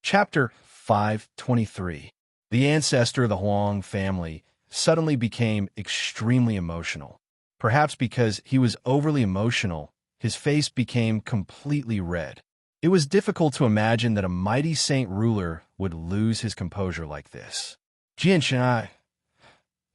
Chapter 523. The ancestor of the Huang family suddenly became extremely emotional. Perhaps because he was overly emotional, his face became completely red. It was difficult to imagine that a mighty saint ruler would lose his composure like this. Jianshan,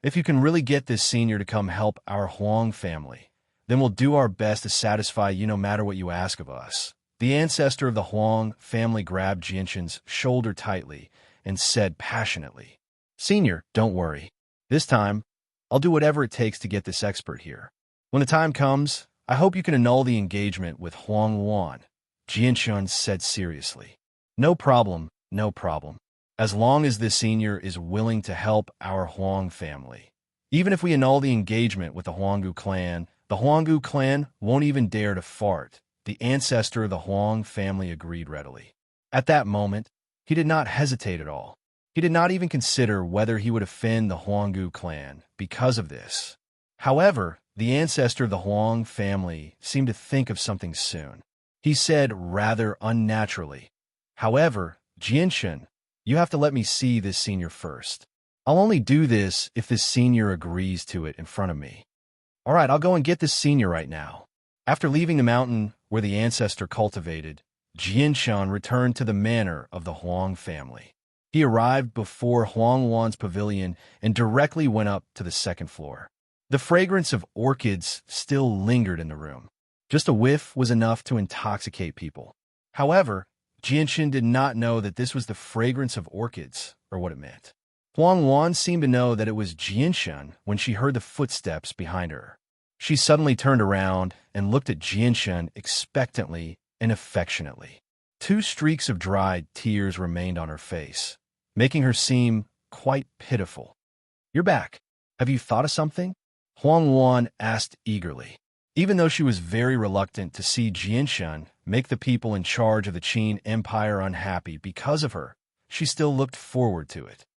if you can really get this senior to come help our Huang family, then we'll do our best to satisfy you no matter what you ask of us. The ancestor of the Huang family grabbed Jianshan's shoulder tightly and said passionately, "Senior, don't worry. This time, I'll do whatever it takes to get this expert here. When the time comes, I hope you can annul the engagement with Huang Wan," Jianshan said seriously. No problem, no problem. As long as this senior is willing to help our Huang family. Even if we annul the engagement with the Huanggu clan, the Huanggu clan won't even dare to fart. The ancestor of the Huang family agreed readily. At that moment, he did not hesitate at all. He did not even consider whether he would offend the Huanggu clan because of this. However, the ancestor of the Huang family seemed to think of something soon. He said rather unnaturally, "However, Jianshan, you have to let me see this senior first. I'll only do this if this senior agrees to it in front of me." "All right, I'll go and get this senior right now." After leaving the mountain where the ancestor cultivated, Jianshan returned to the manor of the Huang family. He arrived before Huang Wan's pavilion and directly went up to the second floor. The fragrance of orchids still lingered in the room. Just a whiff was enough to intoxicate people. However, Jianshan did not know that this was the fragrance of orchids, or what it meant. Huang Wan seemed to know that it was Jianshan when she heard the footsteps behind her. She suddenly turned around and looked at Jianshan expectantly and affectionately. 2 streaks of dried tears remained on her face, making her seem quite pitiful. "You're back. Have you thought of something?" Huang Wan asked eagerly. Even though she was very reluctant to see Jianshan make the people in charge of the Qin Empire unhappy because of her, she still looked forward to it.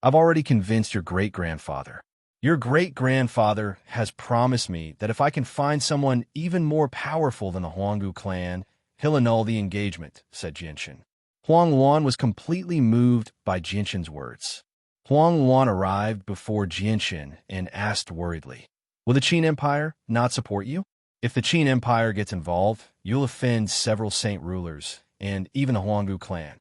"I've already convinced your great-grandfather. Your great-grandfather has promised me that if I can find someone even more powerful than the Huanggu clan, he'll annul the engagement," said Jianshan. Huang Wan was completely moved by Jianshan's words. Huang Wan arrived before Jianshan and asked worriedly, "Will the Qin Empire not support you? If the Qin Empire gets involved, you'll offend several saint rulers and even the Huanggu clan."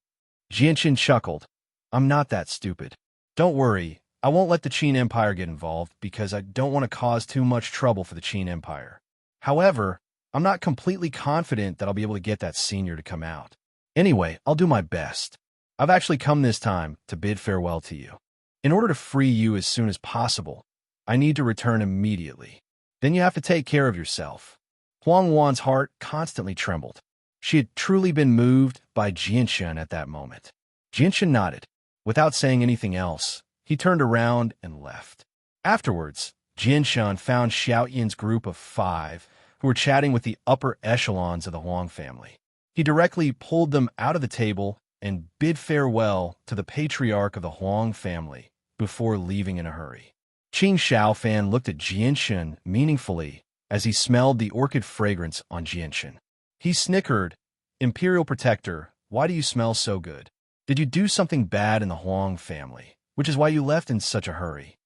Jianshan chuckled. "I'm not that stupid. Don't worry, I won't let the Qin Empire get involved because I don't want to cause too much trouble for the Qin Empire. However, I'm not completely confident that I'll be able to get that senior to come out. Anyway, I'll do my best. I've actually come this time to bid farewell to you. In order to free you as soon as possible, I need to return immediately. Then you have to take care of yourself." Huang Wan's heart constantly trembled. She had truly been moved by Jianshan at that moment. Jianshan nodded. Without saying anything else, he turned around and left. Afterwards, Jianshan found Xiaoyan's group of 5 who were chatting with the upper echelons of the Huang family. He directly pulled them out of the table and bid farewell to the patriarch of the Huang family before leaving in a hurry. Qin Xiaofan looked at Jianshan meaningfully as he smelled the orchid fragrance on Jianshan. He snickered, "Imperial Protector, why do you smell so good? Did you do something bad in the Huang family, which is why you left in such a hurry?"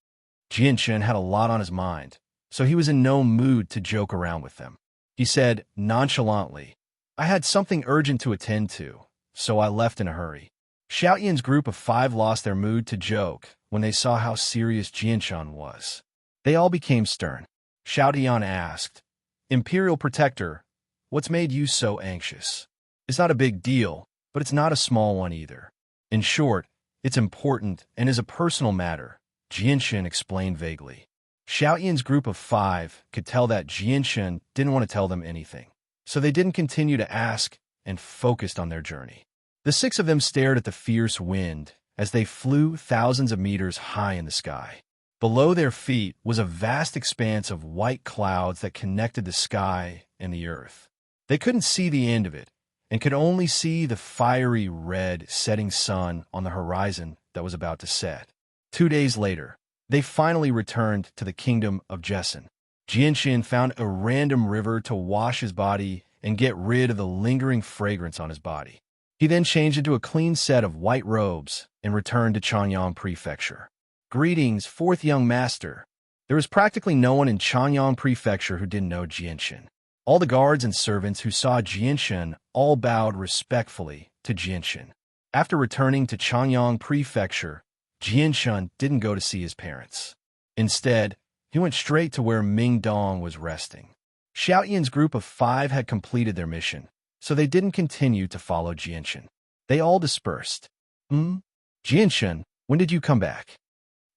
Jianshan had a lot on his mind, so he was in no mood to joke around with them. He said nonchalantly, "I had something urgent to attend to, so I left in a hurry." Xiaoyan's group of 5 lost their mood to joke when they saw how serious Jianshan was. They all became stern. Xiaoyan asked, "Imperial Protector, what's made you so anxious? It's not a big deal, but it's not a small one either. In short, it's important and is a personal matter," Jianshan explained vaguely. Xiaoyan's group of 5 could tell that Jianshan didn't want to tell them anything, so they didn't continue to ask and focused on their journey. The 6 of them stared at the fierce wind as they flew thousands of meters high in the sky. Below their feet was a vast expanse of white clouds that connected the sky and the earth. They couldn't see the end of it and could only see the fiery red setting sun on the horizon that was about to set. 2 days later, they finally returned to the kingdom of Jessen. Jianshan found a random river to wash his body and get rid of the lingering fragrance on his body. He then changed into a clean set of white robes and returned to Chanyang Prefecture. Greetings, fourth young master. There was practically no one in Chanyang Prefecture who didn't know Jianshan. All the guards and servants who saw Jianshan all bowed respectfully to Jianshan. After returning to Chanyang Prefecture, Jianshan didn't go to see his parents. Instead, he went straight to where Ming Dong was resting. Xiaoyan's group of 5 had completed their mission, so they didn't continue to follow Jianshan. They all dispersed. Jianshan, when did you come back?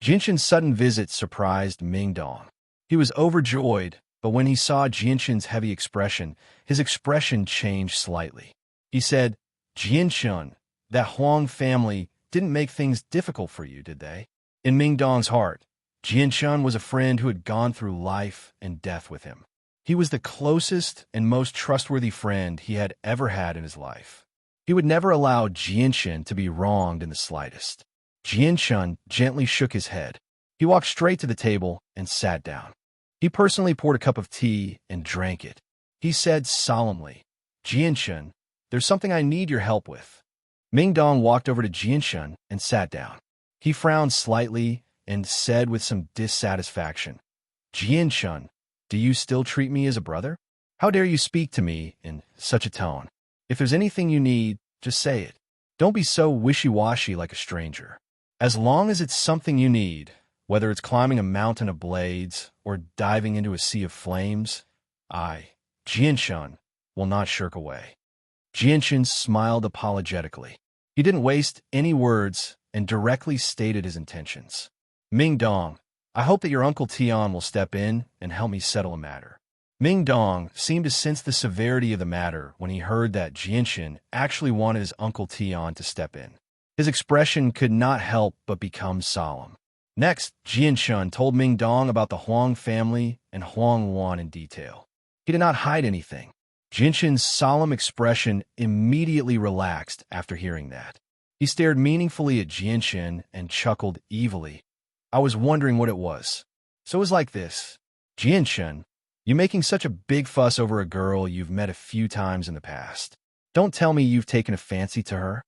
Jianshan's sudden visit surprised Ming Dong. He was overjoyed, but when he saw Jianshan's heavy expression, his expression changed slightly. He said, Jianshan, that Huang family didn't make things difficult for you, did they? In Ming Dong's heart, Jianshan was a friend who had gone through life and death with him. He was the closest and most trustworthy friend he had ever had in his life. He would never allow Jianshan to be wronged in the slightest. Jianshan gently shook his head. He walked straight to the table and sat down. He personally poured a cup of tea and drank it. He said solemnly, Jianshan, there's something I need your help with. Ming Dong walked over to Jianshan and sat down. He frowned slightly and said with some dissatisfaction, Jianshan, do you still treat me as a brother? How dare you speak to me in such a tone? If there's anything you need, just say it. Don't be so wishy-washy like a stranger. As long as it's something you need, whether it's climbing a mountain of blades or diving into a sea of flames, I, Jianshan, will not shirk away. Jianshan smiled apologetically. He didn't waste any words and directly stated his intentions. Ming Dong, I hope that your Uncle Tian will step in and help me settle a matter. Ming Dong seemed to sense the severity of the matter when he heard that Jianshan actually wanted his Uncle Tian to step in. His expression could not help but become solemn. Next, Jianshan told Ming Dong about the Huang family and Huang Wan in detail. He did not hide anything. Jianshan's solemn expression immediately relaxed after hearing that. He stared meaningfully at Jianshan and chuckled evilly. I was wondering what it was. So it was like this. Jianshan, you making such a big fuss over a girl you've met a few times in the past. Don't tell me you've taken a fancy to her.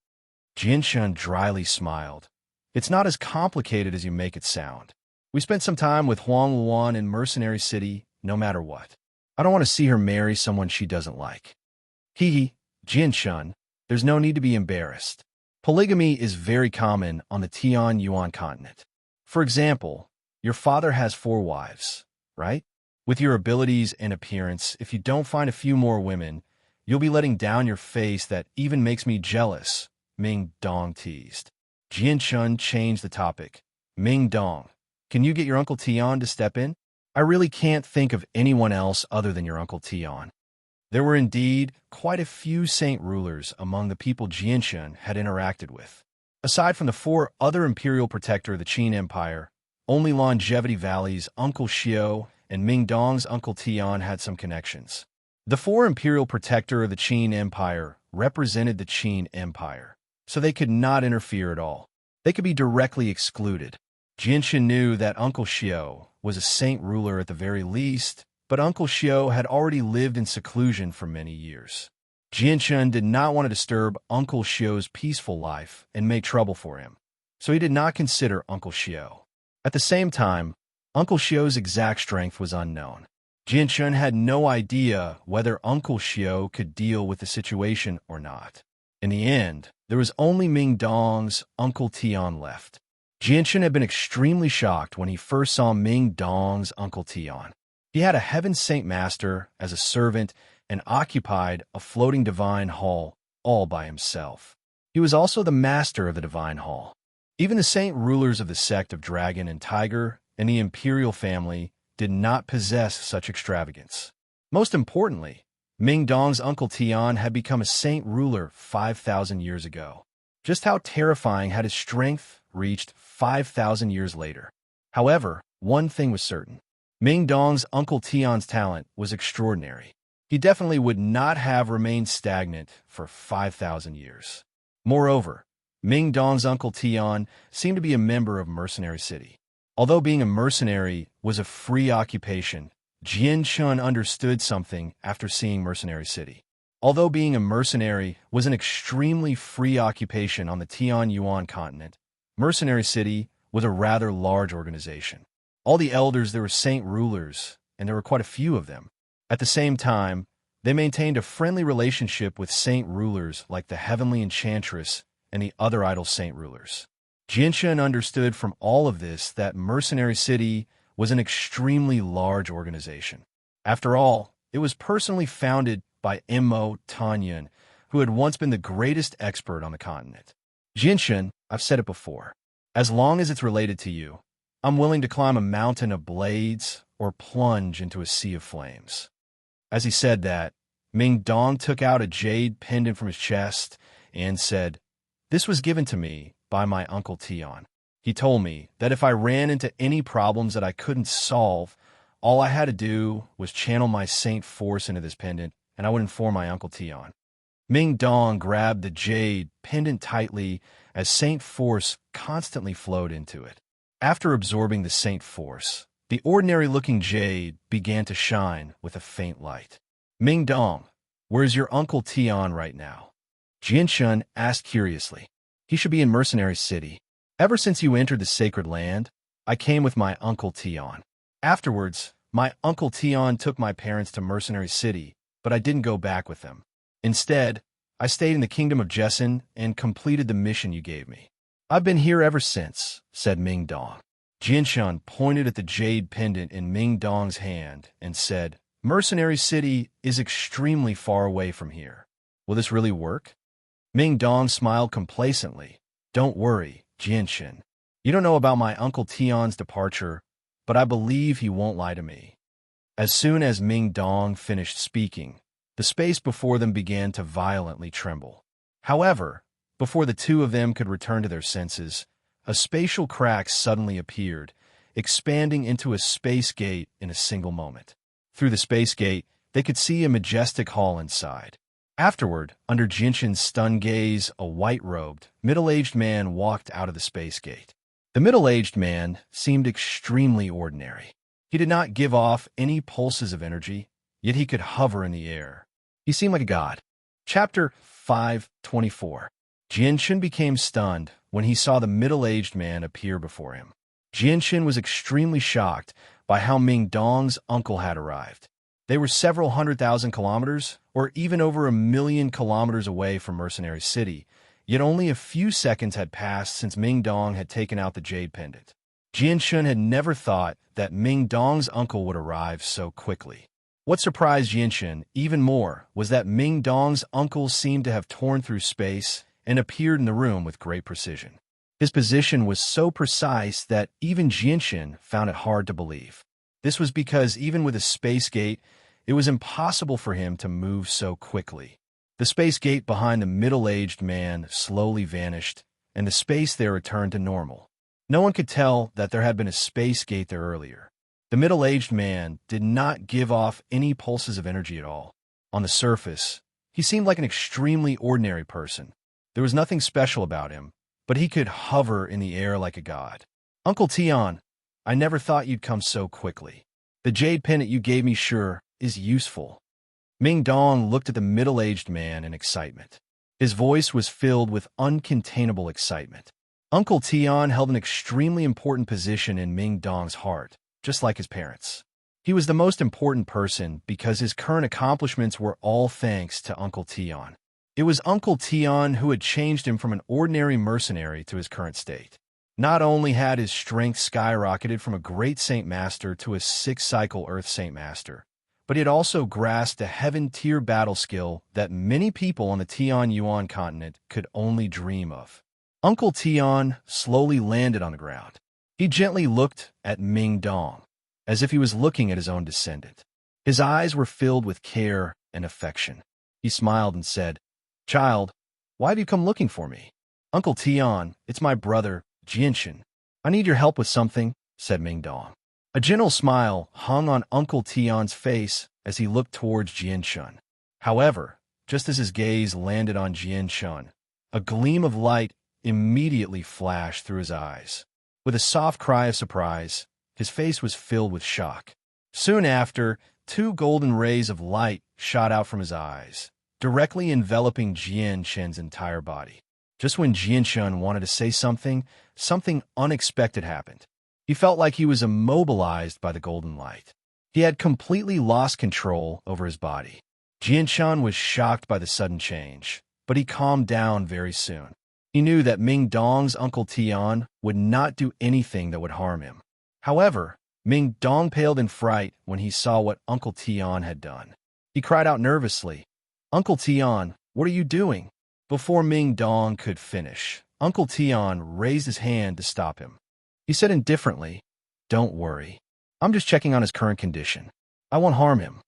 Jianshan dryly smiled. It's not as complicated as you make it sound. We spent some time with Huang Luan in Mercenary City, no matter what. I don't want to see her marry someone she doesn't like. Hee, Jianshan, there's no need to be embarrassed. Polygamy is very common on the Tian Yuan continent. For example, your father has 4 wives, right? With your abilities and appearance, if you don't find a few more women, you'll be letting down your face. That even makes me jealous, Ming Dong teased. Jianshan changed the topic. Ming Dong, can you get your Uncle Tian to step in? I really can't think of anyone else other than your Uncle Tian. There were indeed quite a few saint rulers among the people Jianshan had interacted with. Aside from the 4 other imperial protector of the Qin Empire, only Longevity Valley's Uncle Xiao and Ming Dong's Uncle Tian had some connections. The 4 imperial protector of the Qin Empire represented the Qin Empire, so they could not interfere at all. They could be directly excluded. Jianshan knew that Uncle Xiao was a saint ruler at the very least, but Uncle Xiao had already lived in seclusion for many years. Jianshan did not want to disturb Uncle Xiao's peaceful life and make trouble for him, so he did not consider Uncle Xiao. At the same time, Uncle Xiao's exact strength was unknown. Jianshan had no idea whether Uncle Xiao could deal with the situation or not. In the end, there was only Ming Dong's Uncle Tian left. Jianshan had been extremely shocked when he first saw Ming Dong's Uncle Tian. He had a Heaven Saint Master as a servant and occupied a floating divine hall all by himself. He was also the master of the divine hall. Even the saint rulers of the sect of Dragon and Tiger and the imperial family did not possess such extravagance. Most importantly, Ming Dong's Uncle Tian had become a saint ruler 5,000 years ago. Just how terrifying had his strength reached 5,000 years later? However, one thing was certain. Ming Dong's Uncle Tian's talent was extraordinary. He definitely would not have remained stagnant for 5,000 years. Moreover, Ming Dong's Uncle Tian seemed to be a member of Mercenary City. Although being a mercenary was a free occupation, Jianshan understood something after seeing Mercenary City. Although being a mercenary was an extremely free occupation on the Tian-Yuan continent, Mercenary City was a rather large organization. All the elders there were saint rulers, and there were quite a few of them. At the same time, they maintained a friendly relationship with saint rulers like the Heavenly Enchantress and the other idol saint rulers. Jinshan understood from all of this that Mercenary City was an extremely large organization. After all, it was personally founded by Mo Tanyan, who had once been the greatest expert on the continent. Jinshan, I've said it before, as long as it's related to you, I'm willing to climb a mountain of blades or plunge into a sea of flames. As he said that, Ming Dong took out a jade pendant from his chest and said, "This was given to me by my Uncle Tian. He told me that if I ran into any problems that I couldn't solve, all I had to do was channel my saint force into this pendant, and I would inform my Uncle Tian." Ming Dong grabbed the jade pendant tightly as saint force constantly flowed into it. After absorbing the saint force, the ordinary-looking jade began to shine with a faint light. "Ming Dong, where's your Uncle Tian right now?" Jinshan asked curiously. "He should be in Mercenary City. Ever since you entered the sacred land, I came with my Uncle Tian. Afterwards, my Uncle Tian took my parents to Mercenary City, but I didn't go back with them. Instead, I stayed in the Kingdom of Jessen and completed the mission you gave me. I've been here ever since," said Ming Dong. Jinshan pointed at the jade pendant in Ming Dong's hand and said, "Mercenary City is extremely far away from here. Will this really work?" Ming Dong smiled complacently. "Don't worry, Jinshan. You don't know about my Uncle Tian's departure, but I believe he won't lie to me." As soon as Ming Dong finished speaking, the space before them began to violently tremble. However, before the two of them could return to their senses, a spatial crack suddenly appeared, expanding into a space gate in a single moment. Through the space gate, they could see a majestic hall inside. Afterward, under Jinshan's stunned gaze, a white-robed, middle-aged man walked out of the space gate. The middle-aged man seemed extremely ordinary. He did not give off any pulses of energy, yet he could hover in the air. He seemed like a god. Chapter 5:24. Jinshan became stunned when he saw the middle-aged man appear before him. Jinshan was extremely shocked by how Ming Dong's uncle had arrived. They were several 100,000 kilometers, or even over 1,000,000 kilometers away from Mercenary City, yet only a few seconds had passed since Ming Dong had taken out the jade pendant. Jinshan had never thought that Ming Dong's uncle would arrive so quickly. What surprised Jinshan even more was that Ming Dong's uncle seemed to have torn through space and appeared in the room with great precision. His position was so precise that even Jinshan found it hard to believe. This was because even with a space gate, it was impossible for him to move so quickly. The space gate behind the middle-aged man slowly vanished, and the space there returned to normal. No one could tell that there had been a space gate there earlier. The middle-aged man did not give off any pulses of energy at all. On the surface, he seemed like an extremely ordinary person. There was nothing special about him, but he could hover in the air like a god. "Uncle Tian, I never thought you'd come so quickly. The jade pendant you gave me sure is useful." Ming Dong looked at the middle-aged man in excitement. His voice was filled with uncontainable excitement. Uncle Tian held an extremely important position in Ming Dong's heart, just like his parents. He was the most important person because his current accomplishments were all thanks to Uncle Tian. It was Uncle Tian who had changed him from an ordinary mercenary to his current state. Not only had his strength skyrocketed from a great Saint Master to a 6-cycle Earth Saint Master, but he had also grasped a heaven-tier battle skill that many people on the Tian-Yuan continent could only dream of. Uncle Tian slowly landed on the ground. He gently looked at Ming Dong, as if he was looking at his own descendant. His eyes were filled with care and affection. He smiled and said, "Child, why have you come looking for me?" "Uncle Tian, it's my brother, Jinshan. I need your help with something," said Ming Dong. A gentle smile hung on Uncle Tian's face as he looked towards Jinshan. However, just as his gaze landed on Jinshan, a gleam of light immediately flashed through his eyes. With a soft cry of surprise, his face was filled with shock. Soon after, 2 golden rays of light shot out from his eyes, directly enveloping Jian Shen's entire body. Just when Jian Shen wanted to say something, something unexpected happened. He felt like he was immobilized by the golden light. He had completely lost control over his body. Jian Shen was shocked by the sudden change, but he calmed down very soon. He knew that Ming Dong's Uncle Tian would not do anything that would harm him. However, Ming Dong paled in fright when he saw what Uncle Tian had done. He cried out nervously, "Uncle Tian, what are you doing?" Before Ming Dong could finish, Uncle Tian raised his hand to stop him. He said indifferently, "Don't worry. I'm just checking on his current condition. I won't harm him."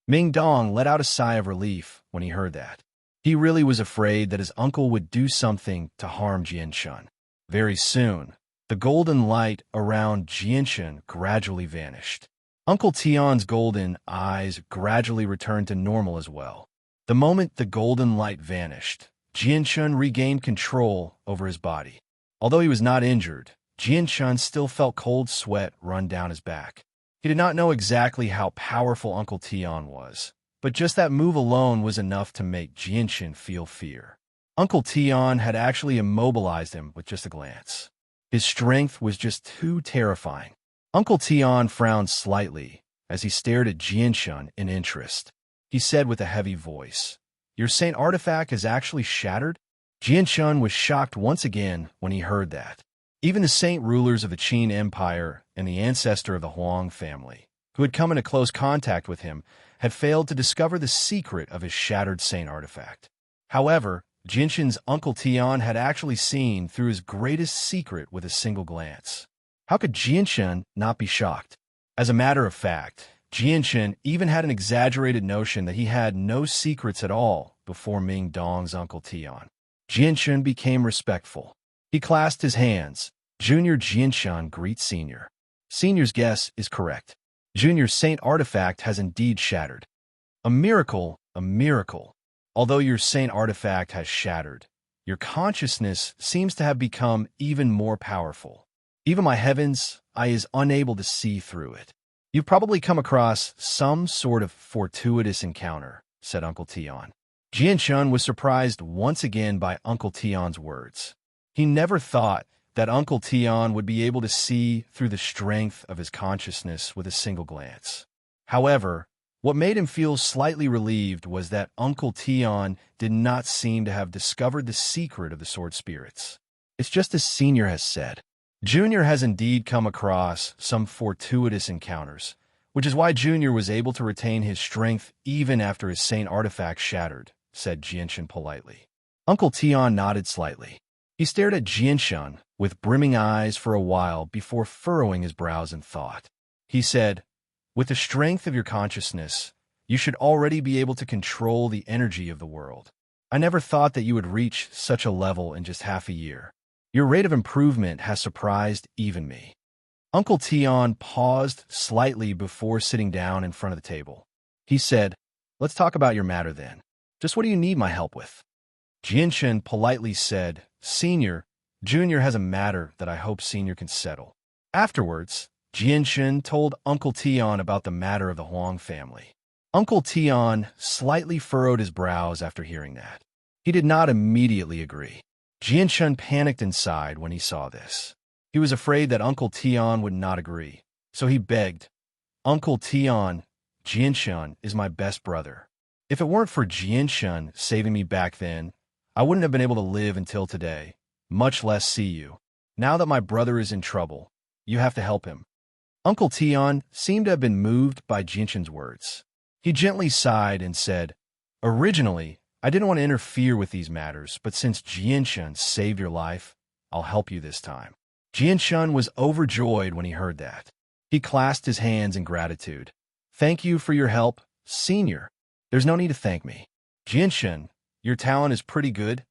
Ming Dong let out a sigh of relief when he heard that. He really was afraid that his uncle would do something to harm Jian Shen. Very soon, the golden light around Jian Shen gradually vanished. Uncle Tian's golden eyes gradually returned to normal as well. The moment the golden light vanished, Jian Shen regained control over his body. Although he was not injured, Jian Shen still felt cold sweat run down his back. He did not know exactly how powerful Uncle Tian was, but just that move alone was enough to make Jian Shen feel fear. Uncle Tian had actually immobilized him with just a glance. His strength was just too terrifying. Uncle Tian frowned slightly as he stared at Jian Shen in interest. He said with a heavy voice, "Your saint artifact is actually shattered?" Jian Shen was shocked once again when he heard that. Even the saint rulers of the Qin Empire and the ancestor of the Huang family, who had come into close contact with him, had failed to discover the secret of his shattered saint artifact. However, Jian Shen's Uncle Tian had actually seen through his greatest secret with a single glance. How could Jian Shen not be shocked? As a matter of fact, Jian Shen even had an exaggerated notion that he had no secrets at all before Ming Dong's Uncle Tian. Jian Shen became respectful. He clasped his hands. "Junior Jian Shen greets Senior. Senior's guess is correct. Junior's saint artifact has indeed shattered." A miracle, a miracle. Although your saint artifact has shattered, your consciousness seems to have become even more powerful. Even my heaven's eye is unable to see through it. "You've probably come across some sort of fortuitous encounter," said Uncle Tian. Jian Shen was surprised once again by Uncle Tian's words. He never thought that Uncle Tian would be able to see through the strength of his consciousness with a single glance. However, what made him feel slightly relieved was that Uncle Tian did not seem to have discovered the secret of the sword spirits. It's just as Senior has said. Junior has indeed come across some fortuitous encounters, which is why Junior was able to retain his strength even after his saint artifact shattered, said Jian Shen politely. Uncle Tian nodded slightly. He stared at Jian Shen with brimming eyes for a while before furrowing his brows in thought. He said, "With the strength of your consciousness, you should already be able to control the energy of the world. I never thought that you would reach such a level in just half a year. Your rate of improvement has surprised even me." Uncle Tian paused slightly before sitting down in front of the table. He said, "Let's talk about your matter then. Just what do you need my help with?" Jian Shen politely said, "Senior, Junior has a matter that I hope Senior can settle." Afterwards, Jian Shen told Uncle Tian about the matter of the Huang family. Uncle Tian slightly furrowed his brows after hearing that. He did not immediately agree. Jian Shen panicked inside when he saw this. He was afraid that Uncle Tian would not agree, so he begged, "Uncle Tian, Jian Shen is my best brother. If it weren't for Jian Shen saving me back then, I wouldn't have been able to live until today, much less see you. Now that my brother is in trouble, you have to help him." Uncle Tian seemed to have been moved by Jian Shen's words. He gently sighed and said, "Originally, I didn't want to interfere with these matters, but since Jian Shen saved your life, I'll help you this time." Jian Shen was overjoyed when he heard that. He clasped his hands in gratitude. "Thank you for your help, Senior. There's no need to thank me. Jian Shen, your talent is pretty good,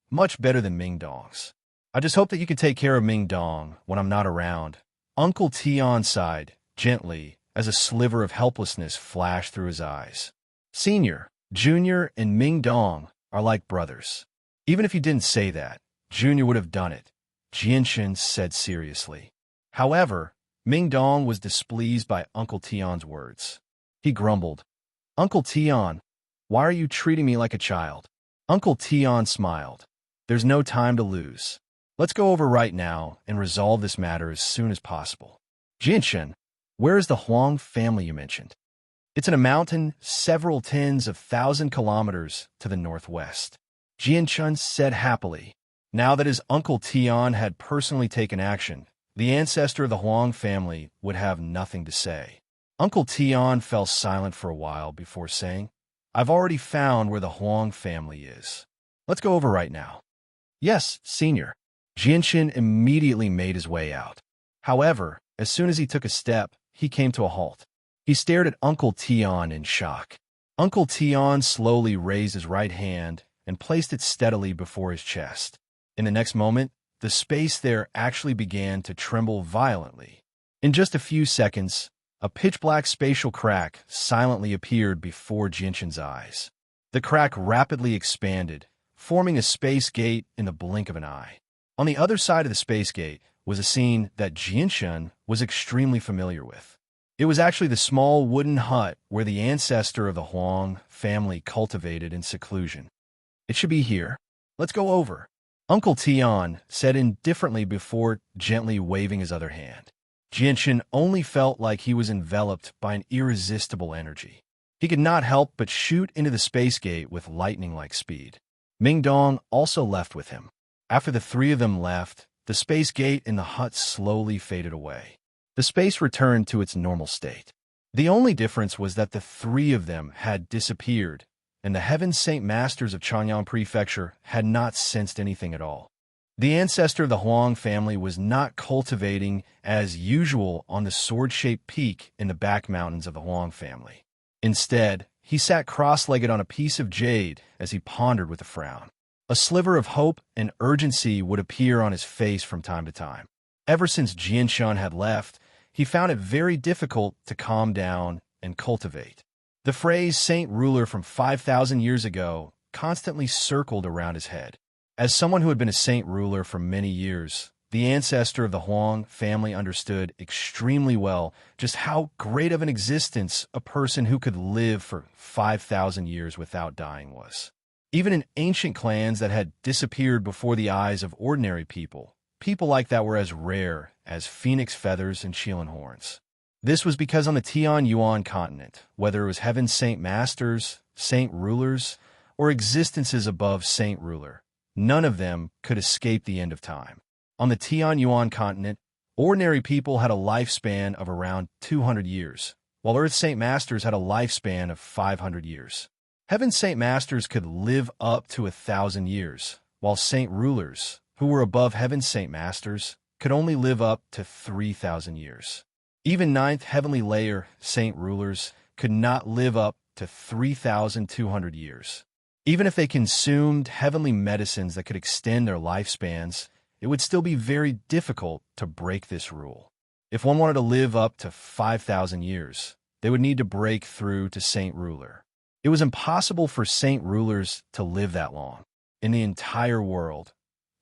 much better than Ming Dong's. I just hope that you can take care of Ming Dong when I'm not around." Uncle Tian sighed gently as a sliver of helplessness flashed through his eyes. "Senior, Junior, and Ming Dong are like brothers. Even if you didn't say that, Junior would have done it," Jian Shen said seriously. However, Ming Dong was displeased by Uncle Tian's words. He grumbled, "Uncle Tian, Why are you treating me like a child? Uncle Tian smiled. There's no time to lose. Let's go over right now and resolve this matter as soon as possible. Jinshan, where is the Huang family you mentioned? It's in a mountain several tens of thousand kilometers to the northwest. Jinshan said happily. Now that his Uncle Tian had personally taken action, the ancestor of the Huang family would have nothing to say. Uncle Tian fell silent for a while before saying, I've already found where the Huang family is. Let's go over right now. Yes, Senior. Jinshan immediately made his way out. However, as soon as he took a step, he came to a halt. He stared at Uncle Tian in shock. Uncle Tian slowly raised his right hand and placed it steadily before his chest. In the next moment, the space there actually began to tremble violently. In just a few seconds, a pitch-black spatial crack silently appeared before Jinshan's eyes. The crack rapidly expanded, forming a space gate in the blink of an eye. On the other side of the space gate was a scene that Jinshan was extremely familiar with. It was actually the small wooden hut where the ancestor of the Huang family cultivated in seclusion. It should be here. Let's go over. Uncle Tian said indifferently before gently waving his other hand. Jinshan only felt like he was enveloped by an irresistible energy. He could not help but shoot into the space gate with lightning-like speed. Mingdong also left with him. After the three of them left, the space gate in the hut slowly faded away. The space returned to its normal state. The only difference was that the three of them had disappeared, and the Heaven Saint Masters of Chanyang Prefecture had not sensed anything at all. The ancestor of the Huang family was not cultivating as usual on the sword-shaped peak in the back mountains of the Huang family. Instead, he sat cross-legged on a piece of jade as he pondered with a frown. A sliver of hope and urgency would appear on his face from time to time. Ever since Jinshan had left, he found it very difficult to calm down and cultivate. The phrase Saint Ruler from 5,000 years ago constantly circled around his head. As someone who had been a Saint Ruler for many years, the ancestor of the Huang family understood extremely well just how great of an existence a person who could live for 5,000 years without dying was. Even in ancient clans that had disappeared before the eyes of ordinary people, people like that were as rare as phoenix feathers and Qilin horns. This was because on the Tianyuan continent, whether it was Heaven's Saint Masters, Saint Rulers, or existences above Saint Ruler, none of them could escape the end of time. On the Tianyuan continent, ordinary people had a lifespan of around 200 years, while Earth's Saint Masters had a lifespan of 500 years. Heaven's Saint Masters could live up to 1,000 years, while Saint Rulers, who were above Heaven's Saint Masters, could only live up to 3,000 years. Even ninth heavenly layer Saint Rulers could not live up to 3,200 years. Even if they consumed heavenly medicines that could extend their lifespans, it would still be very difficult to break this rule. If one wanted to live up to 5,000 years, they would need to break through to Saint Ruler. It was impossible for Saint Rulers to live that long. In the entire world,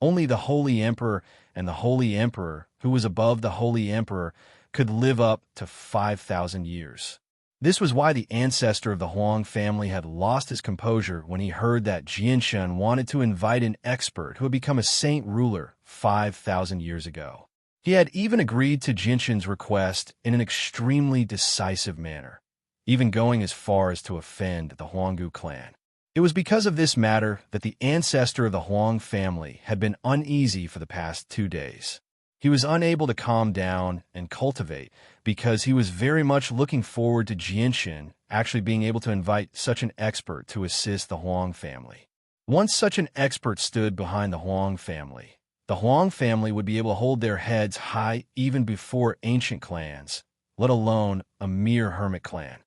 only the Holy Emperor and the Holy Emperor, who was above the Holy Emperor, could live up to 5,000 years. This was why the ancestor of the Huang family had lost his composure when he heard that Jinshan wanted to invite an expert who had become a Saint Ruler 5,000 years ago. He had even agreed to Jinshan's request in an extremely decisive manner, even going as far as to offend the Huanggu clan. It was because of this matter that the ancestor of the Huang family had been uneasy for the past 2 days. He was unable to calm down and cultivate because he was very much looking forward to Jinshan actually being able to invite such an expert to assist the Huang family. Once such an expert stood behind the Huang family would be able to hold their heads high even before ancient clans, let alone a mere hermit clan.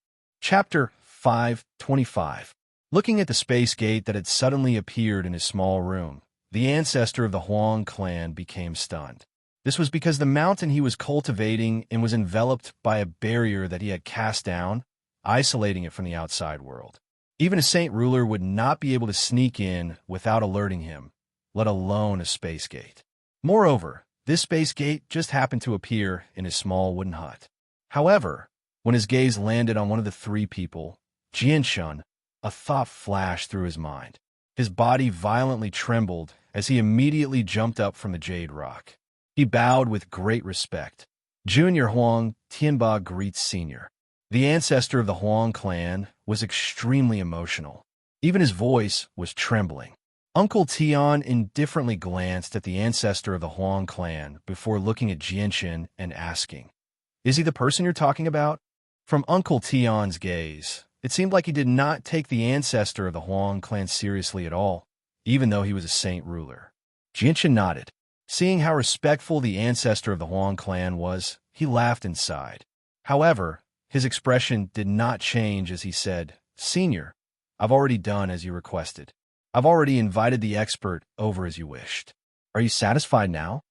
Chapter 525. Looking at the space gate that had suddenly appeared in his small room, the ancestor of the Huang clan became stunned. This was because the mountain he was cultivating and was enveloped by a barrier that he had cast down, isolating it from the outside world. Even a Saint Ruler would not be able to sneak in without alerting him, let alone a space gate. Moreover, this space gate just happened to appear in his small wooden hut. However, when his gaze landed on one of the three people, Jinshan, a thought flashed through his mind. His body violently trembled as he immediately jumped up from the jade rock. He bowed with great respect. Junior Huang Tianba greets Senior. The ancestor of the Huang clan was extremely emotional. Even his voice was trembling. Uncle Tian indifferently glanced at the ancestor of the Huang clan before looking at Jianshan and asking, "Is he the person you're talking about?" From Uncle Tian's gaze, it seemed like he did not take the ancestor of the Huang clan seriously at all, even though he was a saint ruler. Jianshan nodded. Seeing how respectful the ancestor of the Huang clan was, he laughed inside. However, his expression did not change as he said, "Senior, I've already done as you requested. I've already invited the expert over as you wished. Are you satisfied now?"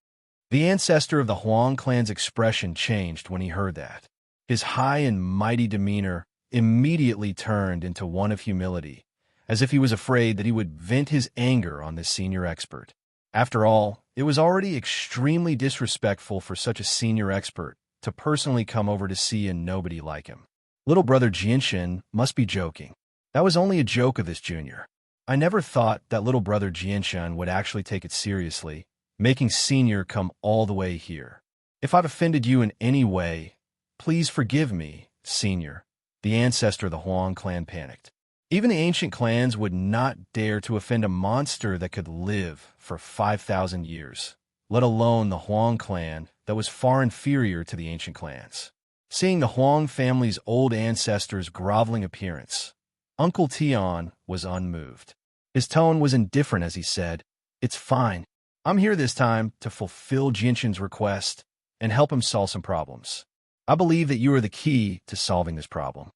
The ancestor of the Huang clan's expression changed when he heard that. His high and mighty demeanor immediately turned into one of humility, as if he was afraid that he would vent his anger on this senior expert. After all, it was already extremely disrespectful for such a senior expert to personally come over to see a nobody like him. Little brother Jianshan must be joking. That was only a joke of this junior. I never thought that little brother Jianshan would actually take it seriously, making Senior come all the way here. If I've offended you in any way, please forgive me, Senior. The ancestor of the Huang clan panicked. Even the ancient clans would not dare to offend a monster that could live for 5,000 years, let alone the Huang clan that was far inferior to the ancient clans. Seeing the Huang family's old ancestors' groveling appearance, Uncle Tian was unmoved. His tone was indifferent as he said, "It's fine. I'm here this time to fulfill Jianshan's request and help him solve some problems. I believe that you are the key to solving this problem."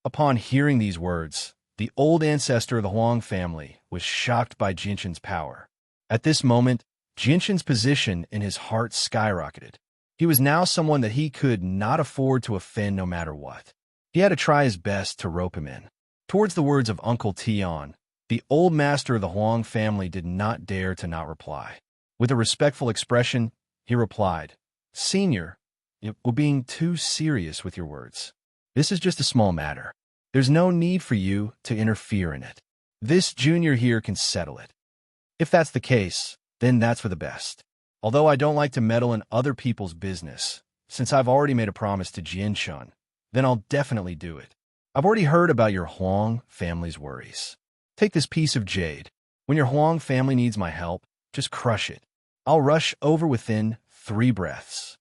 Upon hearing these words, the old ancestor of the Huang family was shocked by Jianshan's power. At this moment, Jianshan's position in his heart skyrocketed. He was now someone that he could not afford to offend no matter what. He had to try his best to rope him in. Towards the words of Uncle Tian, the old master of the Huang family did not dare to not reply. With a respectful expression, he replied, "Senior, you're being too serious with your words. This is just a small matter. There's no need for you to interfere in it. This junior here can settle it. If that's the case, then that's for the best. Although I don't like to meddle in other people's business, since I've already made a promise to Jianshan, then I'll definitely do it. I've already heard about your Huang family's worries. Take this piece of jade. When your Huang family needs my help, just crush it. I'll rush over within 3 breaths."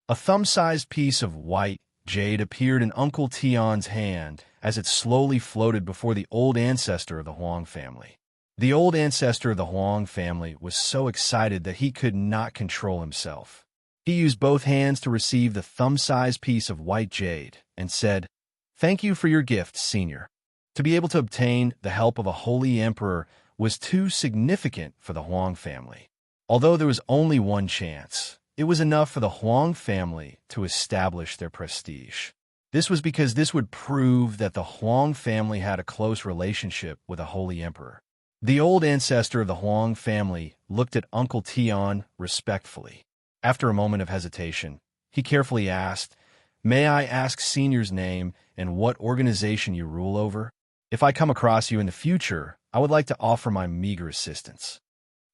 A thumb-sized piece of white jade appeared in Uncle Tian's hand as it slowly floated before the old ancestor of the Huang family. The old ancestor of the Huang family was so excited that he could not control himself. He used both hands to receive the thumb-sized piece of white jade and said, "Thank you for your gift, Senior." To be able to obtain the help of a holy emperor was too significant for the Huang family. Although there was only one chance, it was enough for the Huang family to establish their prestige. This was because this would prove that the Huang family had a close relationship with a holy emperor. The old ancestor of the Huang family looked at Uncle Tian respectfully. After a moment of hesitation, he carefully asked, "May I ask Senior's name and what organization you rule over? If I come across you in the future, I would like to offer my meager assistance."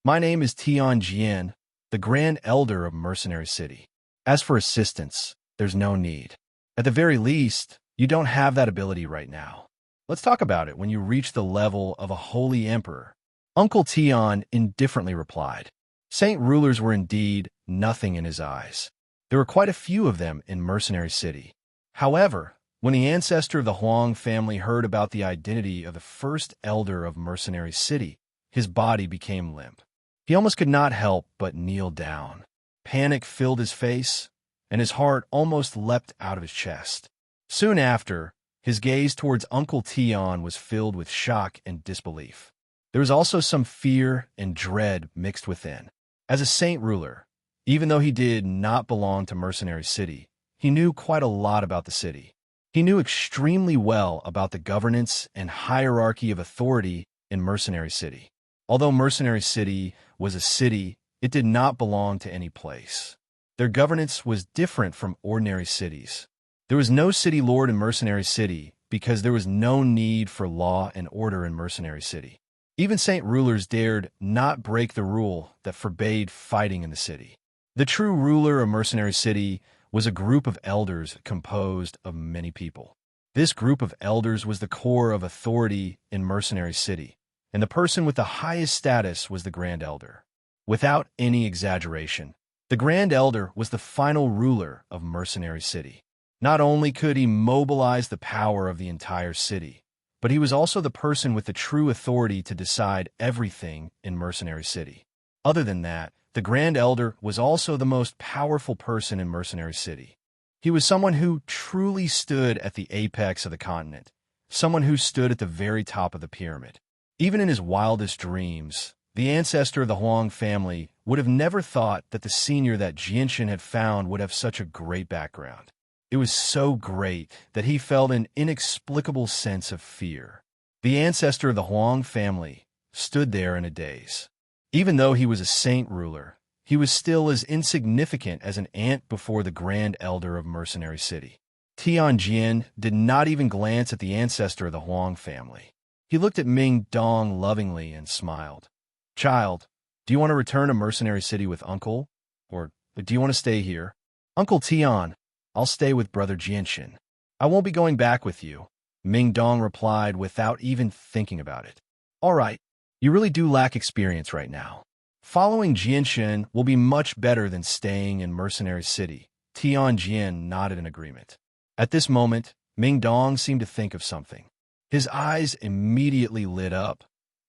"My name is Tian Jian, the Grand Elder of Mercenary City. As for assistance, there's no need. At the very least, you don't have that ability right now. Let's talk about it when you reach the level of a holy emperor." Uncle Tian indifferently replied. Saint rulers were indeed nothing in his eyes. There were quite a few of them in Mercenary City. However, when the ancestor of the Huang family heard about the identity of the first elder of Mercenary City, his body became limp. He almost could not help but kneel down. Panic filled his face, and his heart almost leapt out of his chest. Soon after, his gaze towards Uncle Tian was filled with shock and disbelief. There was also some fear and dread mixed within. As a saint ruler, even though he did not belong to Mercenary City, he knew quite a lot about the city. He knew extremely well about the governance and hierarchy of authority in Mercenary City. Although Mercenary City was a city, it did not belong to any place. Their governance was different from ordinary cities. There was no city lord in Mercenary City, because there was no need for law and order in Mercenary City. Even saint rulers dared not break the rule that forbade fighting in the city. The true ruler of Mercenary City was a group of elders composed of many people. This group of elders was the core of authority in Mercenary City, and the person with the highest status was the Grand Elder. Without any exaggeration, the Grand Elder was the final ruler of Mercenary City. Not only could he mobilize the power of the entire city, but he was also the person with the true authority to decide everything in Mercenary City. Other than that, the Grand Elder was also the most powerful person in Mercenary City. He was someone who truly stood at the apex of the continent, someone who stood at the very top of the pyramid. Even in his wildest dreams, the ancestor of the Huang family would have never thought that the senior that Jianshan had found would have such a great background. It was so great that he felt an inexplicable sense of fear. The ancestor of the Huang family stood there in a daze. Even though he was a saint ruler, he was still as insignificant as an ant before the Grand Elder of Mercenary City. Tianjin did not even glance at the ancestor of the Huang family. He looked at Ming Dong lovingly and smiled. "Child, do you want to return to Mercenary City with Uncle? Or do you want to stay here?" "Uncle Tian, I'll stay with Brother Jianshan. I won't be going back with you," Ming Dong replied without even thinking about it. "All right, you really do lack experience right now. Following Jianshan will be much better than staying in Mercenary City." Tianjin nodded in agreement. At this moment, Ming Dong seemed to think of something. His eyes immediately lit up.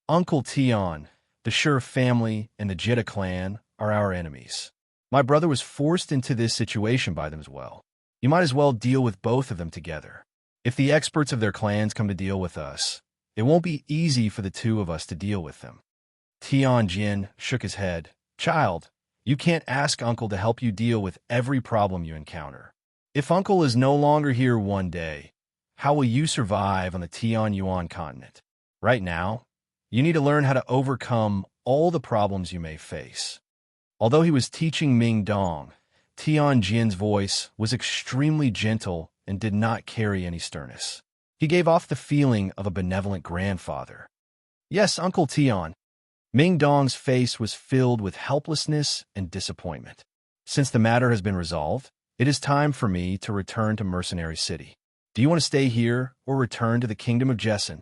"Uncle Tian, the Shi family and the Jitta clan are our enemies. My brother was forced into this situation by them as well. You might as well deal with both of them together. If the experts of their clans come to deal with us, it won't be easy for the two of us to deal with them." Tianjin shook his head. "Child, you can't ask Uncle to help you deal with every problem you encounter. If Uncle is no longer here one day, how will you survive on the Tianyuan continent? Right now, you need to learn how to overcome all the problems you may face." Although he was teaching Ming Dong, Tianjin's voice was extremely gentle and did not carry any sternness. He gave off the feeling of a benevolent grandfather. "Yes, Uncle Tian." Ming Dong's face was filled with helplessness and disappointment. "Since the matter has been resolved, it is time for me to return to Mercenary City. Do you want to stay here or return to the Kingdom of Jessen?"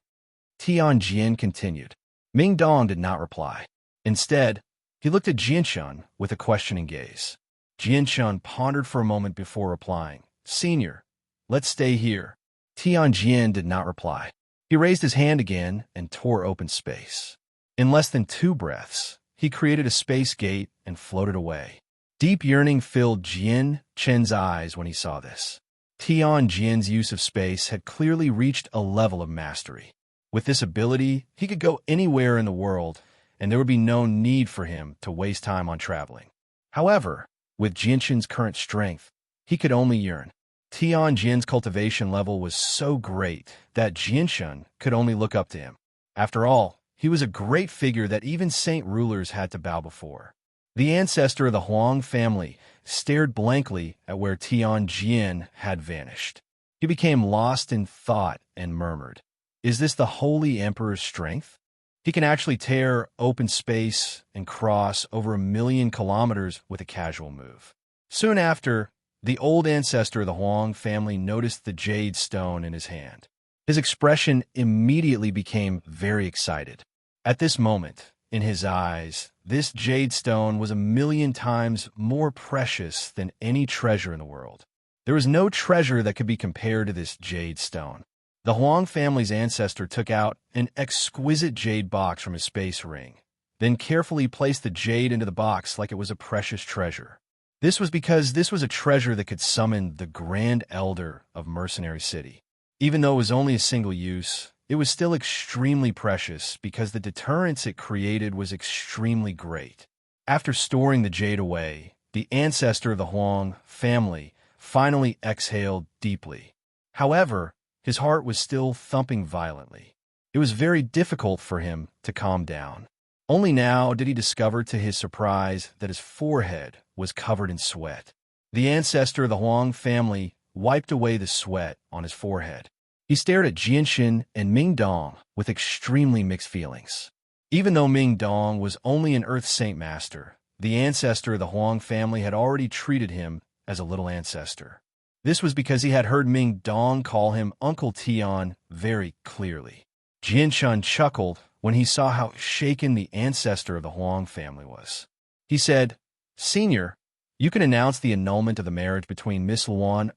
Tianjin continued. Ming Dong did not reply. Instead, he looked at Jianshan with a questioning gaze. Jianshan pondered for a moment before replying. "Senior, let's stay here." Tianjin did not reply. He raised his hand again and tore open space. In less than 2 breaths, he created a space gate and floated away. Deep yearning filled Jian Chen's eyes when he saw this. Tianjin's use of space had clearly reached a level of mastery. With this ability, he could go anywhere in the world, and there would be no need for him to waste time on traveling. However, with Jianshan's current strength, he could only yearn. Tianjin's cultivation level was so great that Jianshan could only look up to him. After all, he was a great figure that even saint rulers had to bow before. The ancestor of the Huang family stared blankly at where Tianjin had vanished. He became lost in thought and murmured, "Is this the Holy Emperor's strength? He can actually tear open space and cross over 1,000,000 kilometers with a casual move." Soon after, the old ancestor of the Huang family noticed the jade stone in his hand. His expression immediately became very excited. At this moment, in his eyes, this jade stone was 1,000,000 times more precious than any treasure in the world. There was no treasure that could be compared to this jade stone. The Huang family's ancestor took out an exquisite jade box from his space ring, then carefully placed the jade into the box like it was a precious treasure. This was because this was a treasure that could summon the Grand Elder of Mercenary City. Even though it was only a single use, it was still extremely precious because the deterrence it created was extremely great. After storing the jade away, the ancestor of the Huang family finally exhaled deeply. However, his heart was still thumping violently. It was very difficult for him to calm down. Only now did he discover to his surprise that his forehead was covered in sweat. The ancestor of the Huang family wiped away the sweat on his forehead. He stared at Jianshan and Ming Dong with extremely mixed feelings. Even though Ming Dong was only an Earth Saint Master, the ancestor of the Huang family had already treated him as a little ancestor. This was because he had heard Ming Dong call him Uncle Tian very clearly. Jianshan chuckled when he saw how shaken the ancestor of the Huang family was. He said, "Senior, you can announce the annulment of the marriage between Miss Luan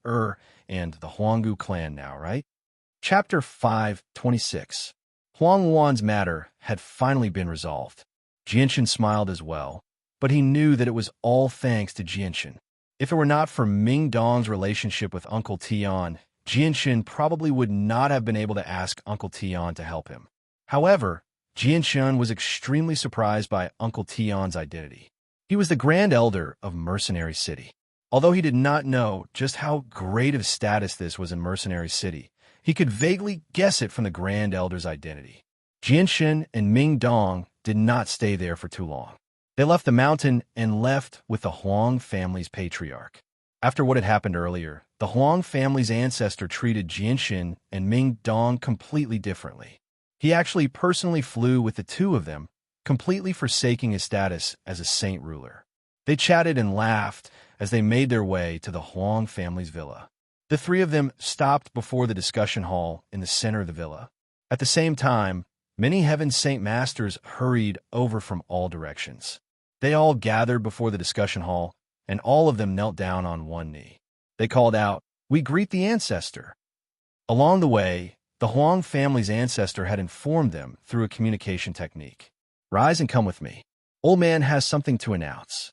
and the Huanggu clan now, right?" Chapter 5:26. Huang Luan's matter had finally been resolved. Jianshan smiled as well, but he knew that it was all thanks to Jianshan. If it were not for Ming Dong's relationship with Uncle Tian, Jianshan probably would not have been able to ask Uncle Tian to help him. However, Jianshan was extremely surprised by Uncle Tian's identity. He was the Grand Elder of Mercenary City. Although he did not know just how great of status this was in Mercenary City, he could vaguely guess it from the Grand Elder's identity. Jianshan and Ming Dong did not stay there for too long. They left the mountain and left with the Huang family's patriarch. After what had happened earlier, the Huang family's ancestor treated Jianshan and Ming Dong completely differently. He actually personally flew with the two of them, completely forsaking his status as a saint ruler. They chatted and laughed as they made their way to the Huang family's villa. The three of them stopped before the discussion hall in the center of the villa. At the same time, many Heaven Saint Masters hurried over from all directions. They all gathered before the discussion hall, and all of them knelt down on one knee. They called out, "We greet the ancestor." Along the way, the Huang family's ancestor had informed them through a communication technique. "Rise and come with me. Old man has something to announce."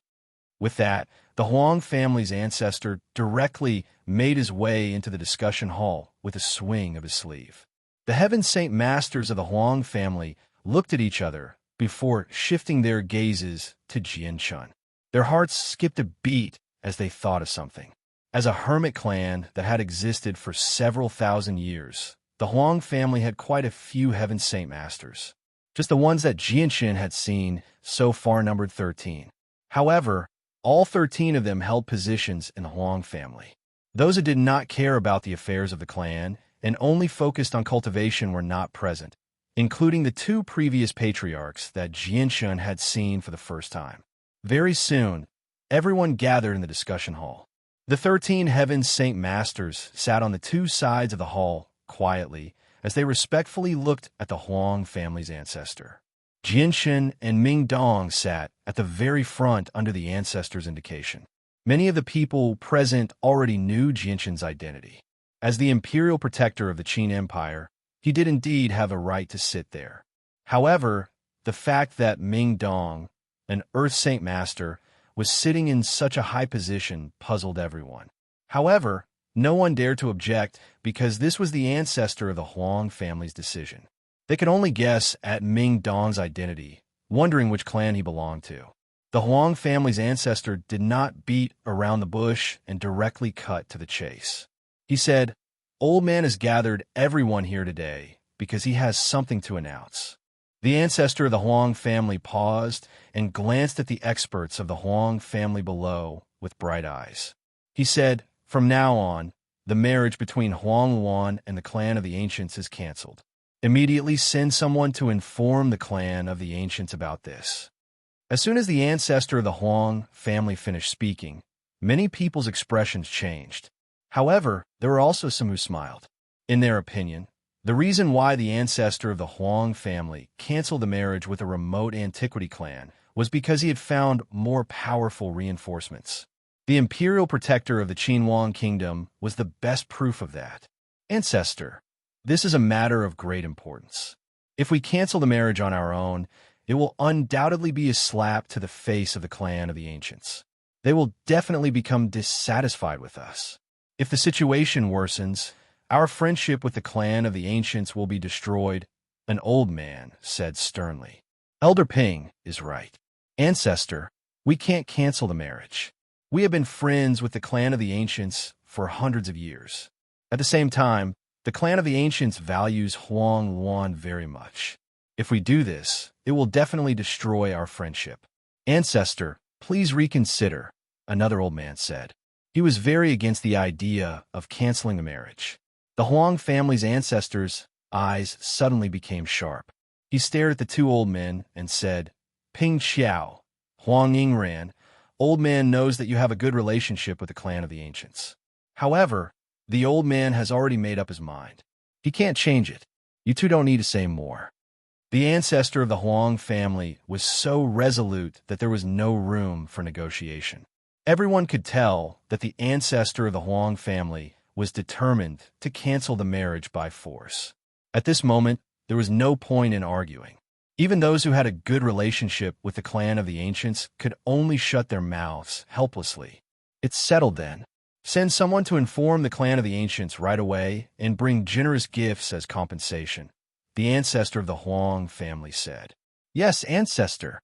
With that, the Huang family's ancestor directly made his way into the discussion hall with a swing of his sleeve. The Heaven Saint Masters of the Huang family looked at each other before shifting their gazes to Jianshan. Their hearts skipped a beat as they thought of something. As a hermit clan that had existed for several thousand years, the Huang family had quite a few Heaven Saint Masters. Just the ones that Jianshan had seen so far numbered 13. However, all 13 of them held positions in the Huang family. Those who did not care about the affairs of the clan and only focused on cultivation were not present, including the two previous patriarchs that Jianshan had seen for the first time. Very soon, everyone gathered in the discussion hall. The 13 Heaven Saint Masters sat on the two sides of the hall quietly as they respectfully looked at the Huang family's ancestor. Jianshan and Ming Dong sat at the very front under the ancestor's indication. Many of the people present already knew Jianshan's identity. As the imperial protector of the Qin Empire, he did indeed have a right to sit there. However, the fact that Ming Dong, an Earth Saint Master, was sitting in such a high position puzzled everyone. However, no one dared to object because this was the ancestor of the Huang family's decision. They could only guess at Ming Dong's identity, wondering which clan he belonged to. The Huang family's ancestor did not beat around the bush and directly cut to the chase. He said, "Old man has gathered everyone here today because he has something to announce." The ancestor of the Huang family paused and glanced at the experts of the Huang family below with bright eyes. He said, "From now on, the marriage between Huang Luan and the clan of the Ancients is canceled. Immediately send someone to inform the clan of the Ancients about this." As soon as the ancestor of the Huang family finished speaking, many people's expressions changed. However, there were also some who smiled. In their opinion, the reason why the ancestor of the Huang family canceled the marriage with a remote antiquity clan was because he had found more powerful reinforcements. The imperial protector of the Qinhuang kingdom was the best proof of that. "Ancestor, this is a matter of great importance. If we cancel the marriage on our own, it will undoubtedly be a slap to the face of the clan of the Ancients. They will definitely become dissatisfied with us. If the situation worsens, our friendship with the clan of the Ancients will be destroyed," an old man said sternly. "Elder Ping is right. Ancestor, we can't cancel the marriage. We have been friends with the clan of the Ancients for hundreds of years. At the same time, the clan of the Ancients values Huang Luan very much. If we do this, it will definitely destroy our friendship. Ancestor, please reconsider," another old man said. He was very against the idea of canceling the marriage. The Huang family's ancestors' eyes suddenly became sharp. He stared at the two old men and said, "Ping Xiao, Huang Yingran, old man knows that you have a good relationship with the clan of the ancients. However, the old man has already made up his mind. He can't change it. You two don't need to say more." The ancestor of the Huang family was so resolute that there was no room for negotiation. Everyone could tell that the ancestor of the Huang family was determined to cancel the marriage by force. At this moment, there was no point in arguing. Even those who had a good relationship with the clan of the ancients could only shut their mouths helplessly. "It's settled then. Send someone to inform the clan of the ancients right away and bring generous gifts as compensation," the ancestor of the Huang family said. "Yes, ancestor,"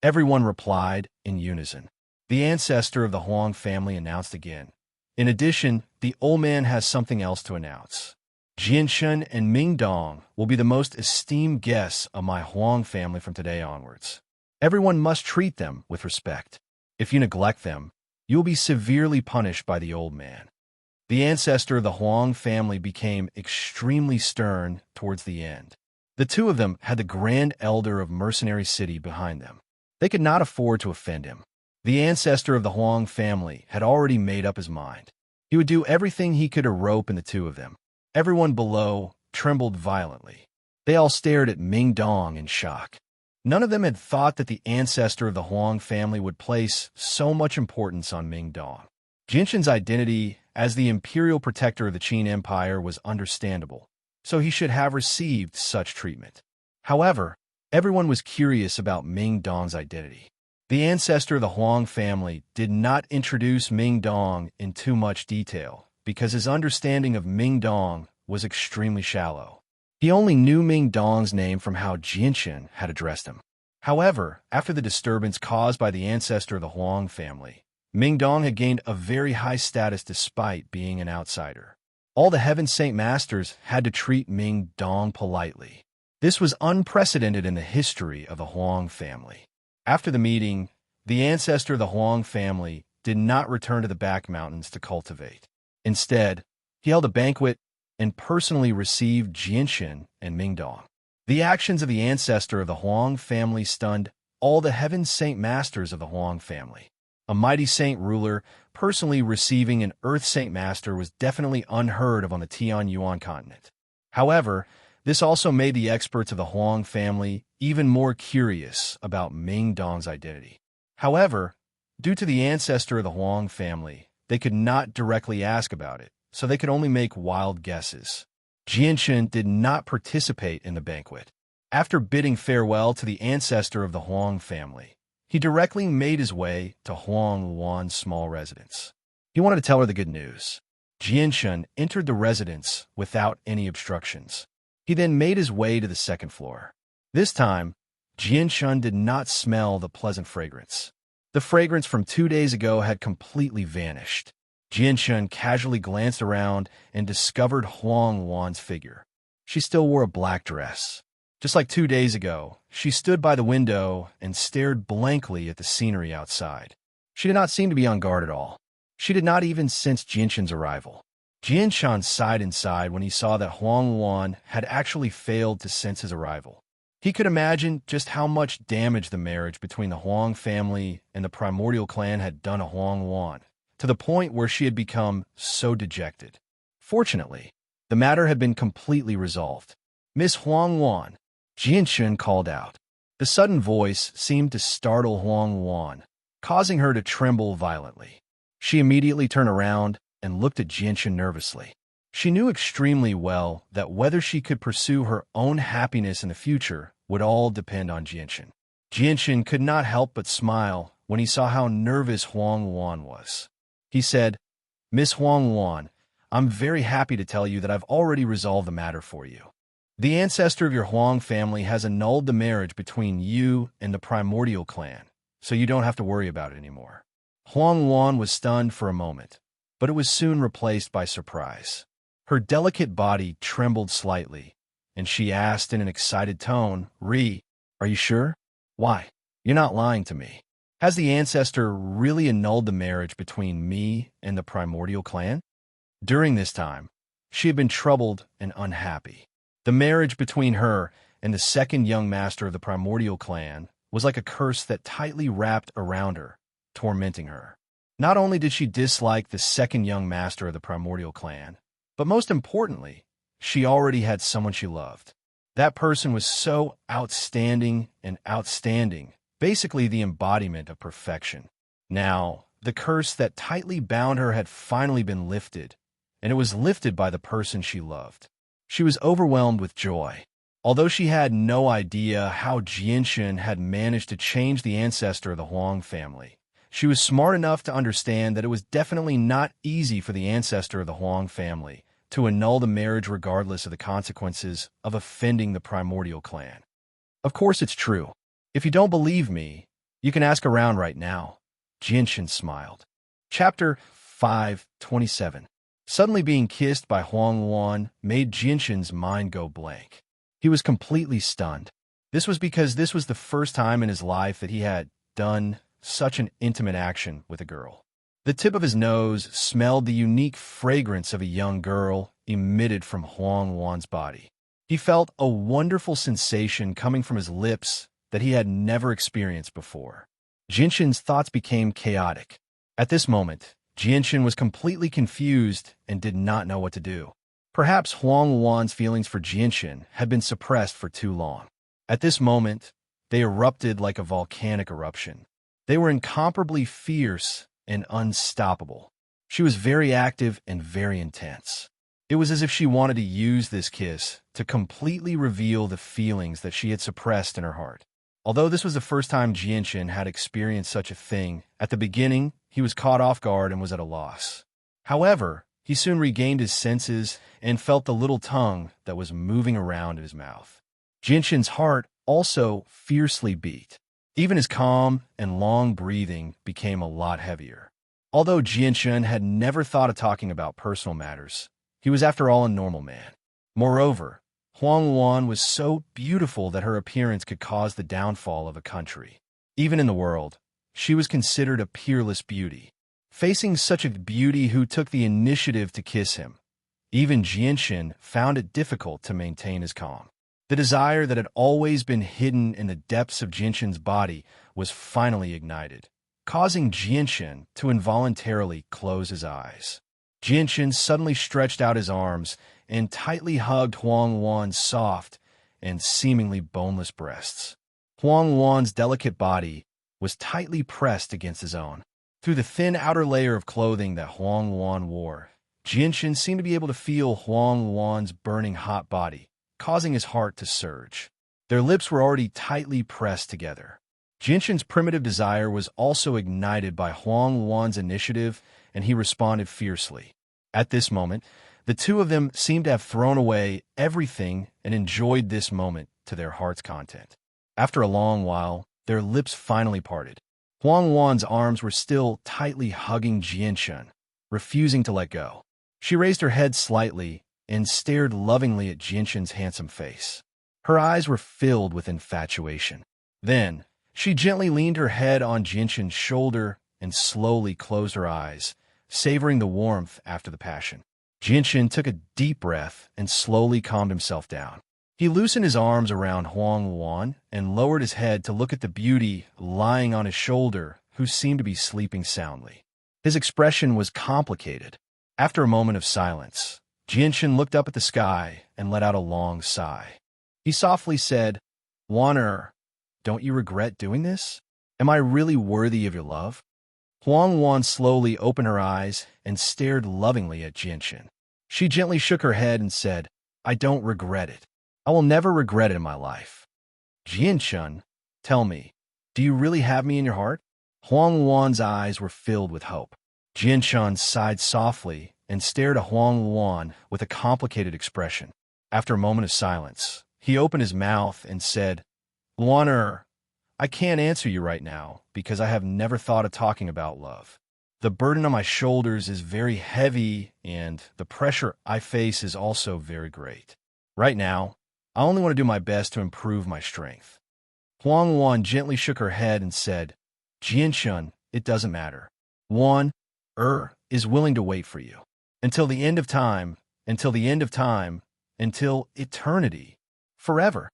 everyone replied in unison. The ancestor of the Huang family announced again. "In addition, the old man has something else to announce. Jianshun and Mingdong will be the most esteemed guests of my Huang family from today onwards. Everyone must treat them with respect. If you neglect them, you will be severely punished by the old man." The ancestor of the Huang family became extremely stern towards the end. The two of them had the grand elder of Mercenary City behind them. They could not afford to offend him. The ancestor of the Huang family had already made up his mind. He would do everything he could to rope in the two of them. Everyone below trembled violently. They all stared at Ming Dong in shock. None of them had thought that the ancestor of the Huang family would place so much importance on Ming Dong. Jinshin's identity as the imperial protector of the Qin Empire was understandable, so he should have received such treatment. However, everyone was curious about Ming Dong's identity. The ancestor of the Huang family did not introduce Ming Dong in too much detail because his understanding of Ming Dong was extremely shallow. He only knew Ming Dong's name from how Jinshin had addressed him. However, after the disturbance caused by the ancestor of the Huang family, Ming Dong had gained a very high status despite being an outsider. All the Heaven Saint Masters had to treat Ming Dong politely. This was unprecedented in the history of the Huang family. After the meeting, the ancestor of the Huang family did not return to the back mountains to cultivate. Instead, he held a banquet and personally received Jinshin and Ming Dong. The actions of the ancestor of the Huang family stunned all the Heaven Saint Masters of the Huang family. A mighty saint ruler personally receiving an Earth Saint Master was definitely unheard of on the Tianyuan continent. However, this also made the experts of the Huang family even more curious about Ming Dong's identity. However, due to the ancestor of the Huang family, they could not directly ask about it, so they could only make wild guesses. Jinshin did not participate in the banquet. After bidding farewell to the ancestor of the Huang family, he directly made his way to Huang Luan's small residence. He wanted to tell her the good news. Jinshin entered the residence without any obstructions. He then made his way to the second floor. This time, Jinshin did not smell the pleasant fragrance. The fragrance from 2 days ago had completely vanished. Jinshin casually glanced around and discovered Huang Luan's figure. She still wore a black dress. Just like 2 days ago, she stood by the window and stared blankly at the scenery outside. She did not seem to be on guard at all. She did not even sense Jinshin's arrival. Jinshin sighed inside when he saw that Huang Luan had actually failed to sense his arrival. He could imagine just how much damage the marriage between the Huang family and the primordial clan had done to Huang Luan, to the point where she had become so dejected. Fortunately, the matter had been completely resolved. "Miss Huang Luan," Jinshin called out. The sudden voice seemed to startle Huang Luan, causing her to tremble violently. She immediately turned around and looked at Jinshin nervously. She knew extremely well that whether she could pursue her own happiness in the future would all depend on Jinshin. Jinshin could not help but smile when he saw how nervous Huang Luan was. He said, "Miss Huang Luan, I'm very happy to tell you that I've already resolved the matter for you. The ancestor of your Huang family has annulled the marriage between you and the primordial clan, so you don't have to worry about it anymore." Huang Luan was stunned for a moment, but it was soon replaced by surprise. Her delicate body trembled slightly, and she asked in an excited tone, "Are you sure? Why? You're not lying to me. Has the ancestor really annulled the marriage between me and the primordial clan?" During this time, She had been troubled and unhappy. The marriage between her and the second young master of the primordial clan was like a curse that tightly wrapped around her, tormenting her. Not only did she dislike the second young master of the primordial clan, but most importantly, she already had someone she loved. That person was so outstanding, basically the embodiment of perfection. Now, the curse that tightly bound her had finally been lifted, and it was lifted by the person she loved. She was overwhelmed with joy. Although she had no idea how Jianshan had managed to change the ancestor of the Huang family, she was smart enough to understand that it was definitely not easy for the ancestor of the Huang family to annul the marriage regardless of the consequences of offending the primordial clan. Of course it's true. If you don't believe me, you can ask around right now. Jianshan smiled. Chapter 5:27. Suddenly being kissed by Huang Wan made Jianshan's mind go blank. He was completely stunned. This was because this was the first time in his life that he had done such an intimate action with a girl. The tip of his nose smelled the unique fragrance of a young girl emitted from Huang Wan's body. He felt a wonderful sensation coming from his lips that he had never experienced before. Jianshan's thoughts became chaotic. At this moment, Jianshan was completely confused and did not know what to do. Perhaps Huang Wan's feelings for Jianshan had been suppressed for too long. At this moment, they erupted like a volcanic eruption. They were incomparably fierce and unstoppable. She was very active and very intense. It was as if she wanted to use this kiss to completely reveal the feelings that she had suppressed in her heart. Although this was the first time Jianshan had experienced such a thing, at the beginning, he was caught off guard and was at a loss. However, he soon regained his senses and felt the little tongue that was moving around in his mouth. Jianshan's heart also fiercely beat. Even his calm and long breathing became a lot heavier. Although Jianshan had never thought of talking about personal matters, he was after all a normal man. Moreover, Huang Wan was so beautiful that her appearance could cause the downfall of a country. Even in the world, she was considered a peerless beauty. Facing such a beauty who took the initiative to kiss him, even Jianshan found it difficult to maintain his calm. The desire that had always been hidden in the depths of Jianshan's body was finally ignited, causing Jianshan to involuntarily close his eyes. Jianshan suddenly stretched out his arms and tightly hugged Huang Wan's soft and seemingly boneless breasts. Huang Wan's delicate body was tightly pressed against his own. Through the thin outer layer of clothing that Huang Wan wore, Jianshan seemed to be able to feel Huang Wan's burning hot body, causing his heart to surge. Their lips were already tightly pressed together. Jianshan's primitive desire was also ignited by Huang Wan's initiative, and he responded fiercely. At this moment, the two of them seemed to have thrown away everything and enjoyed this moment to their heart's content. After a long while, their lips finally parted. Huang Wan's arms were still tightly hugging Jianshan, refusing to let go. She raised her head slightly and stared lovingly at Jianshan's handsome face. Her eyes were filled with infatuation. Then, she gently leaned her head on Jianshan's shoulder and slowly closed her eyes, savoring the warmth after the passion. Jianshan took a deep breath and slowly calmed himself down. He loosened his arms around Huang Wan and lowered his head to look at the beauty lying on his shoulder, who seemed to be sleeping soundly. His expression was complicated. After a moment of silence, Jianshan looked up at the sky and let out a long sigh. He softly said, "Wan, don't you regret doing this? Am I really worthy of your love?" Huang Wan slowly opened her eyes and stared lovingly at Jianshan. She gently shook her head and said, "I don't regret it. I will never regret it in my life." "Jianshan, tell me, do you really have me in your heart?" Huang Wan's eyes were filled with hope. Jianshan sighed softly and stared at Huang Wan with a complicated expression. After a moment of silence, he opened his mouth and said, "Wan, I can't answer you right now because I have never thought of talking about love. The burden on my shoulders is very heavy and the pressure I face is also very great. Right now, I only want to do my best to improve my strength." Huang Wan gently shook her head and said, "Jianshan, it doesn't matter. Wan is willing to wait for you. Until the end of time, until the end of time, until eternity, forever.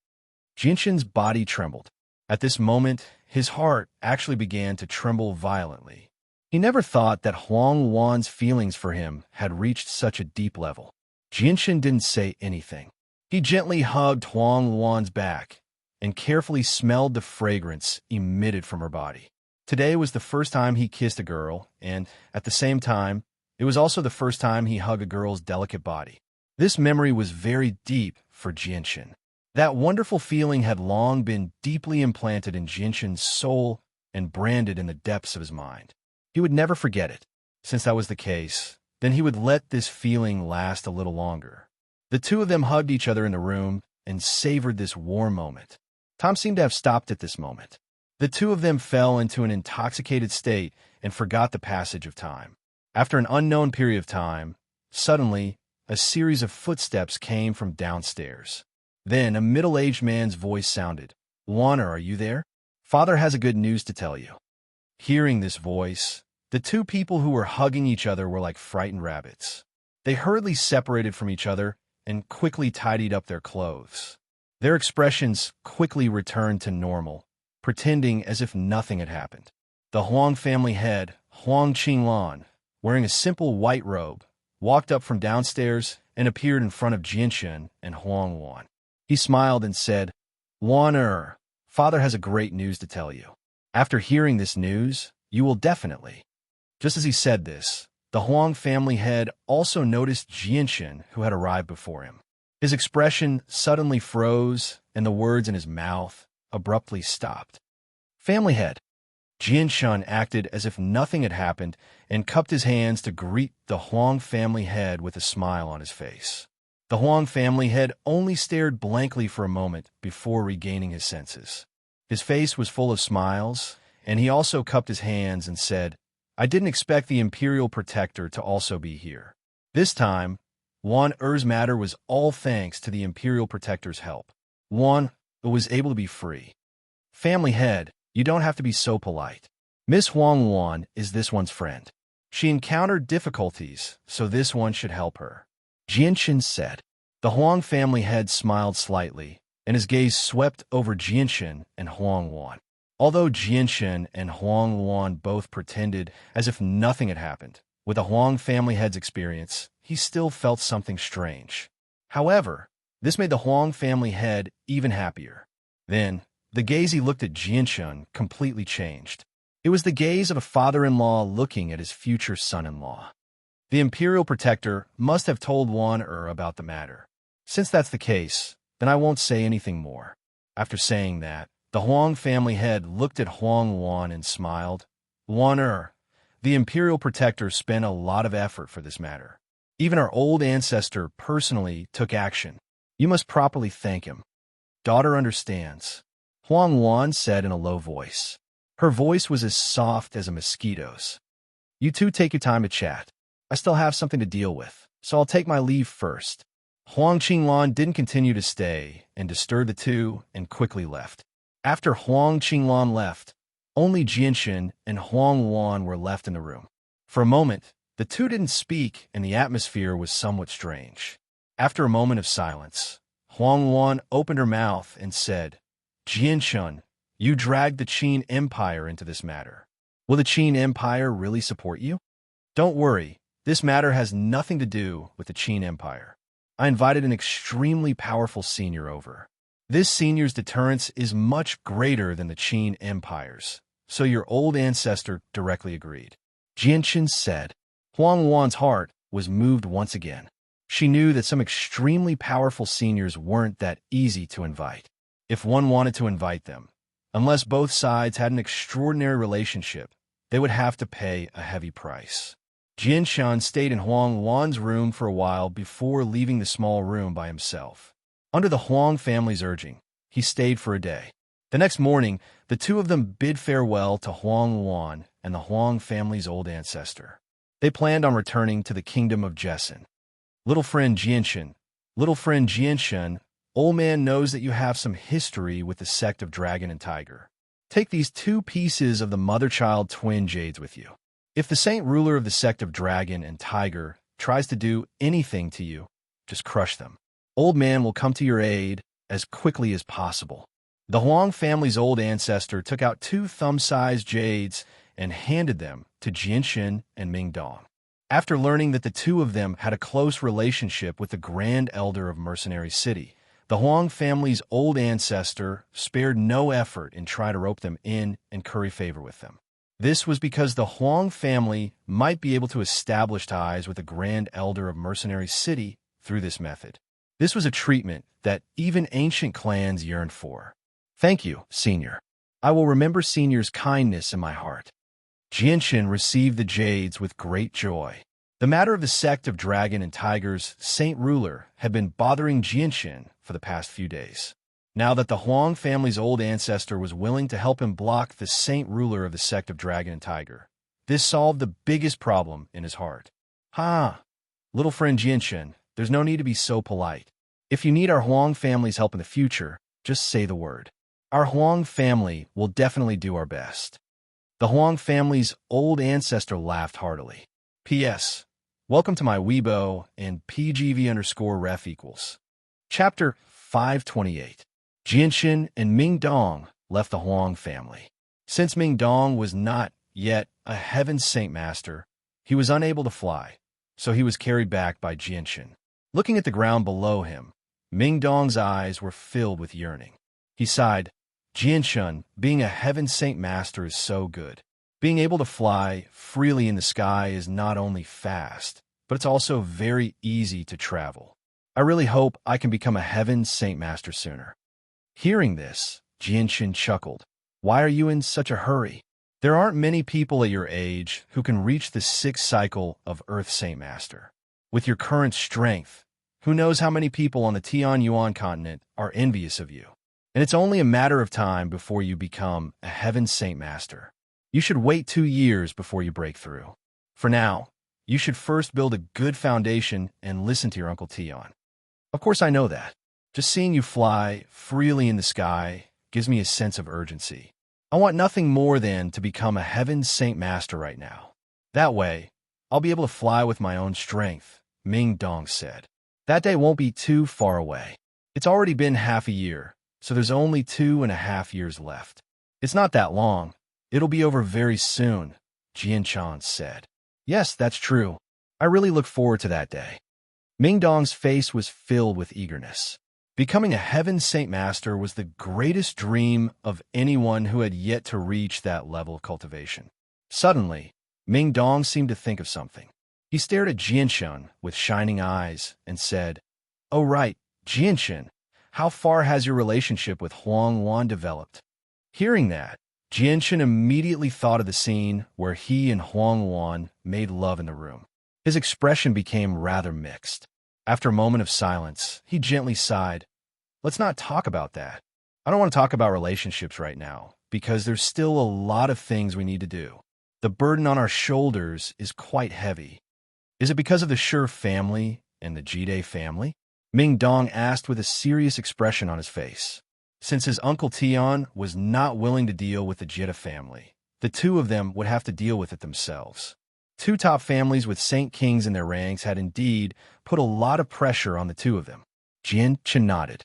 Jinshin's body trembled. At this moment, his heart actually began to tremble violently. He never thought that Huang Wan's feelings for him had reached such a deep level. Jinshin didn't say anything. He gently hugged Huang Wan's back and carefully smelled the fragrance emitted from her body. Today was the first time he kissed a girl, and at the same time, it was also the first time he hugged a girl's delicate body. This memory was very deep for Jinshin. That wonderful feeling had long been deeply implanted in Jinshin's soul and branded in the depths of his mind. He would never forget it. Since that was the case, then he would let this feeling last a little longer. The two of them hugged each other in the room and savored this warm moment. Time seemed to have stopped at this moment. The two of them fell into an intoxicated state and forgot the passage of time. After an unknown period of time, suddenly, a series of footsteps came from downstairs. Then a middle-aged man's voice sounded. "Warner, are you there? Father has a good news to tell you." Hearing this voice, the two people who were hugging each other were like frightened rabbits. They hurriedly separated from each other and quickly tidied up their clothes. Their expressions quickly returned to normal, pretending as if nothing had happened. The Huang family head, Huang Qinglan, wearing a simple white robe, walked up from downstairs and appeared in front of Jinshin and Huang Wan. He smiled and said, "Warner, Father has a great news to tell you. After hearing this news, you will definitely." Just as he said this, the Huang family head also noticed Jinshin, who had arrived before him. His expression suddenly froze, and the words in his mouth abruptly stopped. Family head. Jinshin acted as if nothing had happened and cupped his hands to greet the Huang family head with a smile on his face. The Huang family head only stared blankly for a moment before regaining his senses. His face was full of smiles, and he also cupped his hands and said, "I didn't expect the Imperial Protector to also be here." This time, Wan Er's matter was all thanks to the Imperial Protector's help. Wan was able to be free. Family head, you don't have to be so polite. Miss Huang Wan is this one's friend. She encountered difficulties, so this one should help her. Jinshin said. The Huang family head smiled slightly, and his gaze swept over Jinshin and Huang Wan. Although Jinshin and Huang Wan both pretended as if nothing had happened, with the Huang family head's experience, he still felt something strange. However, this made the Huang family head even happier. Then, the gaze he looked at Jinshin completely changed. It was the gaze of a father-in-law looking at his future son-in-law. The Imperial Protector must have told Wan about the matter. Since that's the case, then I won't say anything more. After saying that, the Huang family head looked at Huang Wan and smiled. Wan the Imperial Protector spent a lot of effort for this matter. Even our old ancestor personally took action. You must properly thank him. Daughter understands, Huang Wan said in a low voice. Her voice was as soft as a mosquito's. You two take your time to chat. I still have something to deal with, so I'll take my leave first. Huang Qinglan didn't continue to stay and disturb the two and quickly left. After Huang Qinglan left, only Jinshin and Huang Wan were left in the room. For a moment, the two didn't speak and the atmosphere was somewhat strange. After a moment of silence, Huang Wan opened her mouth and said, Jinshin, you dragged the Qin Empire into this matter. Will the Qin Empire really support you? Don't worry, this matter has nothing to do with the Qin Empire. I invited an extremely powerful senior over. This senior's deterrence is much greater than the Qin Empire's, so your old ancestor directly agreed. Jinshin said. Huang Wan's heart was moved once again. She knew that some extremely powerful seniors weren't that easy to invite. If one wanted to invite them, unless both sides had an extraordinary relationship, they would have to pay a heavy price. Jinshin stayed in Huang Wan's room for a while before leaving the small room by himself. Under the Huang family's urging, he stayed for a day. The next morning, the two of them bid farewell to Huang Wan and the Huang family's old ancestor. They planned on returning to the kingdom of Jessen. Little friend Jinshin, old man knows that you have some history with the sect of Dragon and Tiger. Take these 2 pieces of the mother-child twin jades with you. If the saint ruler of the sect of Dragon and Tiger tries to do anything to you, just crush them. Old Man will come to your aid as quickly as possible. The Huang family's old ancestor took out 2 thumb-sized jades and handed them to Jianshan and Mingdong. After learning that the 2 of them had a close relationship with the Grand Elder of Mercenary City, the Huang family's old ancestor spared no effort in trying to rope them in and curry favor with them. This was because the Huang family might be able to establish ties with the Grand Elder of Mercenary City through this method. This was a treatment that even ancient clans yearned for. Thank you, Senior. I will remember Senior's kindness in my heart. Jianshan received the jades with great joy. The matter of the sect of Dragon and Tiger's Saint Ruler had been bothering Jianshan for the past few days. Now that the Huang family's old ancestor was willing to help him block the Saint Ruler of the sect of Dragon and Tiger, this solved the biggest problem in his heart. Little friend Jianshan, there's no need to be so polite. If you need our Huang family's help in the future, just say the word. Our Huang family will definitely do our best. The Huang family's old ancestor laughed heartily. P.S. Welcome to my Weibo and PGV_ref equals. Chapter 528. Jianshan and Mingdong left the Huang family. Since Mingdong was not yet a Heaven Saint Master, he was unable to fly, so he was carried back by Jianshan. Looking at the ground below him, Mingdong's eyes were filled with yearning. He sighed, Jianshan, being a Heaven Saint Master is so good. Being able to fly freely in the sky is not only fast, but it's also very easy to travel. I really hope I can become a Heaven Saint Master sooner. Hearing this, Jianshan chuckled. Why are you in such a hurry? There aren't many people at your age who can reach the 6th cycle of Earth Saint Master. With your current strength, who knows how many people on the Tianyuan continent are envious of you. And it's only a matter of time before you become a Heaven Saint Master. You should wait 2 years before you break through. For now, you should first build a good foundation and listen to your Uncle Tian. Of course I know that. Just seeing you fly freely in the sky gives me a sense of urgency. I want nothing more than to become a Heaven Saint Master right now. That way, I'll be able to fly with my own strength, Mingdong said. That day won't be too far away. It's already been half a year, so there's only 2.5 years left. It's not that long. It'll be over very soon, Jianshan said. Yes, that's true. I really look forward to that day. Mingdong's face was filled with eagerness. Becoming a Heaven Saint Master was the greatest dream of anyone who had yet to reach that level of cultivation. Suddenly, Mingdong seemed to think of something. He stared at Jianshan with shining eyes and said, Oh right, Jianshan, how far has your relationship with Huang Wan developed? Hearing that, Jianshan immediately thought of the scene where he and Huang Wan made love in the room. His expression became rather mixed. After a moment of silence, he gently sighed. Let's not talk about that. I don't want to talk about relationships right now, because there's still a lot of things we need to do. The burden on our shoulders is quite heavy. Is it because of the Shi family and the Jide family? Mingdong asked with a serious expression on his face. Since his Uncle Tian was not willing to deal with the Jide family, the 2 of them would have to deal with it themselves. 2 top families with Saint Kings in their ranks had indeed put a lot of pressure on the 2 of them. Jianshan nodded.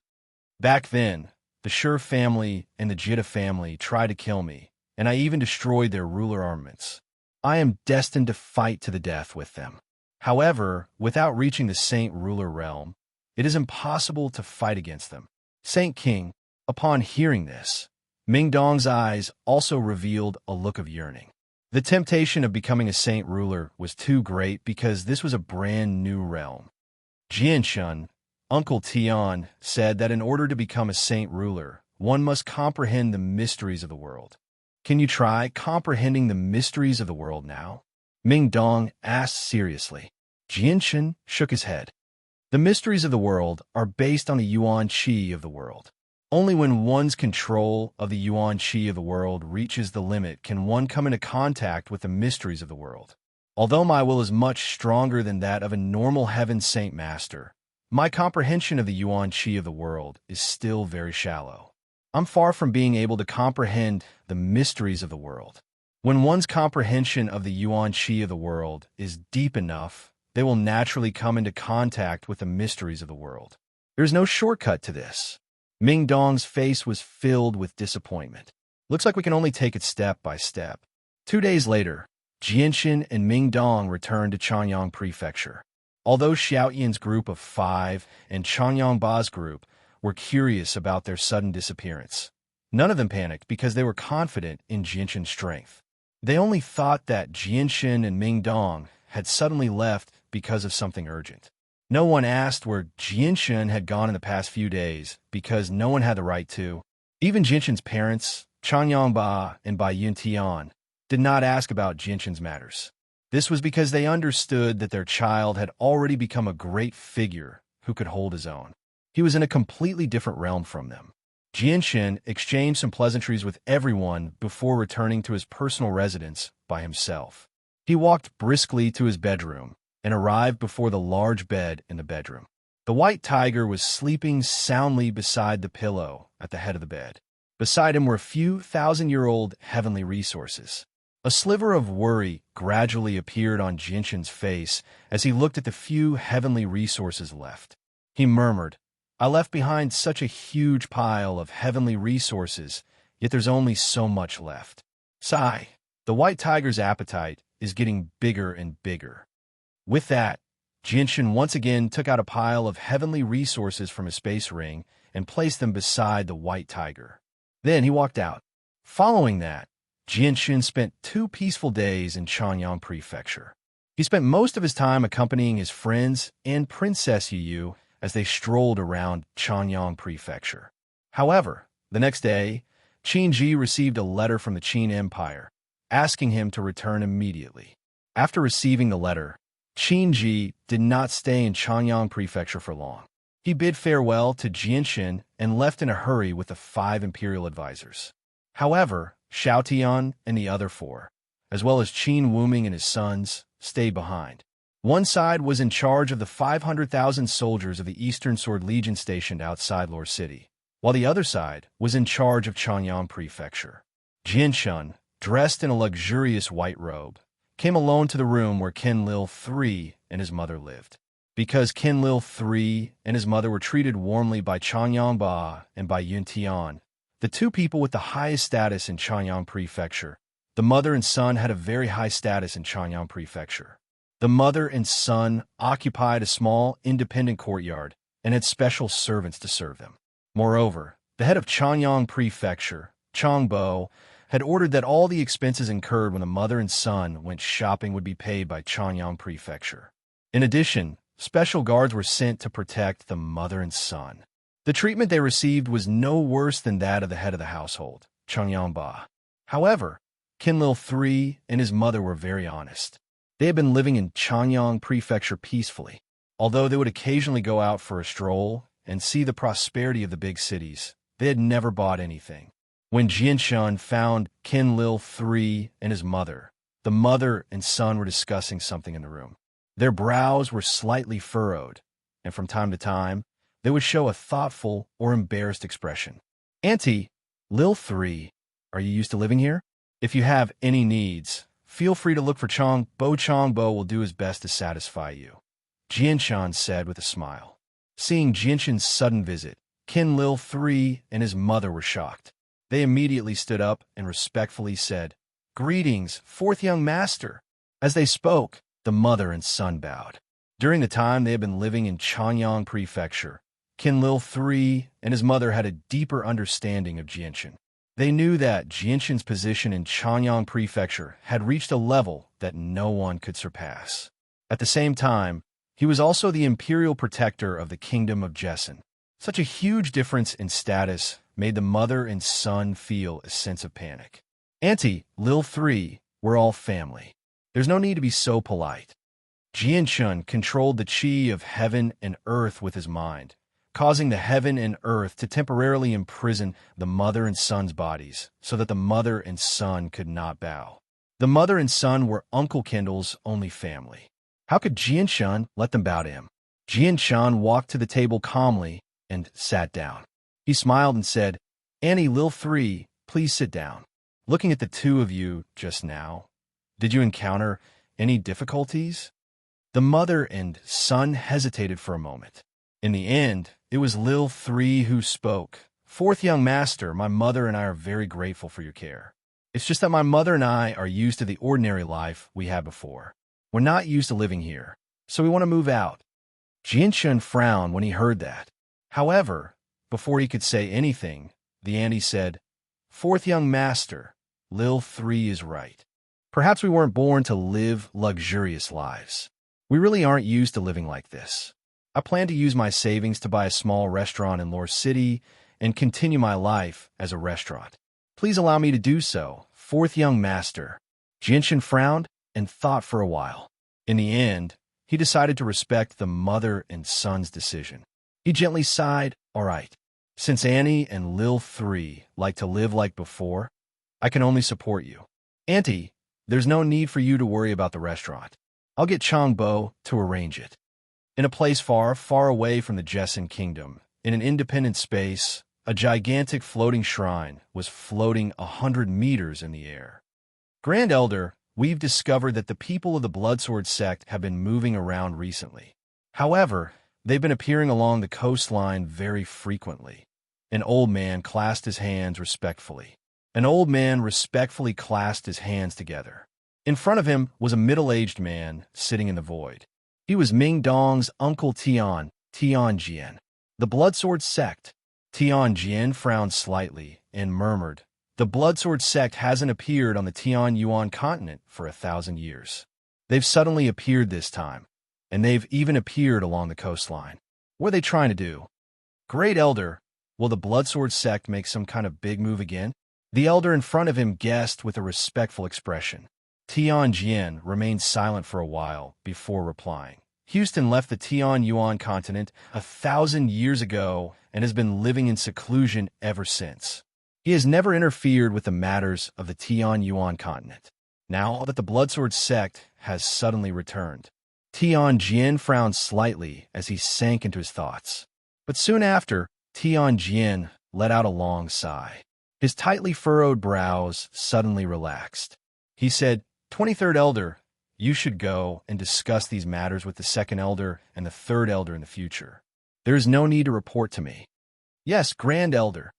Back then, the Shi family and the Jide family tried to kill me, and I even destroyed their ruler armaments. I am destined to fight to the death with them. However, without reaching the Saint Ruler realm, it is impossible to fight against them. Saint King, upon hearing this, Mingdong's eyes also revealed a look of yearning. The temptation of becoming a Saint Ruler was too great because this was a brand new realm. Jianshan, Uncle Tian, said that in order to become a Saint Ruler, one must comprehend the mysteries of the world. Can you try comprehending the mysteries of the world now? Mingdong asked seriously. Jianshan shook his head. The mysteries of the world are based on the yuan qi of the world. Only when one's control of the yuan qi of the world reaches the limit can one come into contact with the mysteries of the world. Although my will is much stronger than that of a normal Heaven Saint Master, my comprehension of the yuan qi of the world is still very shallow. I'm far from being able to comprehend the mysteries of the world. When one's comprehension of the yuan qi of the world is deep enough, they will naturally come into contact with the mysteries of the world. There's no shortcut to this. Ming Dong's face was filled with disappointment. Looks like we can only take it step by step. 2 days later, Jianxin and Ming Dong returned to Chanyang Prefecture. Although Xiaoyan's group of 5 and Changyang Ba's group were curious about their sudden disappearance, none of them panicked because they were confident in Jianxin's strength. They only thought that Jianxin and Ming Dong had suddenly left because of something urgent. No one asked where Jianxin had gone in the past few days because no one had the right to. Even Jianxin's parents, Changyang Ba and Bai Yuntian, did not ask about Jianxin's matters. This was because they understood that their child had already become a great figure who could hold his own. He was in a completely different realm from them. Jianxin exchanged some pleasantries with everyone before returning to his personal residence by himself. He walked briskly to his bedroom and arrived before the large bed in the bedroom. The white tiger was sleeping soundly beside the pillow at the head of the bed. Beside him were a few thousand-year-old heavenly resources. A sliver of worry gradually appeared on Jianxin's face as he looked at the few heavenly resources left. He murmured, "I left behind such a huge pile of heavenly resources, yet there's only so much left." Sigh. The white tiger's appetite is getting bigger and bigger. With that, Jianxin once again took out a pile of heavenly resources from his space ring and placed them beside the white tiger. Then he walked out. Following that, Jianxin spent 2 peaceful days in Chanyang Prefecture. He spent most of his time accompanying his friends and Princess Yu as they strolled around Chanyang Prefecture. However, the next day, Qin Ji received a letter from the Qin Empire, asking him to return immediately. After receiving the letter, Qin Ji did not stay in Chanyang Prefecture for long. He bid farewell to Jianxin and left in a hurry with the 5 imperial advisors. However, Xiao Tian and the other 4, as well as Qin Wuming and his sons, stayed behind. One side was in charge of the 500,000 soldiers of the Eastern Sword Legion stationed outside Lore City, while the other side was in charge of Chanyang Prefecture. Jianxin, dressed in a luxurious white robe, came alone to the room where Qin Lil III and his mother lived. Because Qin Lil III and his mother were treated warmly by Changyang Ba and by Yuntian, the 2 people with the highest status in Chanyang Prefecture, the mother and son had a very high status in Chanyang Prefecture. The mother and son occupied a small, independent courtyard and had special servants to serve them. Moreover, the head of Chanyang Prefecture, Changbo, had ordered that all the expenses incurred when the mother and son went shopping would be paid by Chanyang Prefecture. In addition, special guards were sent to protect the mother and son. The treatment they received was no worse than that of the head of the household, Changyang Ba. However, Qin Lil III and his mother were very honest. They had been living in Chanyang Prefecture peacefully. Although they would occasionally go out for a stroll and see the prosperity of the big cities, they had never bought anything. When Jianxin found Qin Lil III and his mother, the mother and son were discussing something in the room. Their brows were slightly furrowed, and from time to time, they would show a thoughtful or embarrassed expression. "Auntie, Lil III, are you used to living here? If you have any needs, feel free to look for Changbo. Changbo will do his best to satisfy you," Jianxin said with a smile. Seeing Jianxin's sudden visit, Qin Lil III and his mother were shocked. They immediately stood up and respectfully said, "Greetings, 4th young master." As they spoke, the mother and son bowed. During the time they had been living in Chanyang Prefecture, Qin Lil III and his mother had a deeper understanding of Jianxin. They knew that Jianxin's position in Chanyang Prefecture had reached a level that no one could surpass. At the same time, he was also the imperial protector of the kingdom of Jessen. Such a huge difference in status made the mother and son feel a sense of panic. "Auntie, Lil III, we're all family. There's no need to be so polite." Jianxin controlled the qi of heaven and earth with his mind, causing the heaven and earth to temporarily imprison the mother and son's bodies so that the mother and son could not bow. The mother and son were Uncle Kendall's only family. How could Jianxin let them bow to him? Jianxin walked to the table calmly and sat down. He smiled and said, "Annie, Lil III, please sit down. Looking at the 2 of you just now, did you encounter any difficulties?" The mother and son hesitated for a moment. In the end, it was Lil 3 who spoke. "Fourth young master, my mother and I are very grateful for your care. It's just that my mother and I are used to the ordinary life we had before. We're not used to living here, so we want to move out." Jianshun frowned when he heard that. However, before he could say anything, the auntie said, "Fourth young master, Lil 3 is right. Perhaps we weren't born to live luxurious lives. We really aren't used to living like this. I plan to use my savings to buy a small restaurant in Lore City and continue my life as a restaurant. Please allow me to do so, fourth young master." Jianshun frowned and thought for a while. In the end, he decided to respect the mother and son's decision. He gently sighed, "All right. Since Annie and Lil 3 like to live like before, I can only support you. Auntie, there's no need for you to worry about the restaurant. I'll get Changbo to arrange it." In a place far, far away from the Jessin kingdom, in an independent space, a gigantic floating shrine was floating 100 meters in the air. "Grand Elder, we've discovered that the people of the Bloodsword sect have been moving around recently. However, they've been appearing along the coastline very frequently." An old man clasped his hands respectfully. An old man respectfully clasped his hands together. In front of him was a middle-aged man sitting in the void. He was Ming Dong's uncle Tian Jian. "The Bloodsword sect." Tian Jian frowned slightly and murmured, "The Bloodsword sect hasn't appeared on the Tian Yuan continent for 1,000 years. They've suddenly appeared this time, and they've even appeared along the coastline. What are they trying to do?" "Great Elder, will the Bloodsword sect make some kind of big move again?" The elder in front of him guessed with a respectful expression. Tian Jian remained silent for a while before replying. "Houston left the Tian Yuan continent 1,000 years ago and has been living in seclusion ever since. He has never interfered with the matters of the Tian Yuan continent. Now that the Bloodsword sect has suddenly returned." Tian Jian frowned slightly as he sank into his thoughts. But soon after, Tian Jian let out a long sigh. His tightly furrowed brows suddenly relaxed. He said, 23rd Elder, you should go and discuss these matters with the 2nd Elder and the 3rd Elder in the future. There is no need to report to me." "Yes, Grand Elder."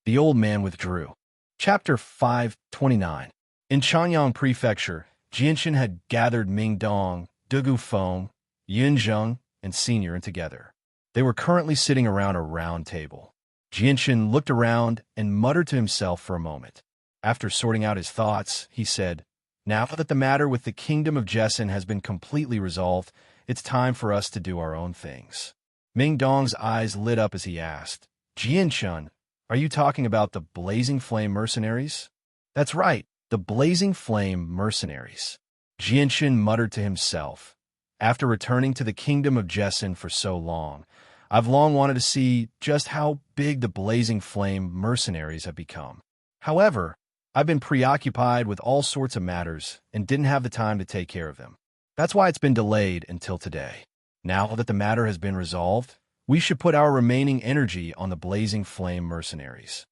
The old man withdrew. Chapter 529. In Chanyang Prefecture, Jianshun had gathered Ming Dong, Dugu Feng, Yun Zheng, and Senior together. They were currently sitting around a round table. Jianshun looked around and muttered to himself for a moment. After sorting out his thoughts, he said, "Now that the matter with the kingdom of Jessin has been completely resolved, it's time for us to do our own things." Ming Dong's eyes lit up as he asked, "Jianshun, are you talking about the Blazing Flame mercenaries?" "That's right, the Blazing Flame mercenaries." Jianshun muttered to himself, "After returning to the kingdom of Jessin for so long, I've long wanted to see just how big the Blazing Flame mercenaries have become. However, I've been preoccupied with all sorts of matters and didn't have the time to take care of them. That's why it's been delayed until today. Now that the matter has been resolved, we should put our remaining energy on the Blazing Flame mercenaries."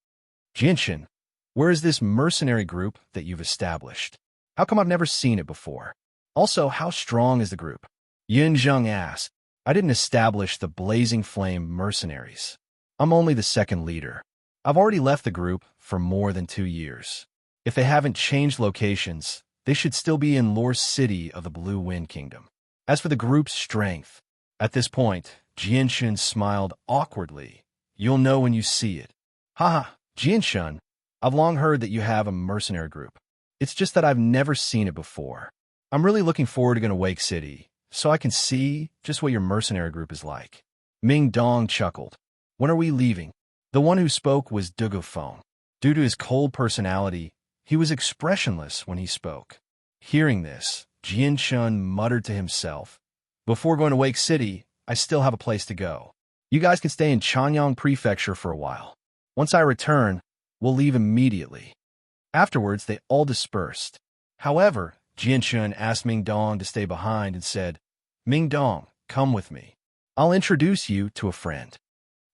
"Jianshun, where is this mercenary group that you've established? How come I've never seen it before? Also, how strong is the group?" Yun Zheng asked. "I didn't establish the Blazing Flame mercenaries. I'm only the 2nd leader. I've already left the group for more than 2 years. If they haven't changed locations, they should still be in Lore City of the Blue Wind Kingdom. As for the group's strength..." At this point, Jianshun smiled awkwardly. "You'll know when you see it." "Haha, Jianshun, I've long heard that you have a mercenary group. It's just that I've never seen it before. I'm really looking forward to going to Wake City, so I can see just what your mercenary group is like." Ming Dong chuckled. "When are we leaving?" The one who spoke was Dugu Feng. Due to his cold personality, he was expressionless when he spoke. Hearing this, Jianshun muttered to himself, "Before going to Wake City, I still have a place to go. You guys can stay in Chanyang Prefecture for a while. Once I return, we'll leave immediately." Afterwards, they all dispersed. However, Jianshun asked Ming Dong to stay behind and said, "Ming Dong, come with me. I'll introduce you to a friend."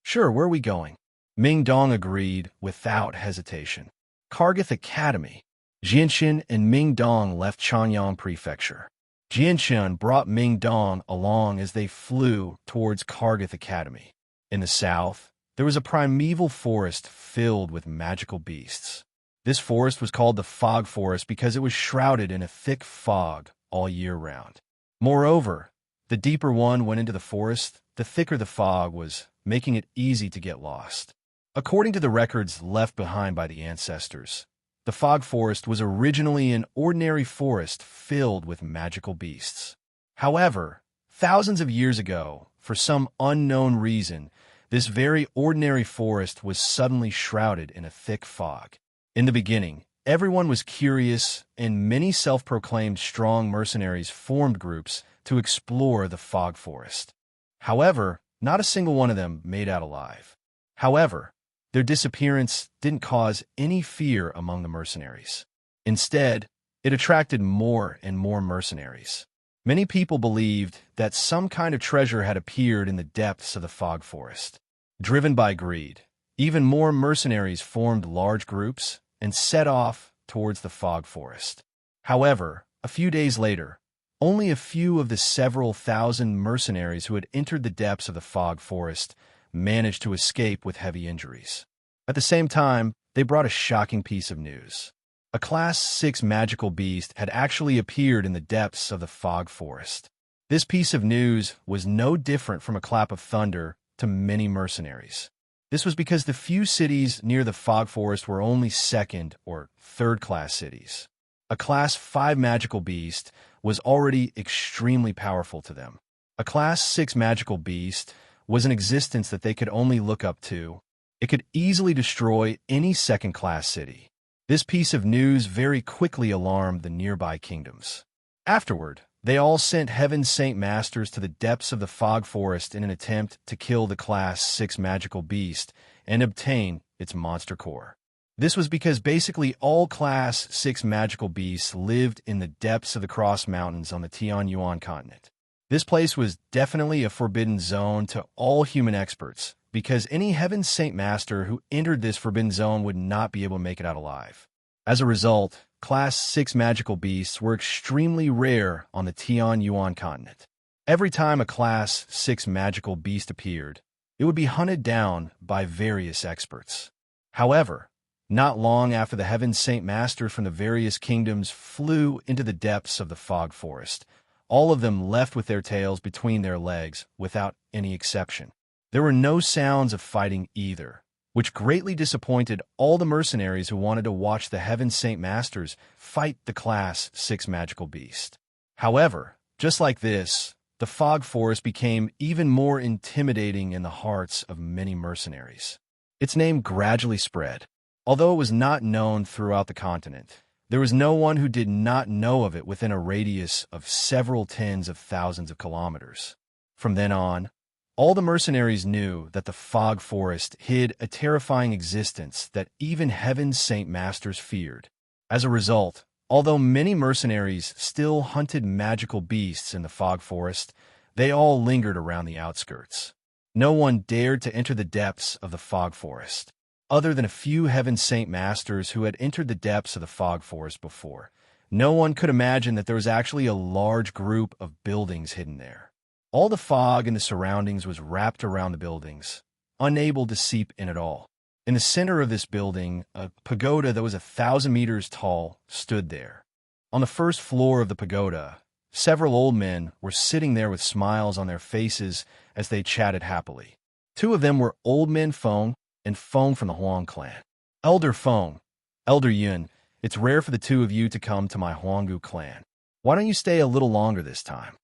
"Sure, where are we going?" Ming Dong agreed without hesitation. Kargith Academy. Jianshun and Ming Dong left Chanyang Prefecture. Jianshun brought Ming Dong along as they flew towards Kargath Academy. In the south, there was a primeval forest filled with magical beasts. This forest was called the Fog Forest because it was shrouded in a thick fog all year round. Moreover, the deeper one went into the forest, the thicker the fog was, making it easy to get lost. According to the records left behind by the ancestors, the Fog Forest was originally an ordinary forest filled with magical beasts. However, thousands of years ago, for some unknown reason, this very ordinary forest was suddenly shrouded in a thick fog. In the beginning, everyone was curious, and many self-proclaimed strong mercenaries formed groups to explore the Fog Forest. However, not a single one of them made out alive. However, their disappearance didn't cause any fear among the mercenaries. Instead, it attracted more and more mercenaries. Many people believed that some kind of treasure had appeared in the depths of the Fog Forest. Driven by greed, even more mercenaries formed large groups and set off towards the Fog Forest. However, a few days later, only a few of the several thousand mercenaries who had entered the depths of the Fog Forest managed to escape with heavy injuries. At the same time, they brought a shocking piece of news. A Class 6 magical beast had actually appeared in the depths of the Fog Forest. This piece of news was no different from a clap of thunder to many mercenaries. This was because the few cities near the Fog Forest were only second or third-class cities. A Class 5 magical beast was already extremely powerful to them. A Class 6 magical beast was an existence that they could only look up to. It could easily destroy any second-class city. This piece of news very quickly alarmed the nearby kingdoms. Afterward, they all sent Heaven's Saint Masters to the depths of the Fog Forest in an attempt to kill the Class 6 magical beast and obtain its monster core. This was because basically all Class 6 magical beasts lived in the depths of the Cross Mountains on the Tianyuan continent. This place was definitely a forbidden zone to all human experts, because any Heaven's Saint Master who entered this forbidden zone would not be able to make it out alive. As a result, Class 6 magical beasts were extremely rare on the Tianyuan continent. Every time a Class 6 magical beast appeared, it would be hunted down by various experts. However, not long after the Heaven's Saint Masters from the various kingdoms flew into the depths of the Fog Forest, all of them left with their tails between their legs, without any exception. There were no sounds of fighting either, which greatly disappointed all the mercenaries who wanted to watch the Heaven's Saint Masters fight the Class 6 magical beast. However, just like this, the Fog Forest became even more intimidating in the hearts of many mercenaries. Its name gradually spread. Although it was not known throughout the continent, there was no one who did not know of it within a radius of several tens of thousands of kilometers. From then on, all the mercenaries knew that the Fog Forest hid a terrifying existence that even Heaven's Saint Masters feared. As a result, although many mercenaries still hunted magical beasts in the Fog Forest, they all lingered around the outskirts. No one dared to enter the depths of the Fog Forest. Other than a few Heaven's Saint Masters who had entered the depths of the Fog Forest before, no one could imagine that there was actually a large group of buildings hidden there. All the fog in the surroundings was wrapped around the buildings, unable to seep in at all. In the center of this building, a pagoda that was 1,000 meters tall stood there. On the first floor of the pagoda, several old men were sitting there with smiles on their faces as they chatted happily. Two of them were Old Man Feng and Feng from the Huang clan. Elder Feng, Elder Yun, it's rare for the two of you to come to my Huanggu clan. Why don't you stay a little longer this time?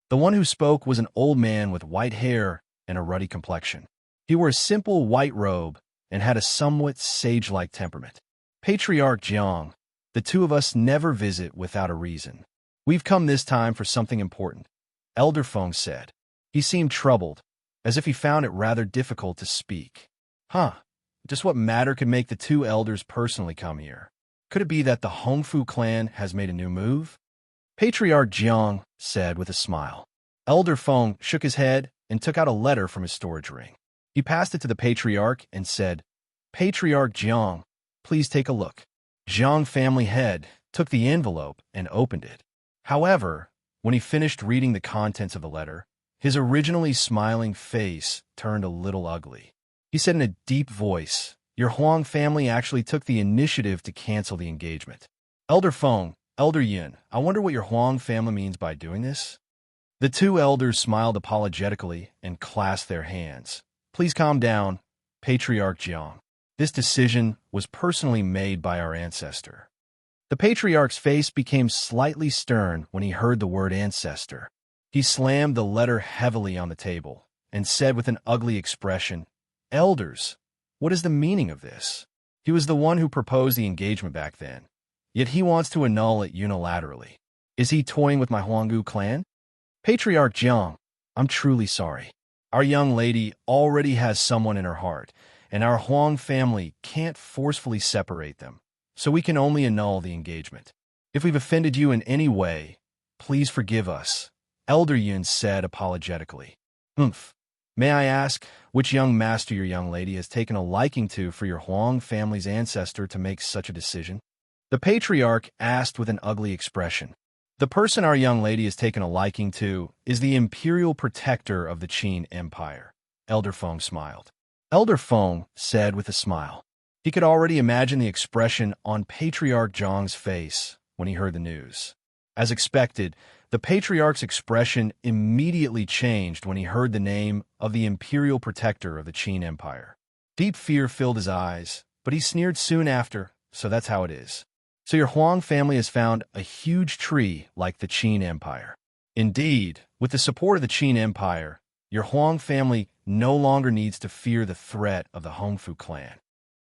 The one who spoke was an old man with white hair and a ruddy complexion. He wore a simple white robe and had a somewhat sage-like temperament. Patriarch Jiang, the two of us never visit without a reason. We've come this time for something important, Elder Feng said. He seemed troubled, as if he found it rather difficult to speak. Just what matter could make the two elders personally come here? Could it be that the Hongfu clan has made a new move? Patriarch Jiang said with a smile. Elder Feng shook his head and took out a letter from his storage ring. He passed it to the Patriarch and said, Patriarch Jiang, please take a look. Jiang family head took the envelope and opened it. However, When he finished reading the contents of the letter, his originally smiling face turned a little ugly. He said in a deep voice, "Your Huang family actually took the initiative to cancel the engagement. Elder Feng, Elder Yun, I wonder what your Huang family means by doing this?" The two elders smiled apologetically and clasped their hands. "Please calm down, Patriarch Jiang. This decision was personally made by our ancestor." The patriarch's face became slightly stern when he heard the word ancestor. He slammed the letter heavily on the table and said with an ugly expression, "Elders, what is the meaning of this? He was the one who proposed the engagement back then, yet he wants to annul it unilaterally. Is he toying with my Huanggu clan? Patriarch Jiang, I'm truly sorry. Our young lady already has someone in her heart, and our Huang family can't forcefully separate them, so we can only annul the engagement. If we've offended you in any way, please forgive us," Elder Yun said apologetically. May I ask which young master your young lady has taken a liking to for your Huang family's ancestor to make such a decision?" The patriarch asked with an ugly expression. "The person our young lady has taken a liking to is the imperial protector of the Qin Empire," Elder Feng smiled. Elder Feng said with a smile. He could already imagine the expression on Patriarch Zhang's face when he heard the news. As expected, the patriarch's expression immediately changed when he heard the name of the imperial protector of the Qin Empire. Deep fear filled his eyes, but he sneered soon after, "So that's how it is. So your Huang family has found a huge tree like the Qin Empire. Indeed, with the support of the Qin Empire, your Huang family no longer needs to fear the threat of the Hongfu clan."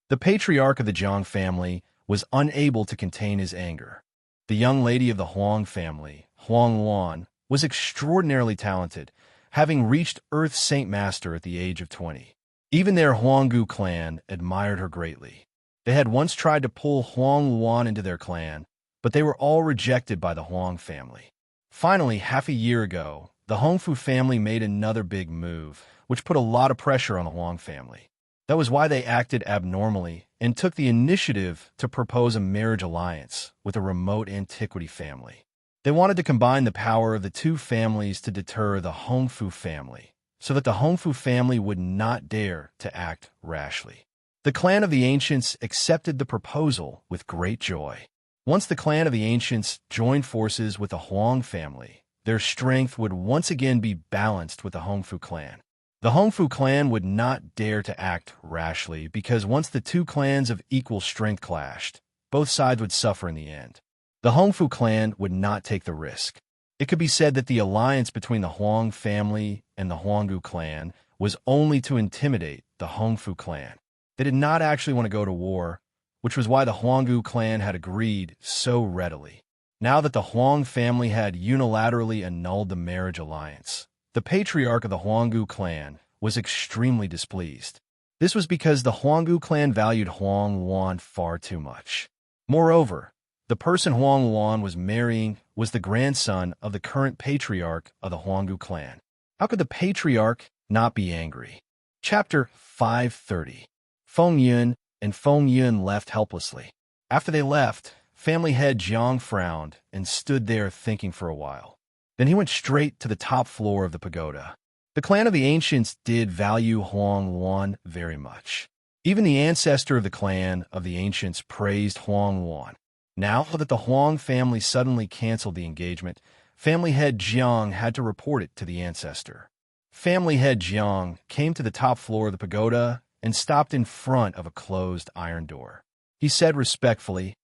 The patriarch of the Zhang family was unable to contain his anger. The young lady of the Huang family, Huang Luan, was extraordinarily talented, having reached Earth Saint Master at the age of 20. Even their Huanggu clan admired her greatly. They had once tried to pull Huang Luan into their clan, but they were all rejected by the Huang family. Finally, half a year ago, the Hongfu family made another big move, which put a lot of pressure on the Huang family. That was why they acted abnormally and took the initiative to propose a marriage alliance with a remote antiquity family. They wanted to combine the power of the two families to deter the Hongfu family, so that the Hongfu family would not dare to act rashly. The clan of the ancients accepted the proposal with great joy. Once the clan of the ancients joined forces with the Huang family, their strength would once again be balanced with the Hongfu clan. The Hongfu clan would not dare to act rashly because once the two clans of equal strength clashed, both sides would suffer in the end. The Hongfu clan would not take the risk. It could be said that the alliance between the Huang family and the Huanggu clan was only to intimidate the Hongfu clan. They did not actually want to go to war, which was why the Huanggu clan had agreed so readily. Now that the Huang family had unilaterally annulled the marriage alliance, the patriarch of the Huanggu clan was extremely displeased. This was because the Huanggu clan valued Huang Luan far too much. Moreover, the person Huang Luan was marrying was the grandson of the current patriarch of the Huanggu clan. How could the patriarch not be angry? Chapter 530. Feng Yun and Feng Yun left helplessly. After they left, family head Jiang frowned and stood there thinking for a while. Then he went straight to the top floor of the pagoda. The clan of the ancients did value Huang Luan very much. Even the ancestor of the clan of the ancients praised Huang Luan. Now that the Huang family suddenly canceled the engagement, family head Jiang had to report it to the ancestor. Family head Jiang came to the top floor of the pagoda and stopped in front of a closed iron door. He said respectfully,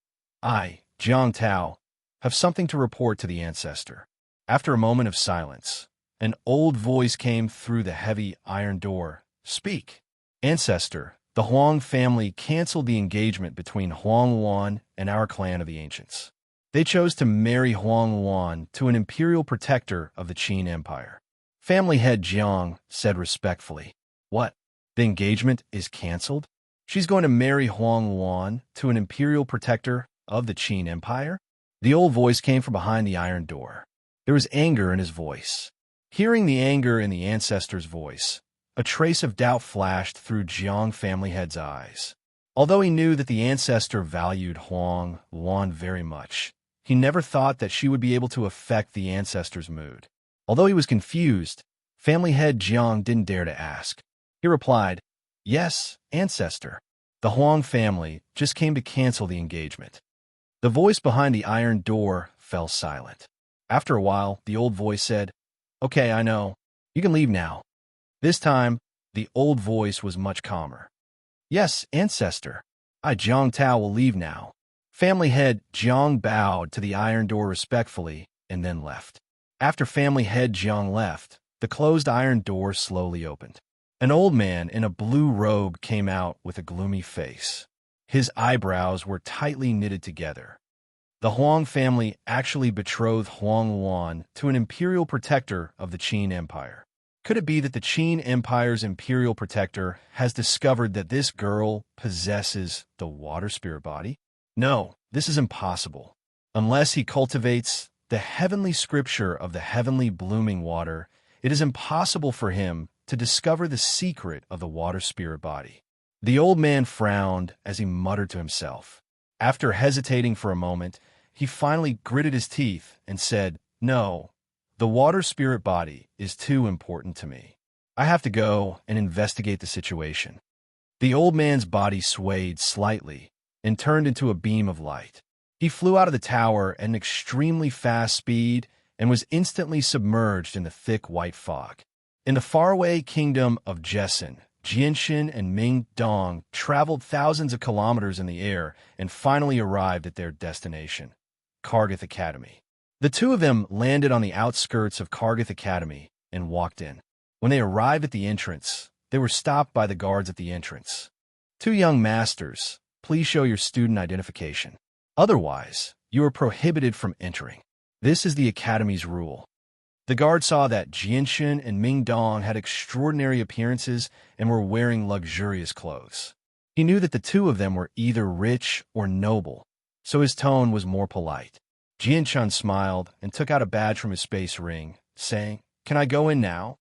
"I, Jiang Tao, have something to report to the ancestor." After a moment of silence, an old voice came through the heavy iron door. "Speak." "Ancestor, the Huang family canceled the engagement between Huang Luan and our clan of the ancients. They chose to marry Huang Luan to an imperial protector of the Qin Empire." Family head Jiang said respectfully, "What? The engagement is canceled? She's going to marry Huang Luan to an imperial protector of the Qin Empire?" The old voice came from behind the iron door. There was anger in his voice. Hearing the anger in the ancestor's voice, a trace of doubt flashed through Jiang family head's eyes. Although he knew that the ancestor valued Huang Luan very much, He never thought that she would be able to affect the ancestor's mood. Although he was confused, family head Jiang didn't dare to ask. He replied, "Yes, ancestor. The Huang family just came to cancel the engagement." The voice behind the iron door fell silent. After a while, the old voice said, "Okay, I know. You can leave now." This time, the old voice was much calmer. "Yes, ancestor. I, Jiang Tao, will leave now." Family head Jiang bowed to the iron door respectfully and then left. After family head Jiang left, the closed iron door slowly opened. An old man in a blue robe came out with a gloomy face. His eyebrows were tightly knitted together. The Huang family actually betrothed Huang Yuan to an imperial protector of the Qin Empire. Could it be that the Qin Empire's imperial protector has discovered that this girl possesses the water spirit body? No, this is impossible. Unless he cultivates the heavenly scripture of the heavenly blooming water, it is impossible for him to discover the secret of the water spirit body. The old man frowned as he muttered to himself. After hesitating for a moment, he finally gritted his teeth and said, "No, the water spirit body is too important to me. I have to go and investigate the situation." The old man's body swayed slightly and turned into a beam of light. He flew out of the tower at an extremely fast speed and was instantly submerged in the thick white fog. In the faraway kingdom of Jessen, Jianshan and Ming Dong traveled thousands of kilometers in the air and finally arrived at their destination, Kargath Academy. The two of them landed on the outskirts of Kargath Academy and walked in. When they arrived at the entrance, they were stopped by the guards at the entrance. "Two young masters, please show your student identification. Otherwise, you are prohibited from entering. This is the Academy's rule." The guard saw that Jianshan and Ming Dong had extraordinary appearances and were wearing luxurious clothes. He knew that the two of them were either rich or noble, so his tone was more polite. Jianshan smiled and took out a badge from his space ring, saying, "Can I go in now?"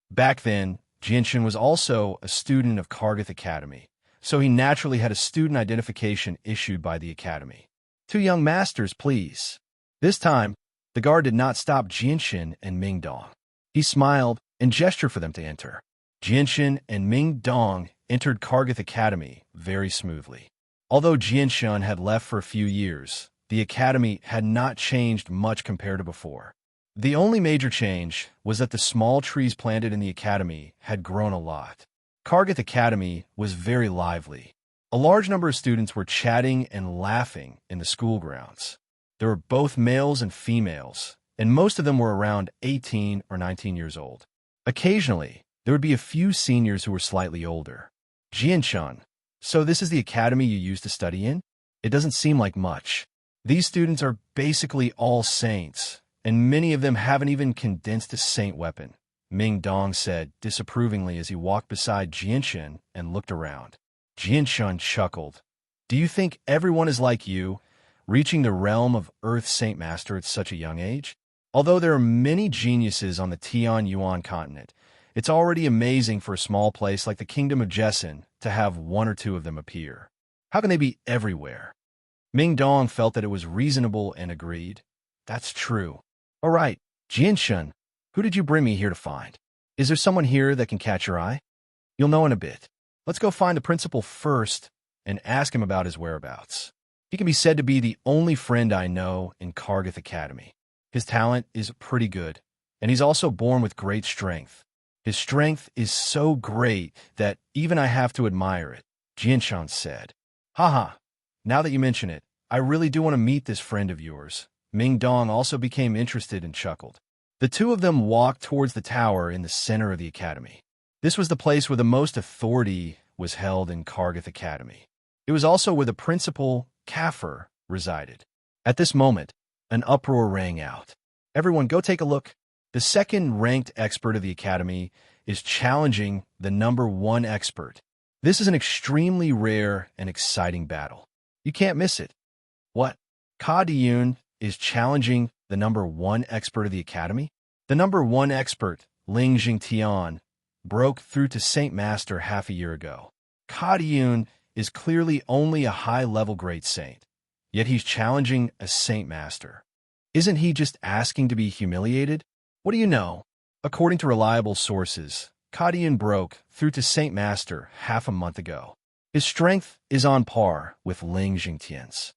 Back then, Jianshan was also a student of Kargath Academy, so he naturally had a student identification issued by the Academy. "Two young masters, please." This time, the guard did not stop Jianshan and Ming Dong. He smiled and gestured for them to enter. Jianshan and Ming Dong entered Kargath Academy very smoothly. Although Jianshan had left for a few years, the Academy had not changed much compared to before. The only major change was that the small trees planted in the Academy had grown a lot. Kargath Academy was very lively. A large number of students were chatting and laughing in the school grounds. There were both males and females, and most of them were around 18 or 19 years old. Occasionally, there would be a few seniors who were slightly older. "Jianshan, so this is the academy you used to study in? It doesn't seem like much. These students are basically all saints, and many of them haven't even condensed a saint weapon," Ming Dong said disapprovingly as he walked beside Jianshan and looked around. Jianshan chuckled. "Do you think everyone is like you, reaching the realm of Earth Saint Master at such a young age? Although there are many geniuses on the Tian Yuan continent, it's already amazing for a small place like the Kingdom of Jessen to have one or two of them appear. How can they be everywhere?" Ming Dong felt that it was reasonable and agreed. "That's true. All right, Jianshan, who did you bring me here to find? Is there someone here that can catch your eye? You'll know in a bit. Let's go find the principal first and ask him about his whereabouts. He can be said to be the only friend I know in Kargath Academy. His talent is pretty good, and he's also born with great strength. His strength is so great that even I have to admire it," Jianshan said. "Haha, now that you mention it, I really do want to meet this friend of yours." Ming Dong also became interested and chuckled. The two of them walked towards the tower in the center of the academy. This was the place where the most authority was held in Kargath Academy. It was also where the principal, Kafir, resided. At this moment, an uproar rang out. "Everyone, go take a look. The second-ranked expert of the academy is challenging the #1 expert. This is an extremely rare and exciting battle. You can't miss it." "What? Ka Diyun is challenging the #1 expert of the academy?" The #1 expert, Ling Jingtian, broke through to Saint Master half a year ago. Ka Diyun is clearly only a high-level great saint. yet he's challenging a Saint Master. Isn't he just asking to be humiliated? What do you know? According to reliable sources, Ka broke through to Saint Master half a month ago. His strength is on par with Ling Jingtian's.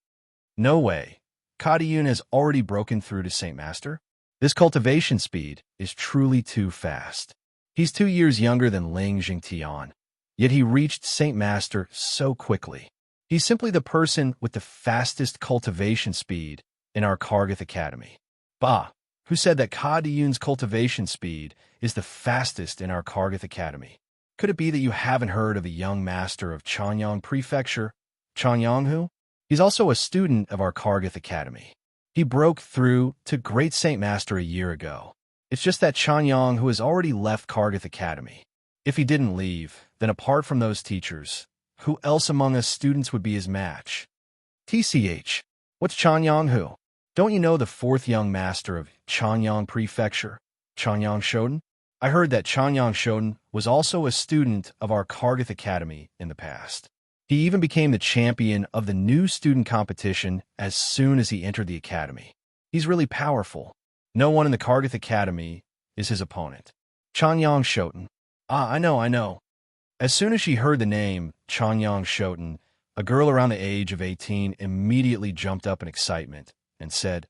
No way. Ka has already broken through to Saint Master? This cultivation speed is truly too fast. He's 2 years younger than Ling Jingtian, yet he reached Saint Master so quickly. He's simply the person with the fastest cultivation speed in our Kargath Academy. Bah! Who said that Ka cultivation speed is the fastest in our Kargath Academy? Could it be that you haven't heard of a young master of Chanyang Prefecture, Chanyang who? He's also a student of our Kargath Academy. He broke through to Great Saint Master a year ago. It's just that Chanyang who has already left Kargath Academy. If he didn't leave, then apart from those teachers, who else among us students would be his match? TCH, what's Chanyang who? Don't you know the fourth young master of Chanyang Prefecture, Chanyang Shoten? I heard that Chanyang Shoten was also a student of our Kargath Academy in the past. He even became the champion of the new student competition as soon as he entered the academy. He's really powerful. No one in the Kargath Academy is his opponent. Chanyang Shoten. Ah, I know. As soon as she heard the name Chanyang Shoten, a girl around the age of 18 immediately jumped up in excitement and said,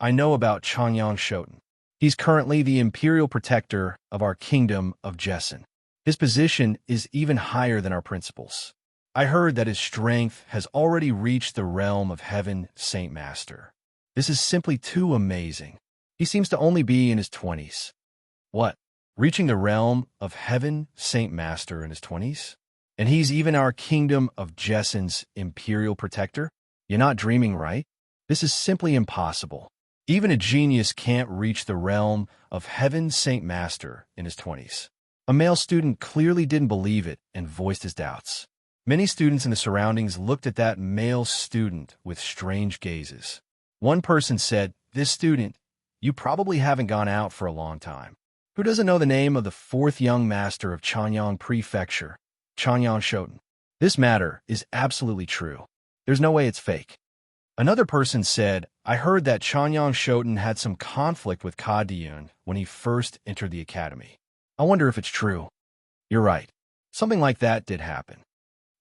I know about Chanyang Shoten. He's currently the imperial protector of our kingdom of Jessen. His position is even higher than our principal's. I heard that his strength has already reached the realm of Heaven Saint Master. This is simply too amazing. He seems to only be in his 20s. What? Reaching the realm of Heaven Saint Master in his 20s? And he's even our kingdom of Jessen's imperial protector? You're not dreaming, right? This is simply impossible. Even a genius can't reach the realm of Heaven Saint Master in his 20s. A male student clearly didn't believe it and voiced his doubts. Many students in the surroundings looked at that male student with strange gazes. One person said, This student, you probably haven't gone out for a long time. Who doesn't know the name of the fourth young master of Chanyang Prefecture, Chanyang Shoten? This matter is absolutely true. There's no way it's fake. Another person said, I heard that Chanyang Shoten had some conflict with Ka when he first entered the academy. I wonder if it's true. You're right. Something like that did happen.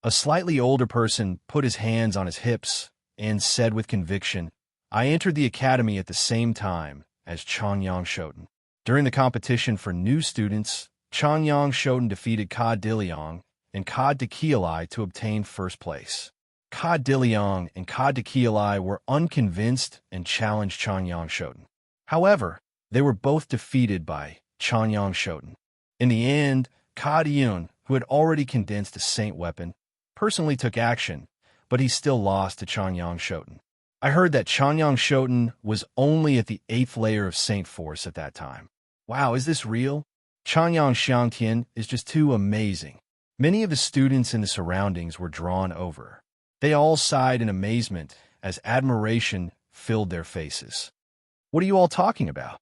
A slightly older person put his hands on his hips and said with conviction, I entered the academy at the same time as Chanyang Shoten. During the competition for new students, Chanyang Shoten defeated Ka Diliang and Ka Dakialai to obtain first place. Ka Diliang and Ka Dakialai were unconvinced and challenged Chanyang Shoten. However, they were both defeated by Chanyang Shoten. In the end, Ka Diyun, who had already condensed a saint weapon, personally took action, but he still lost to Chanyang Shoten. I heard that Chanyang Shoten was only at the 8th layer of Saint Force at that time. Wow, is this real? Chanyang Xiangtian is just too amazing. Many of the students in the surroundings were drawn over. They all sighed in amazement as admiration filled their faces. What are you all talking about?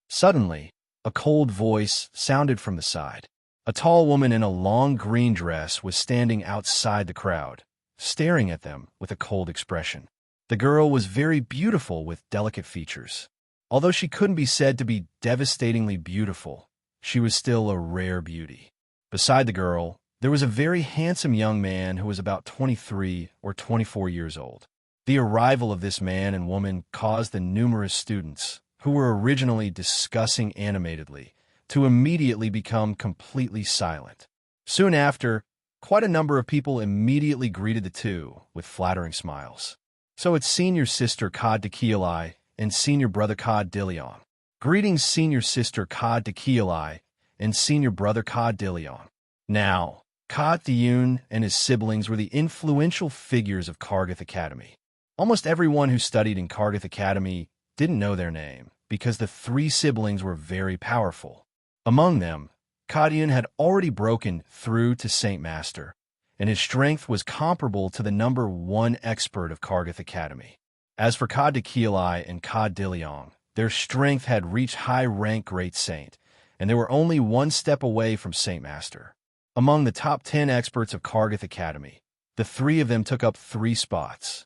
Suddenly, a cold voice sounded from the side. A tall woman in a long green dress was standing outside the crowd, staring at them with a cold expression. The girl was very beautiful with delicate features. Although she couldn't be said to be devastatingly beautiful, she was still a rare beauty. Beside the girl, there was a very handsome young man who was about 23 or 24 years old. The arrival of this man and woman caused the numerous students, who were originally discussing animatedly, to immediately become completely silent. Soon after, quite a number of people immediately greeted the two with flattering smiles. So it's senior sister Ka Dakialai and senior brother Ka Diliang. Greetings, senior sister Ka Dakialai and senior brother Ka Diliang. Now, Ka Diyun and his siblings were the influential figures of Kargath Academy. Almost everyone who studied in Kargath Academy didn't know their name because the three siblings were very powerful. Among them, Ka Diyun had already broken through to Saint Master, and his strength was comparable to the number 1 expert of Kargath Academy. As for Ka Dakialai and Ka Diliang, their strength had reached high-rank Great Saint, and they were only 1 step away from Saint Master. Among the top 10 experts of Kargath Academy, the 3 of them took up 3 spots.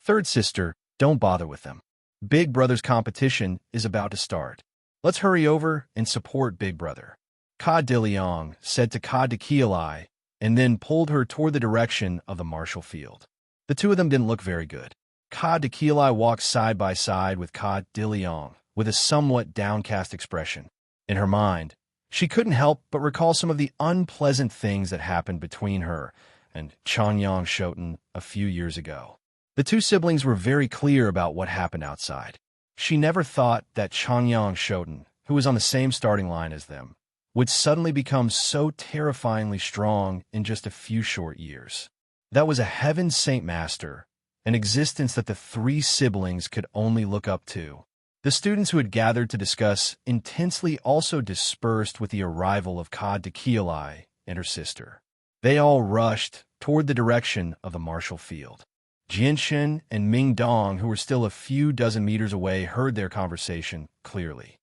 Third sister, don't bother with them. Big brother's competition is about to start. Let's hurry over and support big brother. Ka Diliang said to Ka Dakielai, and then pulled her toward the direction of the martial field. The two of them didn't look very good. Ka Dakielai walked side by side with Ka Diliang with a somewhat downcast expression. In her mind, she couldn't help but recall some of the unpleasant things that happened between her and Changyang Shoten a few years ago. The two siblings were very clear about what happened outside. She never thought that Changyang Shoten, who was on the same starting line as them, would suddenly become so terrifyingly strong in just a few short years. That was a heaven saint master, an existence that the three siblings could only look up to. The students who had gathered to discuss intensely also dispersed with the arrival of Ka Dakielai and her sister. They all rushed toward the direction of the martial field. Jianshen and Ming Dong, who were still a few dozen meters away, heard their conversation clearly.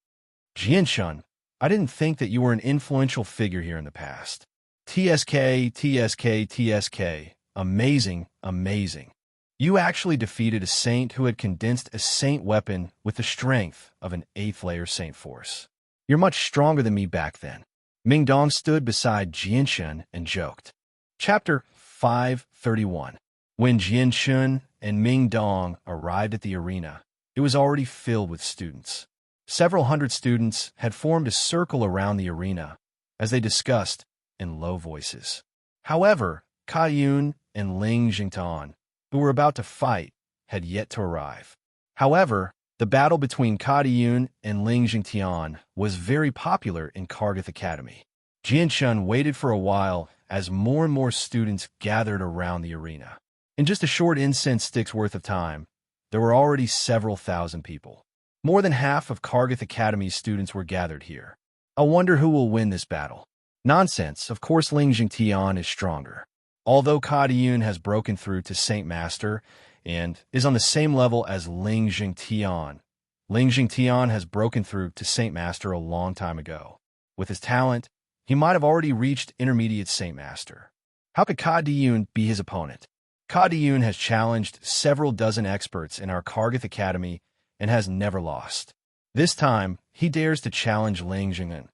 Jianshen, I didn't think that you were an influential figure here in the past. TSK, TSK, TSK. Amazing, amazing. You actually defeated a saint who had condensed a saint weapon with the strength of an 8th layer saint force. You're much stronger than me back then. Ming Dong stood beside Jianshen and joked. Chapter 531. When Jianshen and Ming Dong arrived at the arena, it was already filled with students. Several hundred students had formed a circle around the arena as they discussed in low voices. However, Ka Yun and Ling Jingtan, who were about to fight, had yet to arrive. However, the battle between Ka Yun and Ling Jingtian was very popular in Kargath Academy. Jianshen waited for a while as more and more students gathered around the arena. In just a short incense stick's worth of time, there were already several thousand people. More than half of Kargath Academy's students were gathered here. I wonder who will win this battle. Nonsense, of course Ling Jingtian is stronger. Although Ka Yun has broken through to Saint Master and is on the same level as Ling Jingtian has broken through to Saint Master a long time ago. With his talent, he might have already reached intermediate Saint Master. How could Ka Yun be his opponent? Ka Yun has challenged several dozen experts in our Kargath Academy and has never lost. This time, he dares to challenge Ling Jing'an,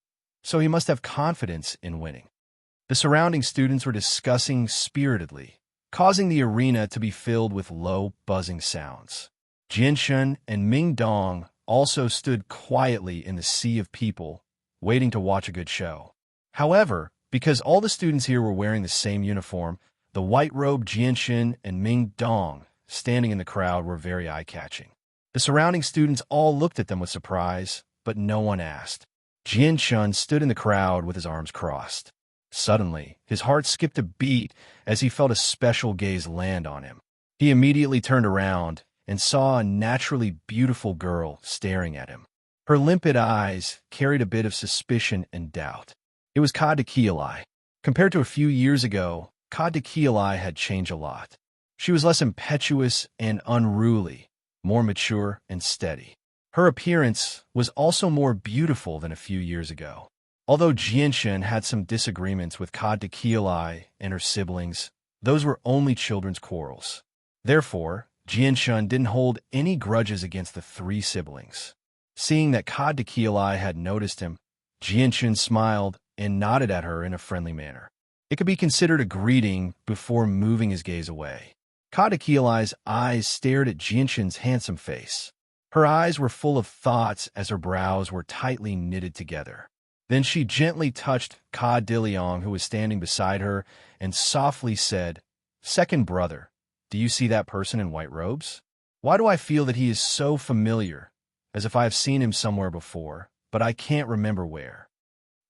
so he must have confidence in winning. The surrounding students were discussing spiritedly, causing the arena to be filled with low, buzzing sounds. Jianshen and Ming Dong also stood quietly in the sea of people, waiting to watch a good show. However, because all the students here were wearing the same uniform, the white-robed Jianshen and Ming Dong standing in the crowd were very eye-catching. The surrounding students all looked at them with surprise, but no one asked. Jianshen stood in the crowd with his arms crossed. Suddenly, his heart skipped a beat as he felt a special gaze land on him. He immediately turned around and saw a naturally beautiful girl staring at him. Her limpid eyes carried a bit of suspicion and doubt. It was Ka Dakielai. Compared to a few years ago, Ka Dakielai had changed a lot. She was less impetuous and unruly, more mature and steady. Her appearance was also more beautiful than a few years ago. Although Jianshen had some disagreements with Ka Dakielai and her siblings, those were only children's quarrels. Therefore, Jianshen didn't hold any grudges against the three siblings. Seeing that Ka Dakielai had noticed him, Jianshen smiled and nodded at her in a friendly manner. It could be considered a greeting before moving his gaze away. Ka Dakielai's eyes stared at Jianshen's handsome face. Her eyes were full of thoughts as her brows were tightly knitted together. Then she gently touched Ka Diliang, who was standing beside her, and softly said, "Second brother, do you see that person in white robes? Why do I feel that he is so familiar, as if I have seen him somewhere before, but I can't remember where?"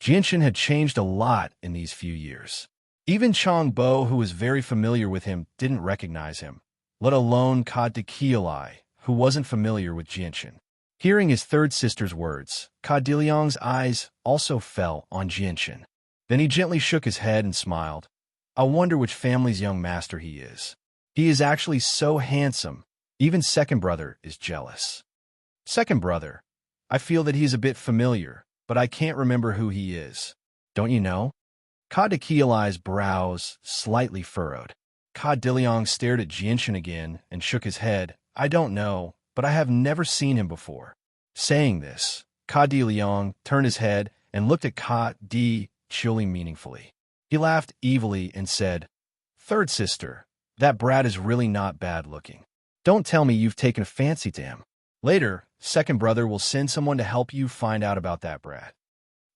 Jianshen had changed a lot in these few years. Even Chang Bo, who was very familiar with him, didn't recognize him, let alone Ka Dakielai, who wasn't familiar with Jianshen. Hearing his third sister's words, Ka Diliang's eyes also fell on Jianshen. Then he gently shook his head and smiled. "I wonder which family's young master he is. He is actually so handsome, even second brother is jealous." "Second brother, I feel that he's a bit familiar, but I can't remember who he is. Don't you know?" Ka Dakielai's brows slightly furrowed. Ka Diliang stared at Jianshan again and shook his head. I don't know, but I have never seen him before. Saying this, Ka Diliang turned his head and looked at Ka Di Chili meaningfully. He laughed evilly and said, "Third sister, that brat is really not bad looking. Don't tell me you've taken a fancy to him. Later, second brother will send someone to help you find out about that brat."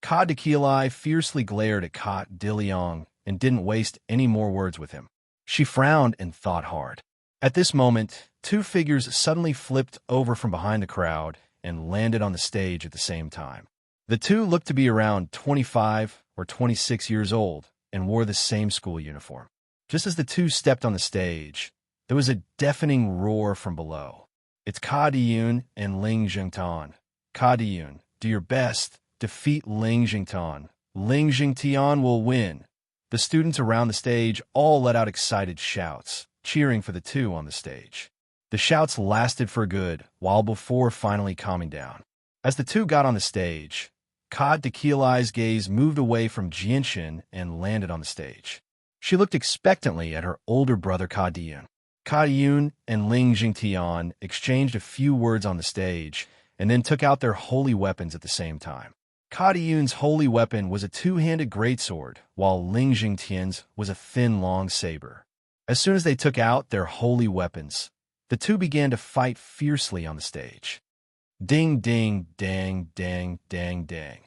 Ka Dikili fiercely glared at Ka Diliang and didn't waste any more words with him. She frowned and thought hard. At this moment, two figures suddenly flipped over from behind the crowd and landed on the stage at the same time. The two looked to be around 25 or 26 years old and wore the same school uniform. Just as the two stepped on the stage, there was a deafening roar from below. It's Ka Diyun and Ling Jingtan. Ka Diyun, do your best. Defeat Ling Jingtan. Ling Jingtian will win. The students around the stage all let out excited shouts, cheering for the two on the stage. The shouts lasted for good, while before finally calming down. As the two got on the stage, Ka Dikili's gaze moved away from Jianshan and landed on the stage. She looked expectantly at her older brother Ka Diyun. Ka Diyun and Ling Jingtian exchanged a few words on the stage and then took out their holy weapons at the same time. Ka Diyun's holy weapon was a two-handed greatsword, while Ling Jingtian's was a thin, long saber. As soon as they took out their holy weapons, the two began to fight fiercely on the stage. Ding, ding, dang, dang, dang, dang.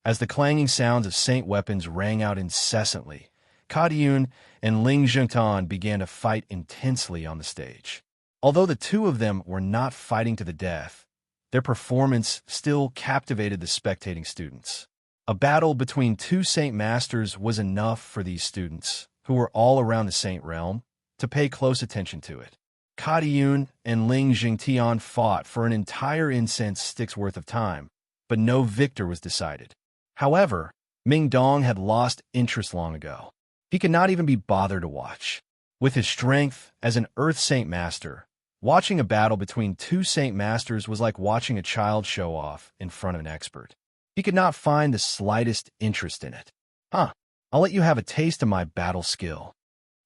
As the clanging sounds of saint weapons rang out incessantly, Ka Diyun and Ling Jingtan began to fight intensely on the stage. Although the two of them were not fighting to the death, their performance still captivated the spectating students. A battle between two saint masters was enough for these students, who were all around the saint realm, to pay close attention to it. Ka Diyun and Ling Jingtian fought for an entire incense stick's worth of time, but no victor was decided. However, Ming Dong had lost interest long ago. He could not even be bothered to watch. With his strength as an Earth Saint Master, watching a battle between two Saint Masters was like watching a child show off in front of an expert. He could not find the slightest interest in it. I'll let you have a taste of my battle skill.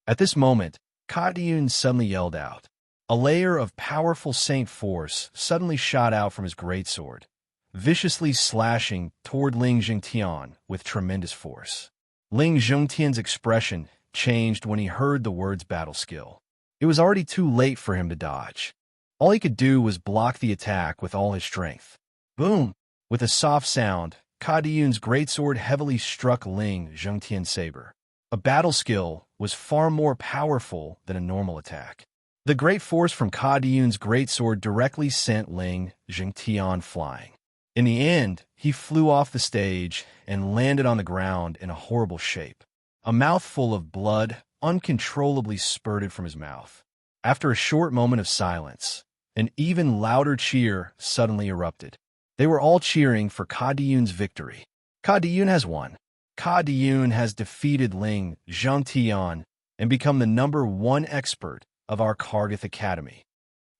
At this moment, Ka Diyun suddenly yelled out. A layer of powerful Saint force suddenly shot out from his greatsword, viciously slashing toward Ling Jingtian with tremendous force. Ling Jingtian's expression changed when he heard the words battle skill. It was already too late for him to dodge. All he could do was block the attack with all his strength. Boom! With a soft sound, Ka Diyun's greatsword heavily struck Ling Jingtian's saber. A battle skill was far more powerful than a normal attack. The great force from Ka Diyun's greatsword directly sent Ling Jingtian flying. In the end, he flew off the stage and landed on the ground in a horrible shape. A mouthful of blood uncontrollably spurted from his mouth. After a short moment of silence, an even louder cheer suddenly erupted. They were all cheering for Ka Diyun's victory. Ka Diyun has won. Ka Diyun has defeated Ling Jingtian and become the #1 expert of our Kargath Academy.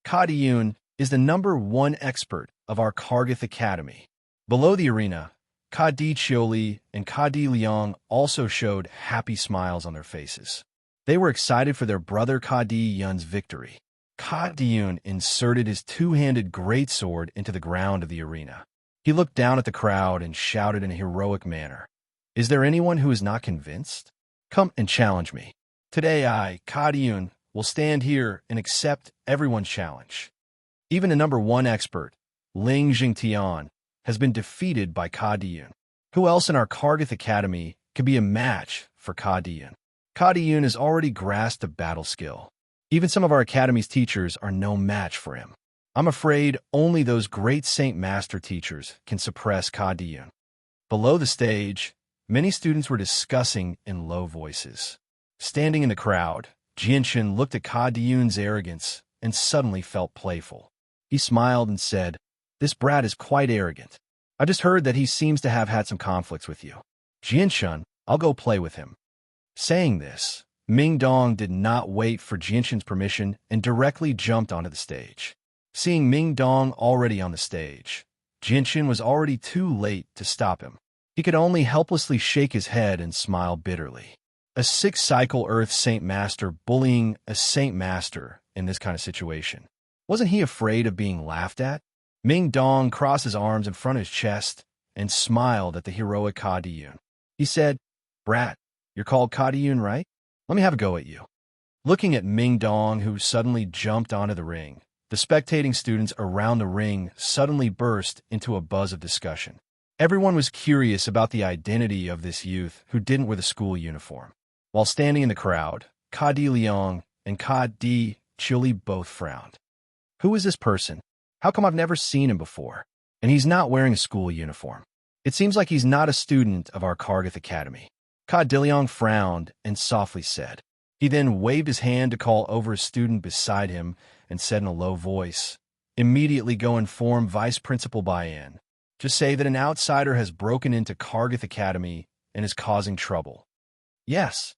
Ka Diyun is the #1 expert of our Kargath Academy. Below the arena, Ka Di Chioli and Ka Di Liang also showed happy smiles on their faces. They were excited for their brother Ka Di Yun's victory. Ka Diyun inserted his two-handed greatsword into the ground of the arena. He looked down at the crowd and shouted in a heroic manner, "Is there anyone who is not convinced? Come and challenge me. Today I, Ka Diyun, will stand here and accept everyone's challenge." Even the #1 expert, Ling Jingtian, has been defeated by Ka Diyun. Who else in our Kargath Academy could be a match for Ka Diyun? Ka Diyun has already grasped a battle skill. Even some of our academy's teachers are no match for him. I'm afraid only those great Saint Master teachers can suppress Ka Diyun. Below the stage, many students were discussing in low voices. Standing in the crowd, Jianshan looked at Ka Diyun's arrogance and suddenly felt playful. He smiled and said, "This brat is quite arrogant. I just heard that he seems to have had some conflicts with you. Jianshan, I'll go play with him." Saying this, Ming Dong did not wait for Jianshan's permission and directly jumped onto the stage. Seeing Ming Dong already on the stage, Jianshan was already too late to stop him. He could only helplessly shake his head and smile bitterly. A six-cycle Earth Saint Master bullying a Saint Master in this kind of situation. Wasn't he afraid of being laughed at? Ming Dong crossed his arms in front of his chest and smiled at the heroic Ka Diyun. He said, "Brat, you're called Ka Diyun, right? Let me have a go at you." Looking at Ming Dong, who suddenly jumped onto the ring, the spectating students around the ring suddenly burst into a buzz of discussion. Everyone was curious about the identity of this youth who didn't wear the school uniform. While standing in the crowd, Ka Di Liang and Ka Di Chili both frowned. Who is this person? How come I've never seen him before? And he's not wearing a school uniform. It seems like he's not a student of our Kargath Academy. Ka Di Liang frowned and softly said. He then waved his hand to call over a student beside him and said in a low voice, "Immediately go inform Vice Principal Bayan. Just say that an outsider has broken into Kargath Academy and is causing trouble." Yes.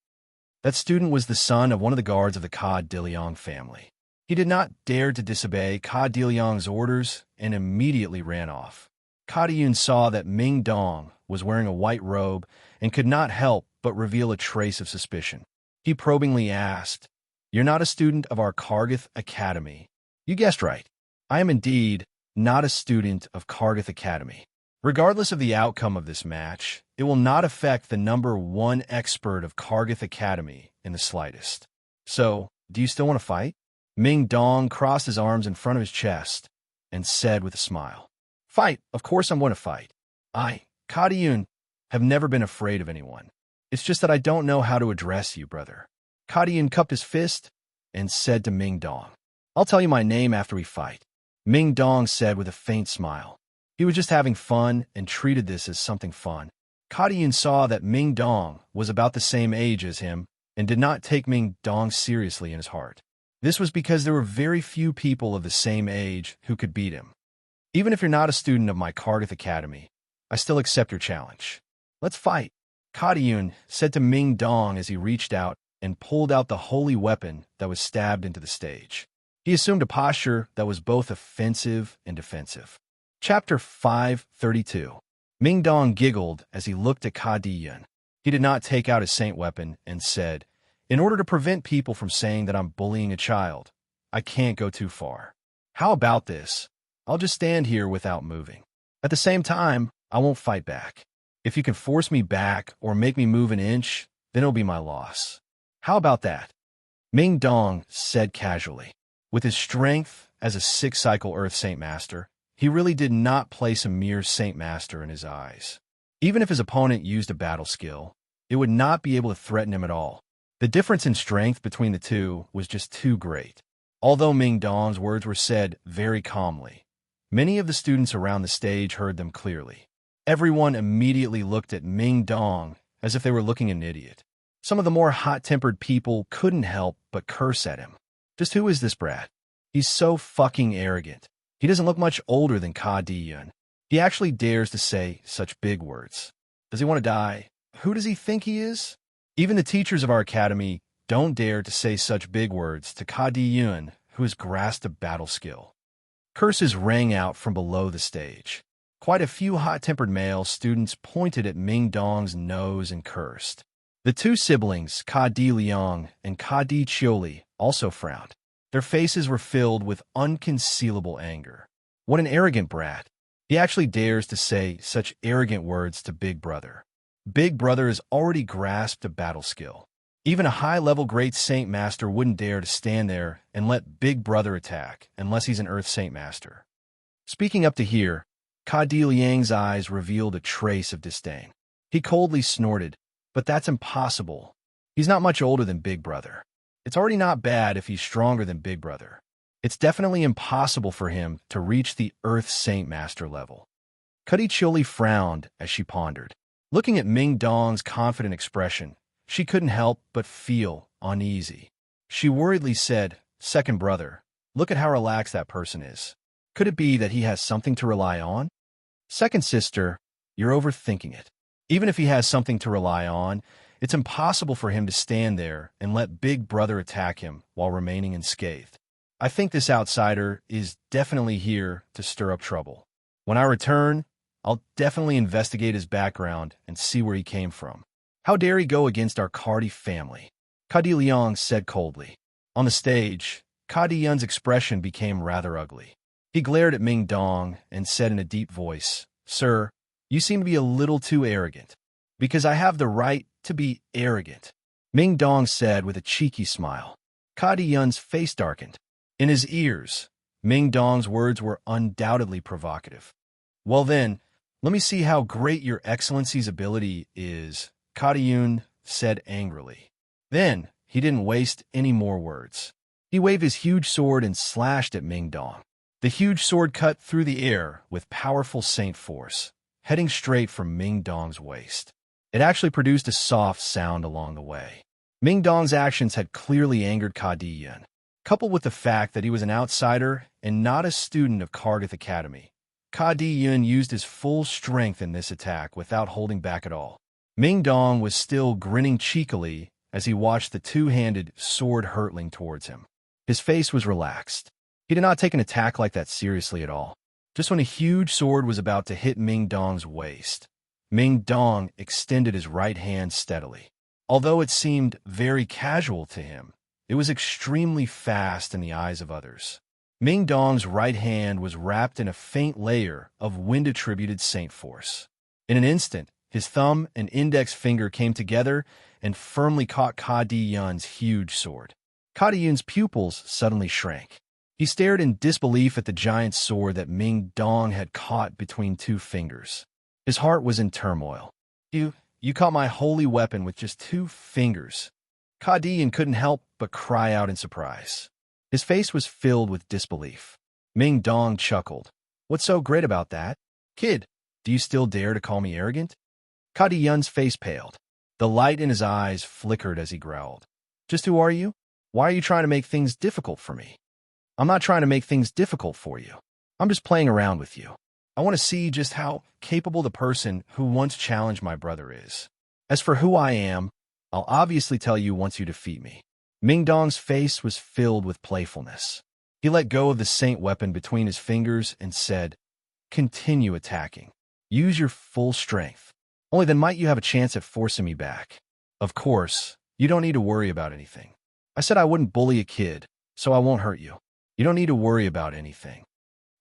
That student was the son of one of the guards of the Ka Di Liang family. He did not dare to disobey Ka Di Liang's orders and immediately ran off. Ka Diyun saw that Ming Dong was wearing a white robe and could not help but reveal a trace of suspicion. He probingly asked, "You're not a student of our Kargath Academy." "You guessed right. I am indeed not a student of Kargath Academy." Regardless of the outcome of this match, it will not affect the number one expert of Kargath Academy in the slightest. So, do you still want to fight? Ming Dong crossed his arms in front of his chest and said with a smile, "Fight, of course I'm going to fight. I, Ka Diyun, have never been afraid of anyone. It's just that I don't know how to address you, brother." Ka Diyun cupped his fist and said to Ming Dong, "I'll tell you my name after we fight." Ming Dong said with a faint smile. He was just having fun and treated this as something fun. Ka Diyun saw that Ming Dong was about the same age as him and did not take Ming Dong seriously in his heart. This was because there were very few people of the same age who could beat him. "Even if you're not a student of my Kargath Academy, I still accept your challenge. Let's fight," Ka Diyun said to Ming Dong as he reached out and pulled out the holy weapon that was stabbed into the stage. He assumed a posture that was both offensive and defensive. Chapter 532. Ming Dong giggled as he looked at Ka Diyun. He did not take out his saint weapon and said, "In order to prevent people from saying that I'm bullying a child, I can't go too far. How about this? I'll just stand here without moving. At the same time, I won't fight back. If you can force me back or make me move an inch, then it'll be my loss. How about that?" Ming Dong said casually. With his strength as a six-cycle Earth Saint Master, he really did not place a mere Saint Master in his eyes. Even if his opponent used a battle skill, it would not be able to threaten him at all. The difference in strength between the two was just too great. Although Ming Dong's words were said very calmly, many of the students around the stage heard them clearly. Everyone immediately looked at Ming Dong as if they were looking at an idiot. Some of the more hot-tempered people couldn't help but curse at him. Just who is this brat? He's so fucking arrogant. He doesn't look much older than Ka Diyun. He actually dares to say such big words. Does he want to die? Who does he think he is? Even the teachers of our academy don't dare to say such big words to Ka Diyun, who has grasped a battle skill. Curses rang out from below the stage. Quite a few hot-tempered male students pointed at Ming Dong's nose and cursed. The two siblings, Ka Di Liang and Ka Di Chioli, also frowned. Their faces were filled with unconcealable anger. What an arrogant brat. He actually dares to say such arrogant words to Big Brother. Big Brother has already grasped a battle skill. Even a high-level Great Saint Master wouldn't dare to stand there and let Big Brother attack unless he's an Earth Saint Master. Speaking up to here, Ka Di Liang's eyes revealed a trace of disdain. He coldly snorted, "But that's impossible. He's not much older than Big Brother. It's already not bad if he's stronger than Big Brother. It's definitely impossible for him to reach the Earth Saint Master level." Cuddy Chili frowned as she pondered. Looking at Ming Dong's confident expression, she couldn't help but feel uneasy. She worriedly said, "Second brother, look at how relaxed that person is. Could it be that he has something to rely on?" "Second sister, you're overthinking it. Even if he has something to rely on, it's impossible for him to stand there and let Big Brother attack him while remaining unscathed. I think this outsider is definitely here to stir up trouble. When I return, I'll definitely investigate his background and see where he came from." How dare he go against our Cardi family? Ka Di Liang said coldly. On the stage, Ka Di Yun's expression became rather ugly. He glared at Ming Dong and said in a deep voice, "Sir, you seem to be a little too arrogant." "Because I have the right to be arrogant," Ming Dong said with a cheeky smile. Ka Di Yun's face darkened. In his ears, Ming Dong's words were undoubtedly provocative. "Well then, let me see how great your excellency's ability is," Ka Di Yun said angrily. Then, he didn't waste any more words. He waved his huge sword and slashed at Ming Dong. The huge sword cut through the air with powerful saint force, heading straight for Ming Dong's waist. It actually produced a soft sound along the way. Ming Dong's actions had clearly angered Ka Di Yun. Coupled with the fact that he was an outsider and not a student of Kargath Academy, Ka Di Yun used his full strength in this attack without holding back at all. Ming Dong was still grinning cheekily as he watched the two-handed sword hurtling towards him. His face was relaxed. He did not take an attack like that seriously at all. Just when a huge sword was about to hit Ming Dong's waist, Ming Dong extended his right hand steadily. Although it seemed very casual to him, it was extremely fast in the eyes of others. Ming Dong's right hand was wrapped in a faint layer of wind-attributed saint force. In an instant, his thumb and index finger came together and firmly caught Ka Di Yun's huge sword. Ka Di Yun's pupils suddenly shrank. He stared in disbelief at the giant sword that Ming Dong had caught between two fingers. His heart was in turmoil. You caught my holy weapon with just 2 fingers." Ka Di Yun couldn't help but cry out in surprise. His face was filled with disbelief. Ming Dong chuckled. "What's so great about that? Kid, do you still dare to call me arrogant?" Ka Di Yun's face paled. The light in his eyes flickered as he growled. "Just who are you? Why are you trying to make things difficult for me?" "I'm not trying to make things difficult for you. I'm just playing around with you. I want to see just how capable the person who once challenged my brother is. As for who I am, I'll obviously tell you once you defeat me." Ming Dong's face was filled with playfulness. He let go of the saint weapon between his fingers and said, "Continue attacking. Use your full strength. Only then might you have a chance at forcing me back. Of course, you don't need to worry about anything. I said I wouldn't bully a kid, so I won't hurt you. You don't need to worry about anything."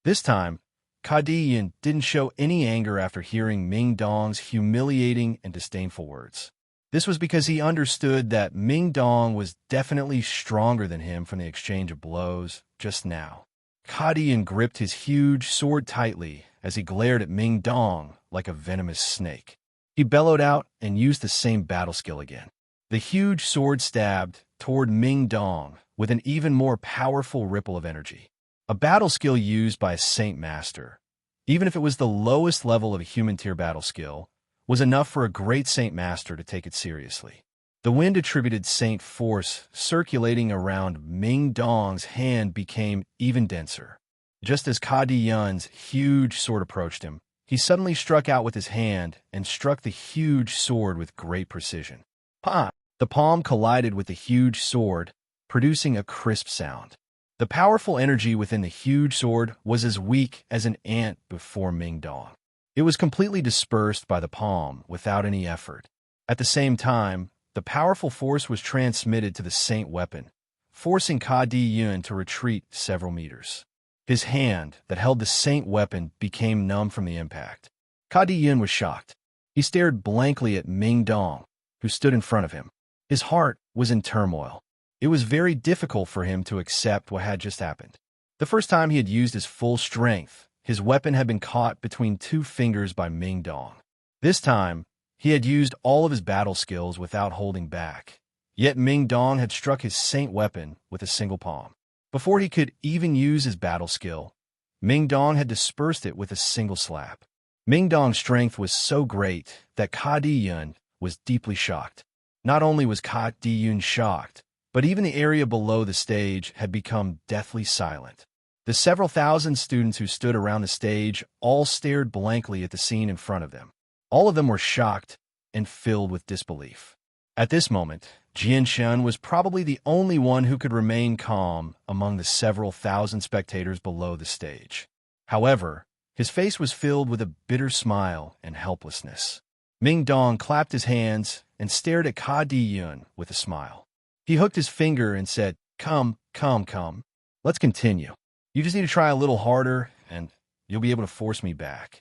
This time, Ka Di Yun didn't show any anger after hearing Ming Dong's humiliating and disdainful words. This was because he understood that Ming Dong was definitely stronger than him from the exchange of blows just now. Ka Di Yun gripped his huge sword tightly as he glared at Ming Dong like a venomous snake. He bellowed out and used the same battle skill again. The huge sword stabbed toward Ming Dong with an even more powerful ripple of energy. A battle skill used by a Saint Master, even if it was the lowest level of a human tier battle skill, was enough for a great Saint Master to take it seriously. The wind-attributed Saint force circulating around Ming Dong's hand became even denser. Just as Ka Di Yun's huge sword approached him, he suddenly struck out with his hand and struck the huge sword with great precision. Pa! The palm collided with the huge sword, producing a crisp sound. The powerful energy within the huge sword was as weak as an ant before Ming Dong. It was completely dispersed by the palm without any effort. At the same time, the powerful force was transmitted to the saint weapon, forcing Ka Di Yun to retreat several meters. His hand that held the saint weapon became numb from the impact. Ka Di Yun was shocked. He stared blankly at Ming Dong, who stood in front of him. His heart was in turmoil. It was very difficult for him to accept what had just happened. The first time he had used his full strength, his weapon had been caught between 2 fingers by Ming Dong. This time, he had used all of his battle skills without holding back. Yet Ming Dong had struck his saint weapon with a single palm. Before he could even use his battle skill, Ming Dong had dispersed it with a single slap. Ming Dong's strength was so great that Ka Di Yun was deeply shocked. Not only was Ka Di Yun shocked, but even the area below the stage had become deathly silent. The several thousand students who stood around the stage all stared blankly at the scene in front of them. All of them were shocked and filled with disbelief. At this moment, Jian Shen was probably the only one who could remain calm among the several thousand spectators below the stage. However, his face was filled with a bitter smile and helplessness. Ming Dong clapped his hands and stared at Ka Di Yun with a smile. He hooked his finger and said, "Come, come, come. Let's continue. You just need to try a little harder, and you'll be able to force me back."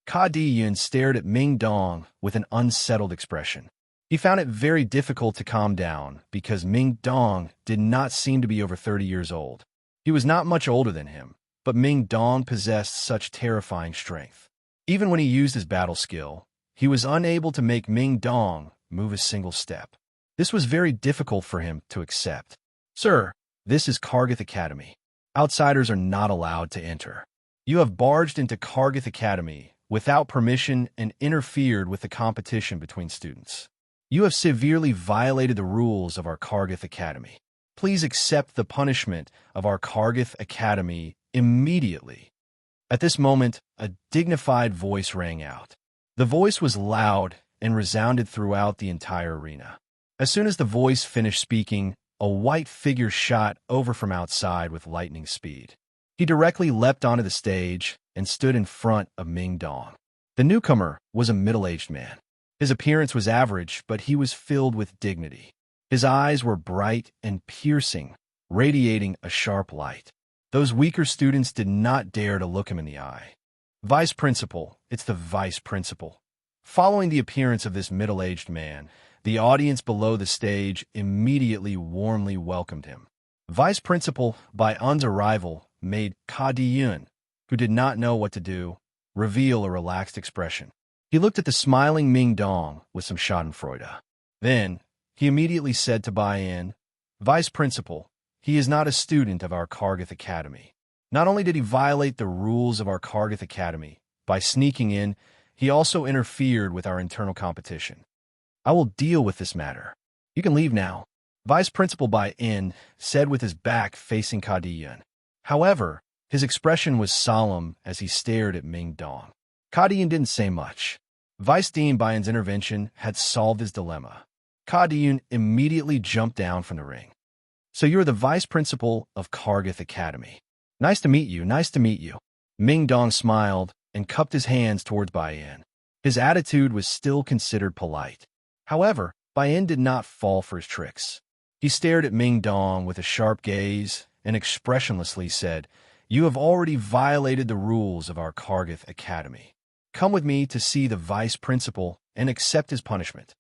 Ka Di Yun stared at Ming Dong with an unsettled expression. He found it very difficult to calm down because Ming Dong did not seem to be over 30 years old. He was not much older than him, but Ming Dong possessed such terrifying strength. Even when he used his battle skill, he was unable to make Ming Dong move a single step. This was very difficult for him to accept. "Sir, this is Kargath Academy. Outsiders are not allowed to enter. You have barged into Kargath Academy without permission and interfered with the competition between students. You have severely violated the rules of our Kargath Academy. Please accept the punishment of our Kargath Academy immediately." At this moment, a dignified voice rang out. The voice was loud and resounded throughout the entire arena. As soon as the voice finished speaking, a white figure shot over from outside with lightning speed. He directly leapt onto the stage and stood in front of Ming Dong. The newcomer was a middle-aged man. His appearance was average, but he was filled with dignity. His eyes were bright and piercing, radiating a sharp light. Those weaker students did not dare to look him in the eye. "Vice Principal, it's the Vice Principal." Following the appearance of this middle-aged man, the audience below the stage immediately warmly welcomed him. Vice Principal, by Un's arrival, made Ka Di Yun, who did not know what to do, reveal a relaxed expression. He looked at the smiling Ming Dong with some schadenfreude. Then, he immediately said to Bai Yin, "Vice Principal, he is not a student of our Kargath Academy. Not only did he violate the rules of our Kargath Academy, by sneaking in, he also interfered with our internal competition. I will deal with this matter. You can leave now," Vice Principal Bai Yin said with his back facing Ka Di Yun. However, his expression was solemn as he stared at Ming Dong. Ka Di Yun didn't say much. Vice Dean Bai Yin's intervention had solved his dilemma. Ka Di Yun immediately jumped down from the ring. "So you're the Vice Principal of Kargath Academy. Nice to meet you, nice to meet you." Ming Dong smiled and cupped his hands towards Bai Yin. His attitude was still considered polite. However, Bai Yin did not fall for his tricks. He stared at Ming Dong with a sharp gaze and expressionlessly said, "You have already violated the rules of our Kargath Academy. Come with me to see the Vice Principal and accept his punishment."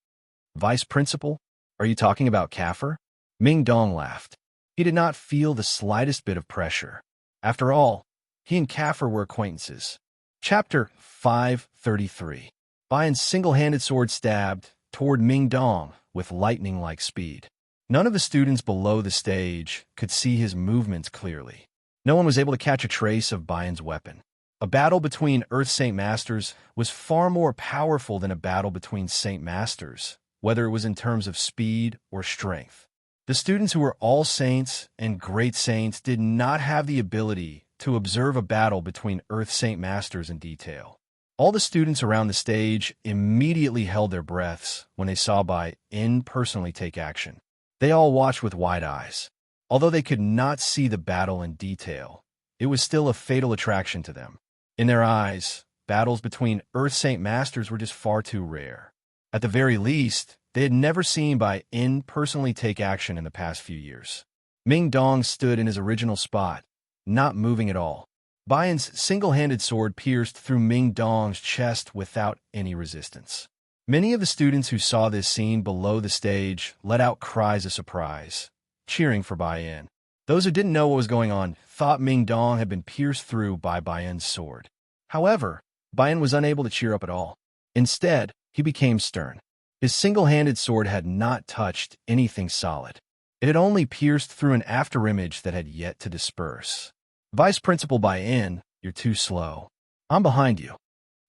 "Vice Principal? Are you talking about Kaffir?" Ming Dong laughed. He did not feel the slightest bit of pressure. After all, he and Kaffir were acquaintances. Chapter 533. Bai Yin's single-handed sword stabbed toward Ming Dong with lightning-like speed. None of the students below the stage could see his movements clearly. No one was able to catch a trace of Bai Yin's weapon. A battle between Earth Saint Masters was far more powerful than a battle between Saint Masters, whether it was in terms of speed or strength. The students who were all saints and great saints did not have the ability to observe a battle between Earth Saint Masters in detail. All the students around the stage immediately held their breaths when they saw Bai Yin personally take action. They all watched with wide eyes. Although they could not see the battle in detail, it was still a fatal attraction to them. In their eyes, battles between Earth Saint Masters were just far too rare. At the very least, they had never seen Bai Yin personally take action in the past few years. Ming Dong stood in his original spot, not moving at all. Bai Yin's single-handed sword pierced through Ming Dong's chest without any resistance. Many of the students who saw this scene below the stage let out cries of surprise, cheering for Bai Yin. Those who didn't know what was going on thought Ming Dong had been pierced through by Bai Yin's sword. However, Bai Yin was unable to cheer up at all. Instead, he became stern. His single-handed sword had not touched anything solid. It had only pierced through an afterimage that had yet to disperse. "Vice Principal Bai Yin, you're too slow. I'm behind you."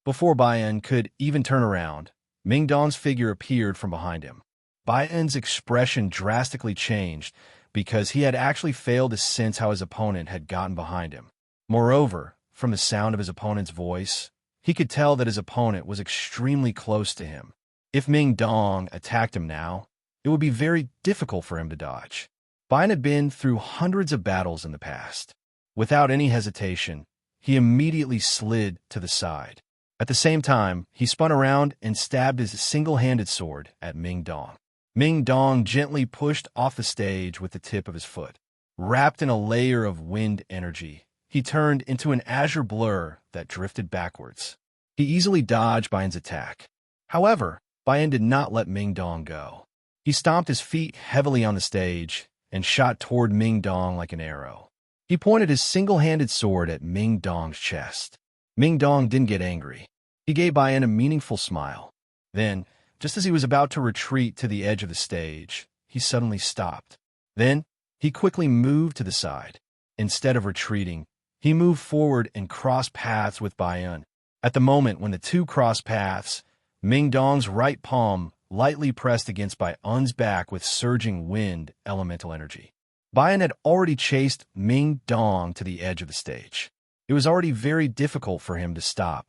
Before Bai Yin could even turn around, Ming Dong's figure appeared from behind him. Bai Yin's expression drastically changed because he had actually failed to sense how his opponent had gotten behind him. Moreover, from the sound of his opponent's voice, he could tell that his opponent was extremely close to him. If Ming Dong attacked him now, it would be very difficult for him to dodge. Bai Yin had been through hundreds of battles in the past. Without any hesitation, he immediately slid to the side. At the same time, he spun around and stabbed his single-handed sword at Ming Dong. Ming Dong gently pushed off the stage with the tip of his foot. Wrapped in a layer of wind energy, he turned into an azure blur that drifted backwards. He easily dodged Bayan's attack. However, Bayan did not let Ming Dong go. He stomped his feet heavily on the stage and shot toward Ming Dong like an arrow. He pointed his single-handed sword at Ming Dong's chest. Ming Dong didn't get angry. He gave Bayan a meaningful smile. Then, just as he was about to retreat to the edge of the stage, he suddenly stopped. Then, he quickly moved to the side. Instead of retreating, he moved forward and crossed paths with Bayan. At the moment when the two crossed paths, Ming Dong's right palm lightly pressed against Bayan's back with surging wind elemental energy. Bayan had already chased Ming Dong to the edge of the stage. It was already very difficult for him to stop.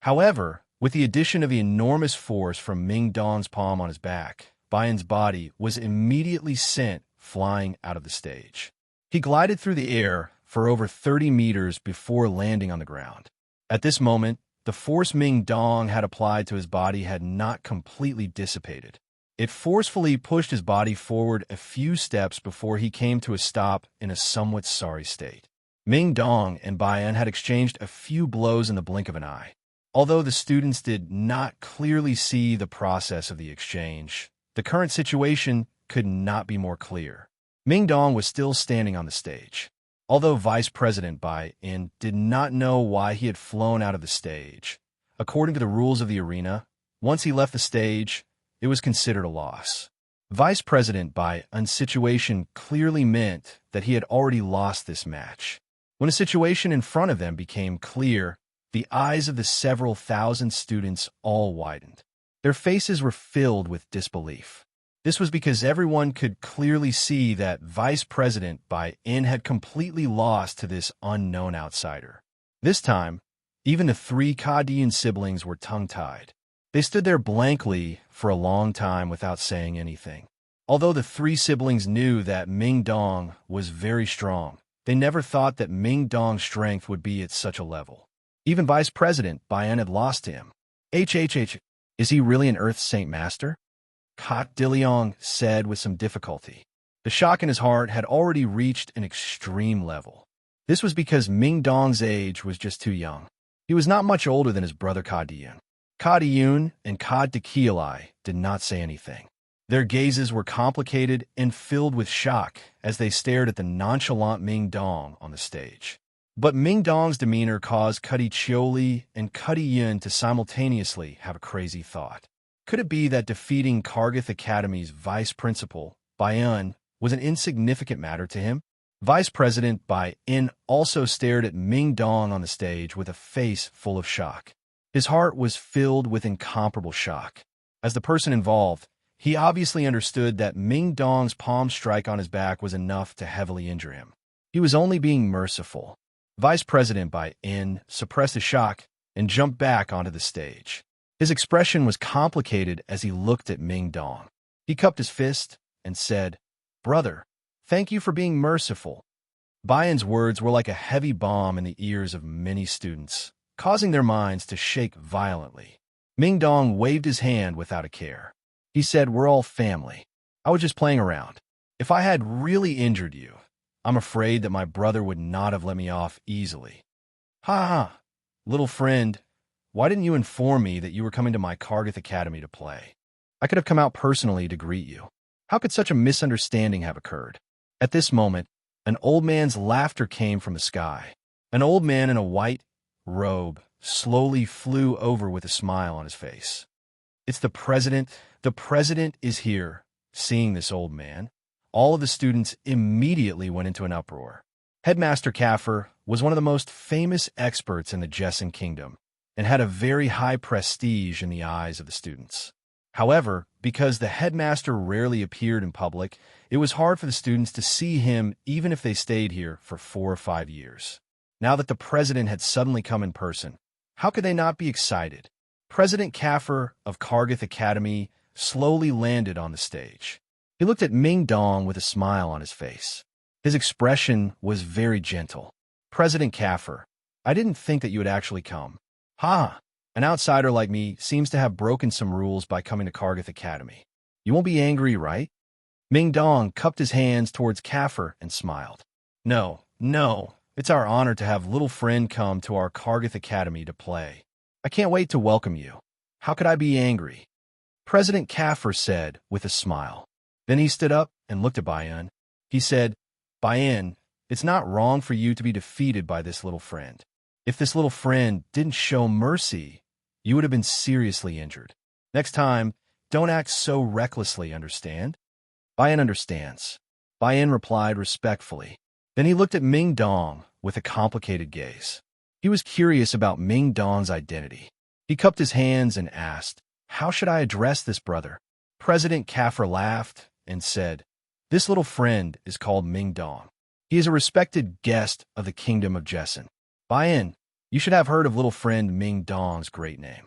However, with the addition of the enormous force from Ming Dong's palm on his back, Bayan's body was immediately sent flying out of the stage. He glided through the air for over 30 meters before landing on the ground. At this moment, the force Ming Dong had applied to his body had not completely dissipated. It forcefully pushed his body forward a few steps before he came to a stop in a somewhat sorry state. Ming Dong and Bayan had exchanged a few blows in the blink of an eye. Although the students did not clearly see the process of the exchange, the current situation could not be more clear. Ming Dong was still standing on the stage. Although Vice President Bayan did not know why he had flown out of the stage, according to the rules of the arena, once he left the stage, it was considered a loss. Vice President Bayan's situation clearly meant that he had already lost this match. When a situation in front of them became clear, the eyes of the several thousand students all widened. Their faces were filled with disbelief. This was because everyone could clearly see that Vice President Bayan had completely lost to this unknown outsider. This time, even the three Kadiyun siblings were tongue-tied. They stood there blankly for a long time without saying anything. Although the three siblings knew that Ming Dong was very strong, they never thought that Ming Dong's strength would be at such a level. Even Vice President Bayan had lost to him. Is he really an Earth Saint Master? Kot Diliong said with some difficulty. The shock in his heart had already reached an extreme level. This was because Ming Dong's age was just too young. He was not much older than his brother Kadiyun. Kadiyun and Kad Dakilai did not say anything. Their gazes were complicated and filled with shock as they stared at the nonchalant Ming Dong on the stage. But Ming Dong's demeanor caused Cuddy Chioli and Kadiyun to simultaneously have a crazy thought. Could it be that defeating Kargath Academy's vice principal, Bayan, was an insignificant matter to him? Vice President Bayan also stared at Ming Dong on the stage with a face full of shock. His heart was filled with incomparable shock. As the person involved, he obviously understood that Ming Dong's palm strike on his back was enough to heavily injure him. He was only being merciful. Vice President Bayan suppressed his shock and jumped back onto the stage. His expression was complicated as he looked at Ming Dong. He cupped his fist and said, "Brother, thank you for being merciful." Bayan's words were like a heavy bomb in the ears of many students, causing their minds to shake violently. Ming Dong waved his hand without a care. He said, "We're all family. I was just playing around. If I had really injured you, I'm afraid that my brother would not have let me off easily." "Ha ha, little friend. Why didn't you inform me that you were coming to my Kargath Academy to play? I could have come out personally to greet you. How could such a misunderstanding have occurred?" At this moment, an old man's laughter came from the sky. An old man in a white robe slowly flew over with a smile on his face. "It's the president. The president is here." Seeing this old man, all of the students immediately went into an uproar. Headmaster Kaffer was one of the most famous experts in the Jessen Kingdom, and had a very high prestige in the eyes of the students. However, because the headmaster rarely appeared in public, it was hard for the students to see him even if they stayed here for 4 or 5 years. Now that the president had suddenly come in person, how could they not be excited? President Kaffer of Kargath Academy slowly landed on the stage. He looked at Ming Dong with a smile on his face. His expression was very gentle. "President Kaffer, I didn't think that you would actually come." "Ha! An outsider like me seems to have broken some rules by coming to Kargath Academy. You won't be angry, right? Ming Dong cupped his hands towards Kaffir and smiled. No, no, it's our honor to have little friend come to our Kargath Academy to play. I can't wait to welcome you. How could I be angry? President Kaffir said with a smile. Then he stood up and looked at Bayan. He said, Bayan, it's not wrong for you to be defeated by this little friend. If this little friend didn't show mercy, you would have been seriously injured. Next time, don't act so recklessly, understand? Bayan understands. Bayan replied respectfully. Then he looked at Ming Dong with a complicated gaze. He was curious about Ming Dong's identity. He cupped his hands and asked, How should I address this brother? President Kaffir laughed and said, This little friend is called Ming Dong. He is a respected guest of the kingdom of Jessen. Bayan, you should have heard of little friend Ming Dong's great name.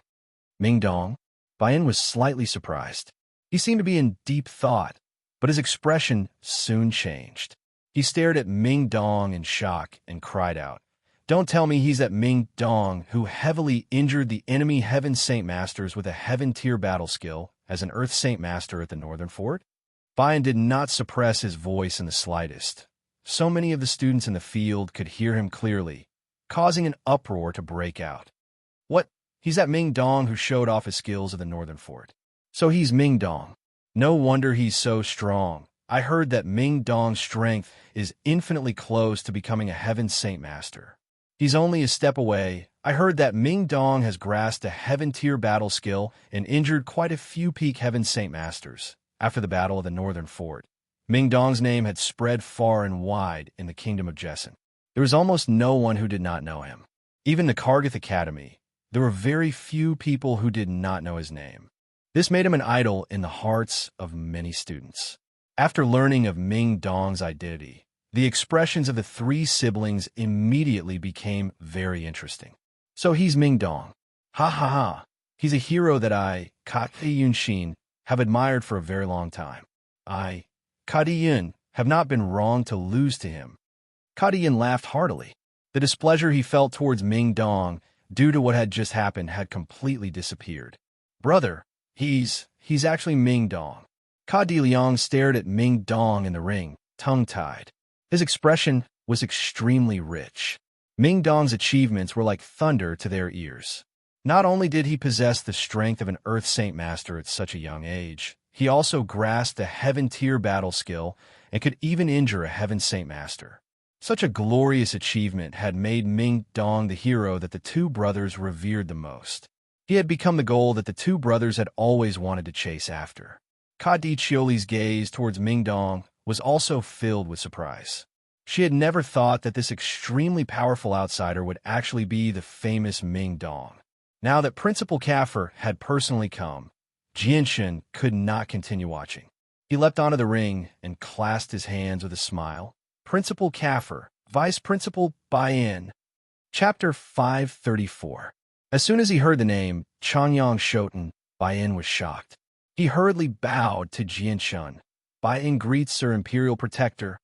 Ming Dong? Bayan was slightly surprised. He seemed to be in deep thought, but his expression soon changed. He stared at Ming Dong in shock and cried out, Don't tell me he's that Ming Dong who heavily injured the enemy Heaven Saint Masters with a Heaven tier battle skill as an Earth Saint Master at the Northern Fort? Bayan did not suppress his voice in the slightest. So many of the students in the field could hear him clearly, causing an uproar to break out. What? He's that Ming Dong who showed off his skills at the Northern Fort. So he's Ming Dong. No wonder he's so strong. I heard that Ming Dong's strength is infinitely close to becoming a Heaven Saint Master. He's only a step away. I heard that Ming Dong has grasped a Heaven tier battle skill and injured quite a few peak Heaven Saint Masters. After the Battle of the Northern Fort, Ming Dong's name had spread far and wide in the Kingdom of Jessen. There was almost no one who did not know him. Even the Kargath Academy, there were very few people who did not know his name. This made him an idol in the hearts of many students. After learning of Ming Dong's identity, the expressions of the three siblings immediately became very interesting. So he's Ming Dong. Ha ha ha. He's a hero that I, Ka Yunshin, have admired for a very long time. I, Ka Yun, have not been wrong to lose to him. Ka Yun laughed heartily. The displeasure he felt towards Ming Dong due to what had just happened had completely disappeared. Brother, he's actually Ming Dong. Ka Liang stared at Ming Dong in the ring, tongue-tied. His expression was extremely rich. Ming Dong's achievements were like thunder to their ears. Not only did he possess the strength of an Earth Saint Master at such a young age, he also grasped a Heaven tier battle skill and could even injure a Heaven Saint Master. Such a glorious achievement had made Ming Dong the hero that the two brothers revered the most. He had become the goal that the two brothers had always wanted to chase after. Ka Chioli's gaze towards Ming Dong was also filled with surprise. She had never thought that this extremely powerful outsider would actually be the famous Ming Dong. Now that Principal Kaffir had personally come, Jianshan could not continue watching. He leapt onto the ring and clasped his hands with a smile. Principal Kaffir, Vice Principal Bayan. Chapter 534. As soon as he heard the name, Changyang Shoten, Bayan was shocked. He hurriedly bowed to Jianshan. Bayan greets Sir Imperial Protector.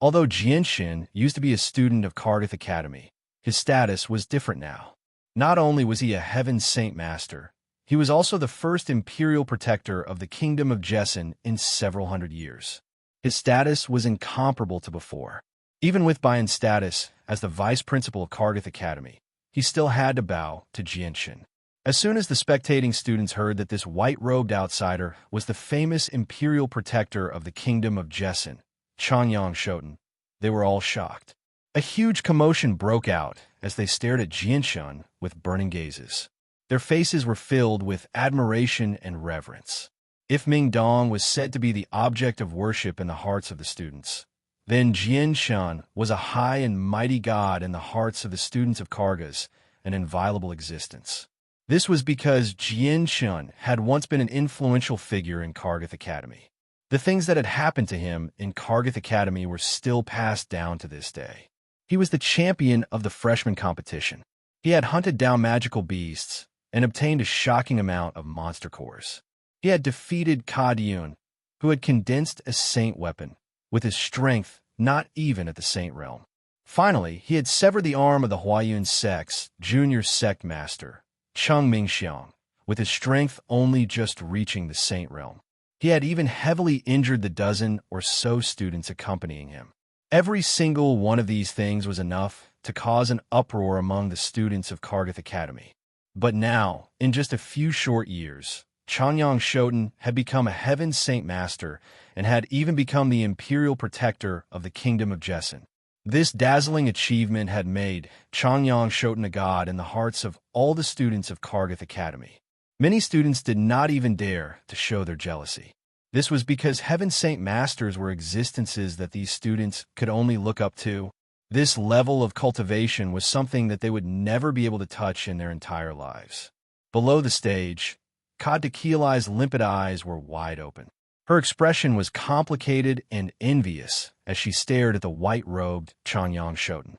Although Jianshan used to be a student of Kargath Academy, his status was different now. Not only was he a Heaven Saint Master, he was also the first Imperial Protector of the Kingdom of Jessen in several hundred years. His status was incomparable to before. Even with Bayan's status as the Vice Principal of Kargath Academy, he still had to bow to Jianshan. As soon as the spectating students heard that this white-robed outsider was the famous Imperial Protector of the Kingdom of Jessen, Changyang Shoten, they were all shocked. A huge commotion broke out as they stared at Jianshan with burning gazes. Their faces were filled with admiration and reverence. If Ming Dong was said to be the object of worship in the hearts of the students, then Jianshan was a high and mighty god in the hearts of the students of Karga's, an inviolable existence. This was because Jianshan had once been an influential figure in Kargath Academy. The things that had happened to him in Kargath Academy were still passed down to this day. He was the champion of the freshman competition. He had hunted down magical beasts and obtained a shocking amount of monster cores. He had defeated Ka Yun, who had condensed a saint weapon, with his strength not even at the saint realm. Finally, he had severed the arm of the Huayun Sect's junior sect master, Cheng Mingxiang, with his strength only just reaching the saint realm. He had even heavily injured the dozen or so students accompanying him. Every single one of these things was enough to cause an uproar among the students of Kargath Academy. But now, in just a few short years, Chanyang Shoten had become a heaven saint master and had even become the imperial protector of the kingdom of Jessen. This dazzling achievement had made Chanyang Shoten a god in the hearts of all the students of Kargath Academy. Many students did not even dare to show their jealousy. This was because heaven saint masters were existences that these students could only look up to. This level of cultivation was something that they would never be able to touch in their entire lives. Below the stage, Kadakili's limpid eyes were wide open. Her expression was complicated and envious as she stared at the white-robed Chanyang Shoten.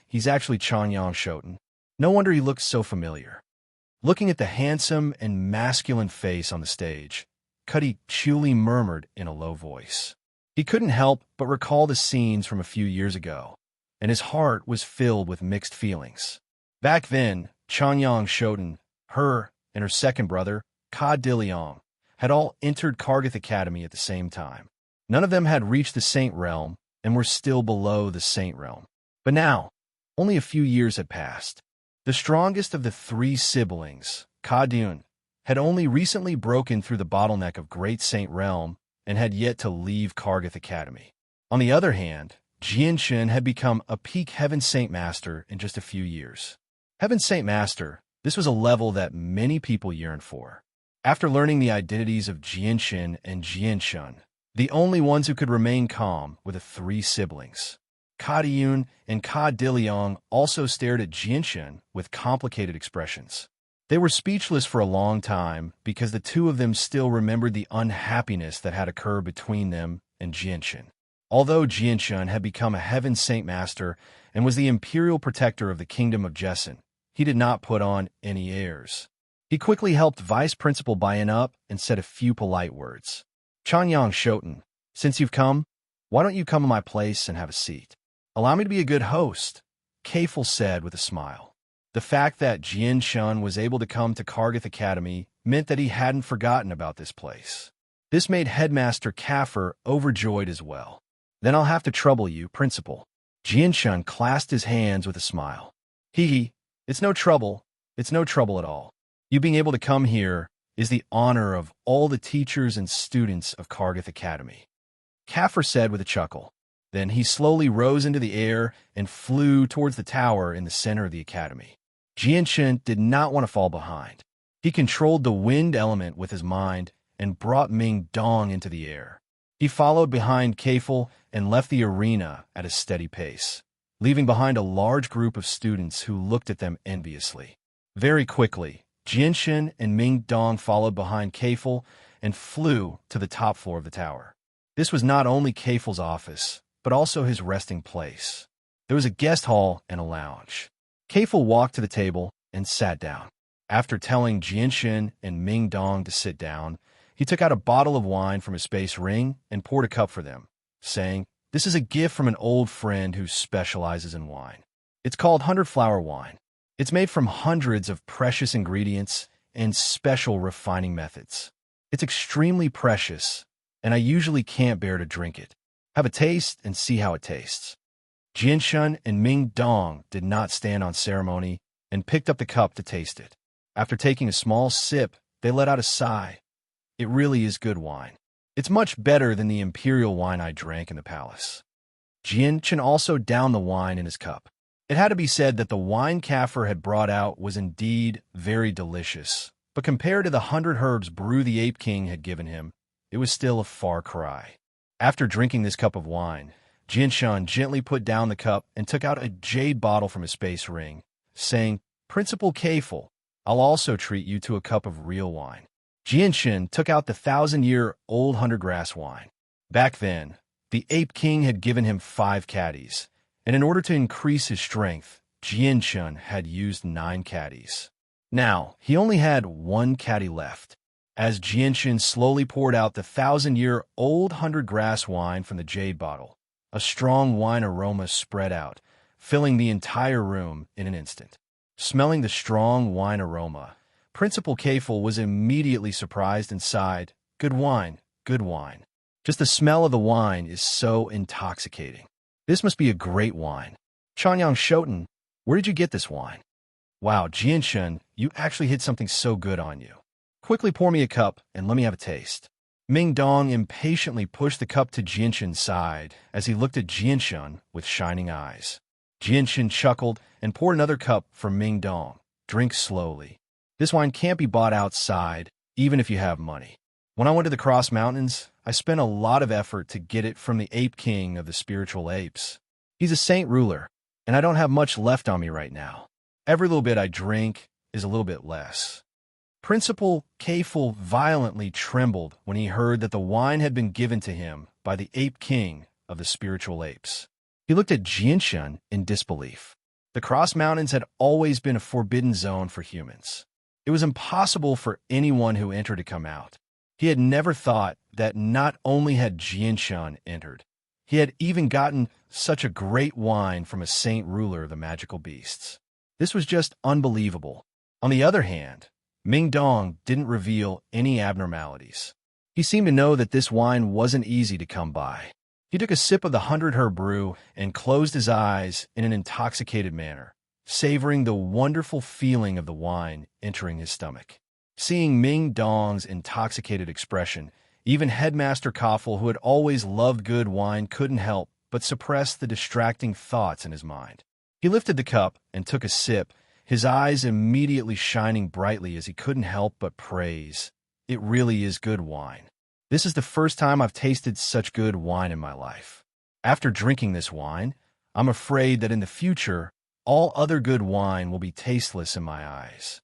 He's actually Chanyang Shoten. No wonder he looks so familiar. Looking at the handsome and masculine face on the stage, Cuddy Chuli murmured in a low voice. He couldn't help but recall the scenes from a few years ago, and his heart was filled with mixed feelings. Back then, Chanyang Shoten, her and her second brother, Ka Diliang, had all entered Kargath Academy at the same time. None of them had reached the Saint Realm and were still below the Saint Realm. But now, only a few years had passed. The strongest of the three siblings, Ka Dun, had only recently broken through the bottleneck of Great Saint Realm and had yet to leave Kargath Academy. On the other hand, Jianshin had become a peak Heaven Saint Master in just a few years. Heaven Saint Master, this was a level that many people yearned for. After learning the identities of Jianshin and Jianshun, the only ones who could remain calm were the three siblings. Ka Diyun and Ka Diliang also stared at Jianshin with complicated expressions. They were speechless for a long time because the two of them still remembered the unhappiness that had occurred between them and Jianshin. Although Jianshun had become a Heaven Saint Master and was the imperial protector of the kingdom of Jessen, he did not put on any airs. He quickly helped Vice Principal Bayan up and said a few polite words. Chanyang Shoten, since you've come, why don't you come to my place and have a seat? Allow me to be a good host, Kafel said with a smile. The fact that Jianshun was able to come to Kargath Academy meant that he hadn't forgotten about this place. This made Headmaster Kaffer overjoyed as well. Then I'll have to trouble you, Principal. Jianshun clasped his hands with a smile. It's no trouble. It's no trouble at all. You being able to come here is the honor of all the teachers and students of Kargath Academy. Kaffer said with a chuckle. Then he slowly rose into the air and flew towards the tower in the center of the academy. Jianshin did not want to fall behind. He controlled the wind element with his mind and brought Ming Dong into the air. He followed behind Kafel and left the arena at a steady pace, leaving behind a large group of students who looked at them enviously. Very quickly, Jianshin and Ming Dong followed behind Kafel and flew to the top floor of the tower. This was not only Kafel's office, but also his resting place. There was a guest hall and a lounge. Kafel walked to the table and sat down. After telling Jianshin and Ming Dong to sit down, he took out a bottle of wine from his space ring and poured a cup for them, saying, "This is a gift from an old friend who specializes in wine. It's called 100-flower wine. It's made from hundreds of precious ingredients and special refining methods. It's extremely precious, and I usually can't bear to drink it. Have a taste and see how it tastes." Jianshun and Ming Dong did not stand on ceremony and picked up the cup to taste it. After taking a small sip, they let out a sigh. It really is good wine. It's much better than the imperial wine I drank in the palace. Jianshin also downed the wine in his cup. It had to be said that the wine Kaffer had brought out was indeed very delicious, but compared to the 100 herbs brew the Ape King had given him, it was still a far cry. After drinking this cup of wine, Jianshin gently put down the cup and took out a jade bottle from his space ring, saying, "Principal Kafel, I'll also treat you to a cup of real wine." Jianshin took out the 1,000-year-old 100-grass wine. Back then, the Ape King had given him 5 caddies, and in order to increase his strength, Jianshin had used 9 caddies. Now, he only had 1 caddy left. As Jianshin slowly poured out the 1,000-year-old 100-grass wine from the jade bottle, a strong wine aroma spread out, filling the entire room in an instant. Smelling the strong wine aroma, Principal Kafel was immediately surprised and sighed, "Good wine, good wine. Just the smell of the wine is so intoxicating. This must be a great wine. Chanyang Shoten, where did you get this wine? Wow, Jianshun, you actually hit something so good on you. Quickly pour me a cup and let me have a taste." Ming Dong impatiently pushed the cup to Jianshun's side as he looked at Jianshun with shining eyes. Jianshun chuckled and poured another cup for Ming Dong. "Drink slowly. This wine can't be bought outside, even if you have money. When I went to the Cross Mountains, I spent a lot of effort to get it from the ape king of the spiritual apes. He's a saint ruler, and I don't have much left on me right now. Every little bit I drink is a little bit less." Principal Kafel violently trembled when he heard that the wine had been given to him by the ape king of the spiritual apes. He looked at Jianshun in disbelief. The Cross Mountains had always been a forbidden zone for humans. It was impossible for anyone who entered to come out. He had never thought that not only had Jianshun entered, he had even gotten such a great wine from a saint ruler of the magical beasts. This was just unbelievable. On the other hand, Ming Dong didn't reveal any abnormalities. He seemed to know that this wine wasn't easy to come by. He took a sip of the 100-herb brew and closed his eyes in an intoxicated manner, savoring the wonderful feeling of the wine entering his stomach. Seeing Ming Dong's intoxicated expression, even Headmaster Kafel, who had always loved good wine, couldn't help but suppress the distracting thoughts in his mind. He lifted the cup and took a sip, his eyes immediately shining brightly as he couldn't help but praise, "It really is good wine. This is the first time I've tasted such good wine in my life. After drinking this wine, I'm afraid that in the future, all other good wine will be tasteless in my eyes."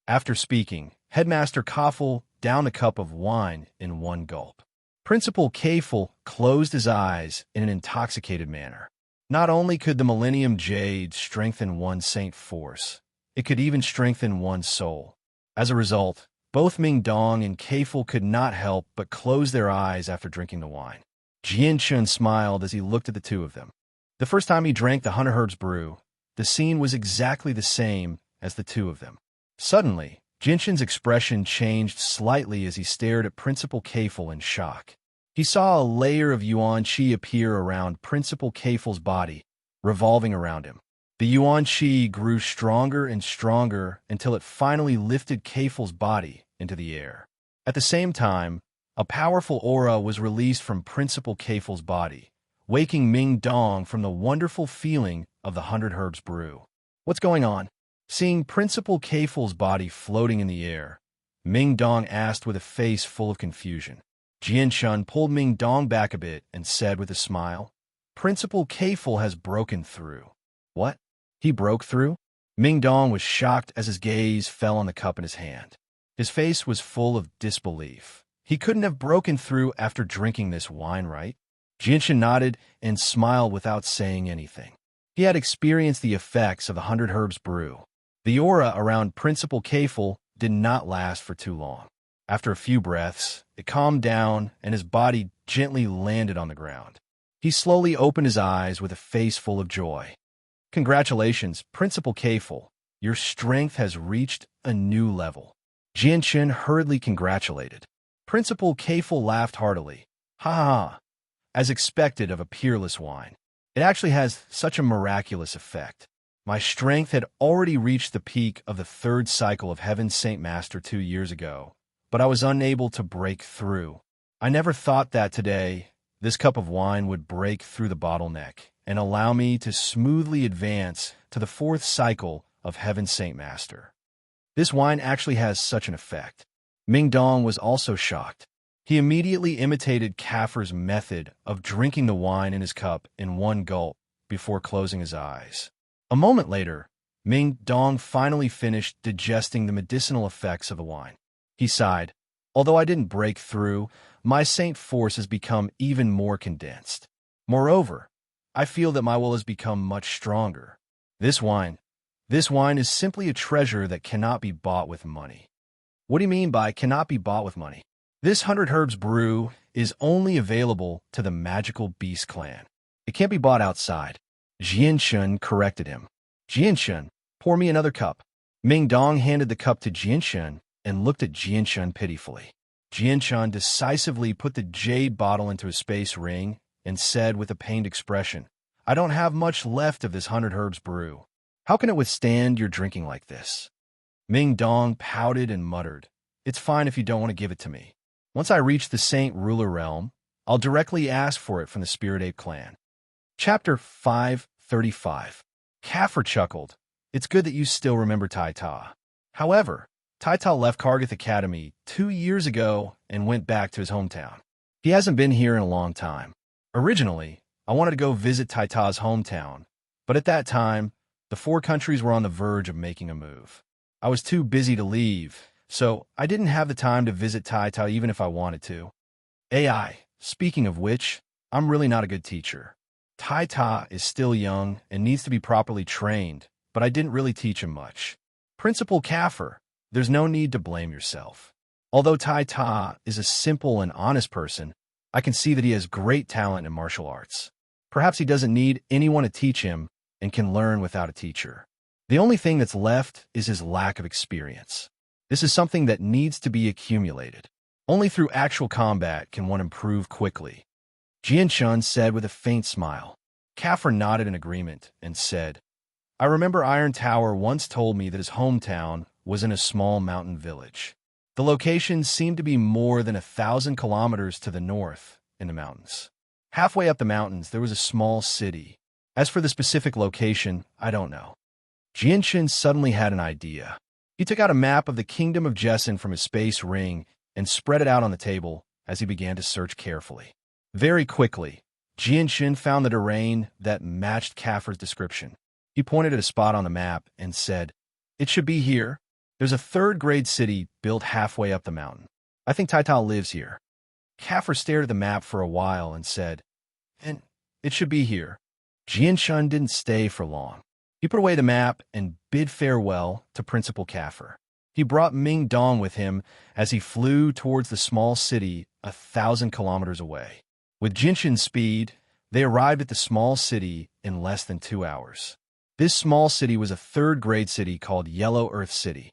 After speaking, Headmaster Kafel downed the cup of wine in one gulp. Principal Kafel closed his eyes in an intoxicated manner. Not only could the Millennium Jade strengthen one's saint force, it could even strengthen one's soul. As a result, both Ming Dong and Kafel could not help but close their eyes after drinking the wine. Jianshun smiled as he looked at the two of them. The first time he drank the 100 Herbs brew, the scene was exactly the same as the two of them. Suddenly, Jianshun's expression changed slightly as he stared at Principal Kafel in shock. He saw a layer of yuan qi appear around Principal Kafel's body, revolving around him. The yuan qi grew stronger and stronger until it finally lifted Kafel's body into the air. At the same time, a powerful aura was released from Principal Kafel's body, waking Ming Dong from the wonderful feeling of the 100 Herbs brew. "What's going on?" Seeing Principal Kafel's body floating in the air, Ming Dong asked with a face full of confusion. Jianshun pulled Ming Dong back a bit and said with a smile, "Principal Kafel has broken through." "What? He broke through?" Ming Dong was shocked as his gaze fell on the cup in his hand. His face was full of disbelief. He couldn't have broken through after drinking this wine, right? Jianshun nodded and smiled without saying anything. He had experienced the effects of the 100 Herbs brew. The aura around Principal Kafel did not last for too long. After a few breaths, it calmed down and his body gently landed on the ground. He slowly opened his eyes with a face full of joy. "Congratulations, Principal Kafel. Your strength has reached a new level." Jianshun hurriedly congratulated. Principal Kafel laughed heartily. "Ha ha ha, as expected of a peerless wine. It actually has such a miraculous effect. My strength had already reached the peak of the 3rd cycle of Heaven's Saint Master 2 years ago, but I was unable to break through. I never thought that today this cup of wine would break through the bottleneck and allow me to smoothly advance to the 4th cycle of Heaven's Saint Master. This wine actually has such an effect." Ming Dong was also shocked. He immediately imitated Kafer's method of drinking the wine in his cup in one gulp before closing his eyes. A moment later, Ming Dong finally finished digesting the medicinal effects of the wine. He sighed, "Although I didn't break through, my saint force has become even more condensed. Moreover, I feel that my will has become much stronger. This wine is simply a treasure that cannot be bought with money." "What do you mean by cannot be bought with money?" "This 100 Herbs brew is only available to the magical beast clan. It can't be bought outside." Jianshun corrected him. "Jianshun, Pour me another cup. Ming Dong handed the cup to Jianshun and looked at Jianshun pitifully. Jianshun decisively put the jade bottle into a space ring and said with a pained expression, I don't have much left of this 100 herbs brew. How can it withstand your drinking like this? Ming Dong pouted and muttered, It's fine if you don't want to give it to me. Once I reach the Saint Ruler realm, I'll directly ask for it from the Spirit Ape clan. Chapter 535. Kaffir chuckled. It's good that you still remember Tai Ta. However, Tai Ta left Kargath Academy 2 years ago and went back to his hometown. He hasn't been here in a long time. Originally, I wanted to go visit Tai Ta's hometown, but at that time, the 4 countries were on the verge of making a move. I was too busy to leave, so I didn't have the time to visit Tai Ta even if I wanted to. AI, speaking of which, I'm really not a good teacher. Tai Ta is still young and needs to be properly trained, but I didn't really teach him much. Principal Kaffir, there's no need to blame yourself. Although Tai Ta is a simple and honest person, I can see that he has great talent in martial arts. Perhaps he doesn't need anyone to teach him and can learn without a teacher. The only thing that's left is his lack of experience. This is something that needs to be accumulated. Only through actual combat can one improve quickly. Jianshun said with a faint smile. Kaffir nodded in agreement and said, I remember Iron Tower once told me that his hometown was in a small mountain village. The location seemed to be more than 1,000 kilometers to the north in the mountains. Halfway up the mountains, there was a small city. As for the specific location, I don't know. Jianshun suddenly had an idea. He took out a map of the Kingdom of Jessin from his space ring and spread it out on the table as he began to search carefully. Very quickly, Jianshun found the terrain that matched Kaffir's description. He pointed at a spot on the map and said, It should be here. There's a 3rd-grade city built halfway up the mountain. I think Tai Ta lives here. Kaffir stared at the map for a while and said, And it should be here. Jianshun didn't stay for long. He put away the map and bid farewell to Principal Kaffir. He brought Ming Dong with him as he flew towards the small city 1,000 kilometers away. With Jianshun's speed, they arrived at the small city in less than 2 hours. This small city was a 3rd-grade city called Yellow Earth City.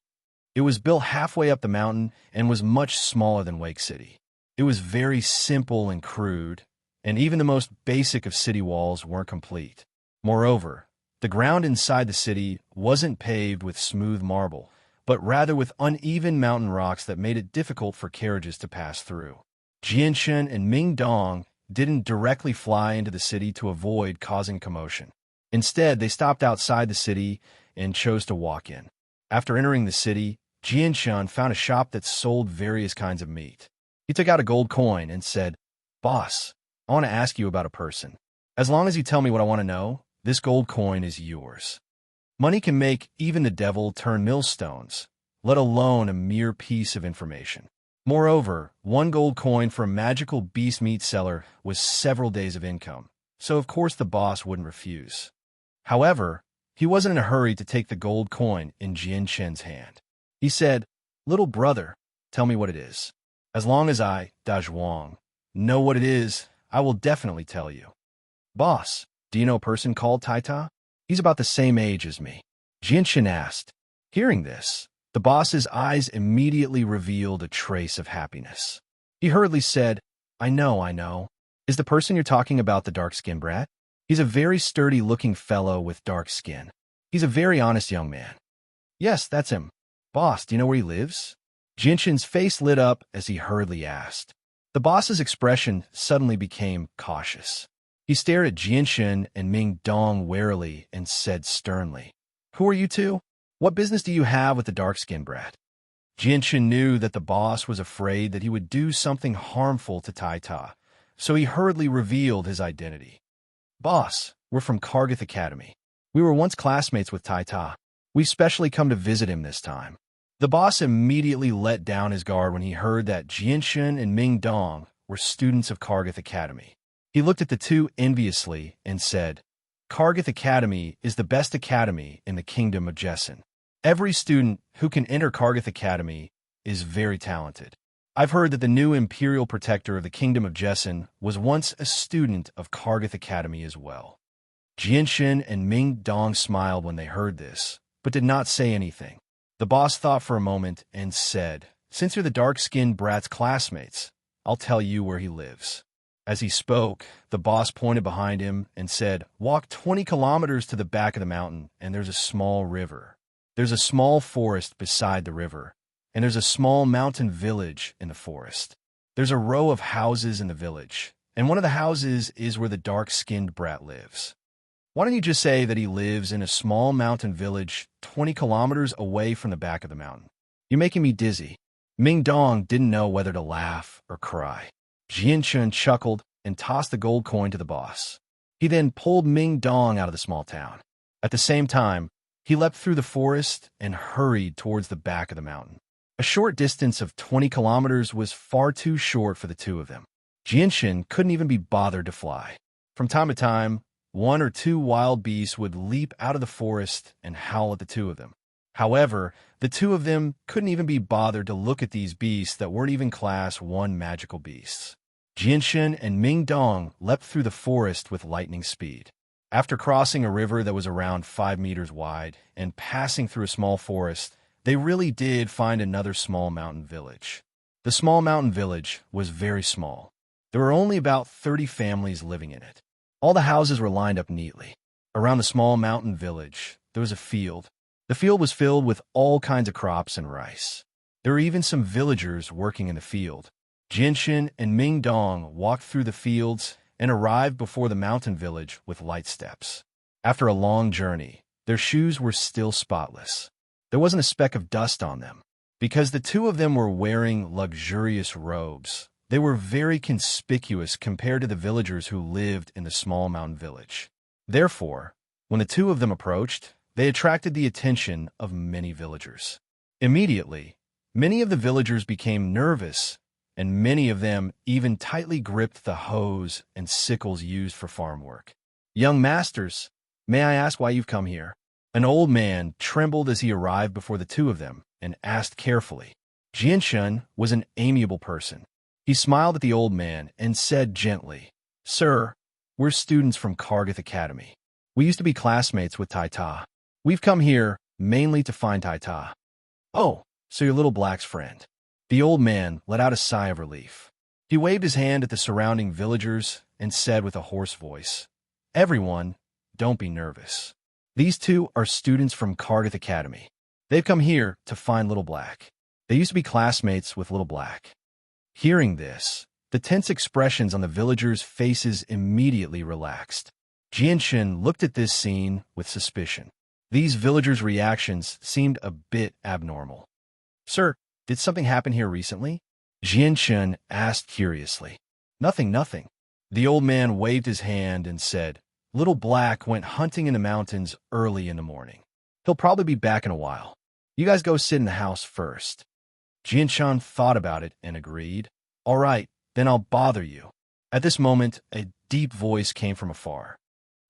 It was built halfway up the mountain and was much smaller than Wake City. It was very simple and crude, and even the most basic of city walls weren't complete. Moreover, the ground inside the city wasn't paved with smooth marble, but rather with uneven mountain rocks that made it difficult for carriages to pass through. Jianshun and Ming Dong didn't directly fly into the city to avoid causing commotion. Instead, they stopped outside the city and chose to walk in. After entering the city, Jianshun found a shop that sold various kinds of meat. He took out a gold coin and said, Boss, I want to ask you about a person. As long as you tell me what I want to know, this gold coin is yours. Money can make even the devil turn millstones, let alone a mere piece of information. Moreover, 1 gold coin for a magical beast meat seller was several days of income, so of course the boss wouldn't refuse. However, he wasn't in a hurry to take the gold coin in Jianshun's hand. He said, Little brother, tell me what it is. As long as I, Da Zhuang, know what it is, I will definitely tell you. Boss, do you know a person called Tai Ta? He's about the same age as me. Jianshun asked. Hearing this, the boss's eyes immediately revealed a trace of happiness. He hurriedly said, I know. Is the person you're talking about the dark-skinned brat? He's a very sturdy-looking fellow with dark skin. He's a very honest young man. Yes, that's him. Boss, do you know where he lives? Jianshun's face lit up as he hurriedly asked. The boss's expression suddenly became cautious. He stared at Jianshun and Ming Dong warily and said sternly, Who are you two? What business do you have with the dark-skinned brat? Jianshun knew that the boss was afraid that he would do something harmful to Tai Ta, so he hurriedly revealed his identity. Boss, we're from Kargath Academy. We were once classmates with Tai Ta. We've specially come to visit him this time. The boss immediately let down his guard when he heard that Jianshun and Ming Dong were students of Kargath Academy. He looked at the two enviously and said, Kargath Academy is the best academy in the Kingdom of Jessin. Every student who can enter Kargath Academy is very talented. I've heard that the new Imperial Protector of the Kingdom of Jessin was once a student of Kargath Academy as well. Jianshun and Ming Dong smiled when they heard this, but did not say anything. The boss thought for a moment and said, "Since you're the dark-skinned brat's classmates, I'll tell you where he lives." As he spoke, the boss pointed behind him and said, "Walk 20 kilometers to the back of the mountain, and there's a small river. There's a small forest beside the river, and there's a small mountain village in the forest. There's a row of houses in the village, and one of the houses is where the dark-skinned brat lives. Why don't you just say that he lives in a small mountain village 20 kilometers away from the back of the mountain? You're making me dizzy." Ming Dong didn't know whether to laugh or cry. Jianshun chuckled and tossed the gold coin to the boss. He then pulled Ming Dong out of the small town. At the same time, he leapt through the forest and hurried towards the back of the mountain. A short distance of 20 kilometers was far too short for the two of them. Jianshun couldn't even be bothered to fly. From time to time, one or two wild beasts would leap out of the forest and howl at the two of them. However, the two of them couldn't even be bothered to look at these beasts that weren't even Class 1 magical beasts. Jianshun and Ming Dong leapt through the forest with lightning speed. After crossing a river that was around 5 meters wide and passing through a small forest, they really did find another small mountain village. The small mountain village was very small. There were only about 30 families living in it. All the houses were lined up neatly. Around the small mountain village, there was a field. The field was filled with all kinds of crops and rice. There were even some villagers working in the field. Jianshun and Ming Dong walked through the fields and arrived before the mountain village with light steps. After a long journey, their shoes were still spotless. There wasn't a speck of dust on them. Because the two of them were wearing luxurious robes, they were very conspicuous compared to the villagers who lived in the small mountain village. Therefore, when the two of them approached, they attracted the attention of many villagers. Immediately, many of the villagers became nervous, and many of them even tightly gripped the hoes and sickles used for farm work. "Young masters, may I ask why you've come here?" An old man trembled as he arrived before the two of them and asked carefully. Jianshun was an amiable person. He smiled at the old man and said gently, "Sir, we're students from Kargath Academy. We used to be classmates with Tai Ta. We've come here mainly to find Tai Ta." "Oh, so you're Little Black's friend." The old man let out a sigh of relief. He waved his hand at the surrounding villagers and said with a hoarse voice, "Everyone, don't be nervous. These two are students from Kargath Academy. They've come here to find Little Black. They used to be classmates with Little Black." Hearing this, the tense expressions on the villagers' faces immediately relaxed. Jianshun looked at this scene with suspicion. These villagers' reactions seemed a bit abnormal. "Sir, did something happen here recently?" Jianshun asked curiously. Nothing. The old man waved his hand and said, "Little Black went hunting in the mountains early in the morning. He'll probably be back in a while. You guys go sit in the house first." Jianshun thought about it and agreed. "All right, then I'll bother you." At this moment, a deep voice came from afar.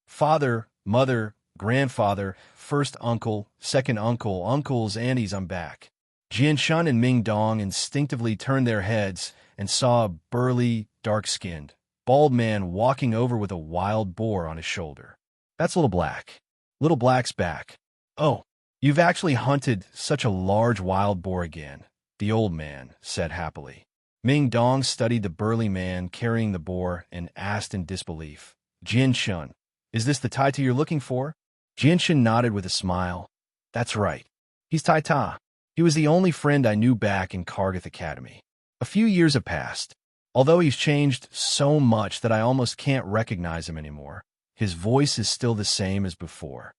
"Father, mother, grandfather, first uncle, second uncle, uncles, aunties, I'm back." Jianshun and Ming Dong instinctively turned their heads and saw a burly, dark-skinned, bald man walking over with a wild boar on his shoulder. "That's Little Black. Little Black's back." "Oh, you've actually hunted such a large wild boar again," the old man said happily. Ming Dong studied the burly man carrying the boar and asked in disbelief, "Jianshun, is this the Tai Ta you're looking for?" Jianshun nodded with a smile. "That's right. He's Tai Ta. He was the only friend I knew back in Kargath Academy. A few years have passed. Although he's changed so much that I almost can't recognize him anymore, his voice is still the same as before."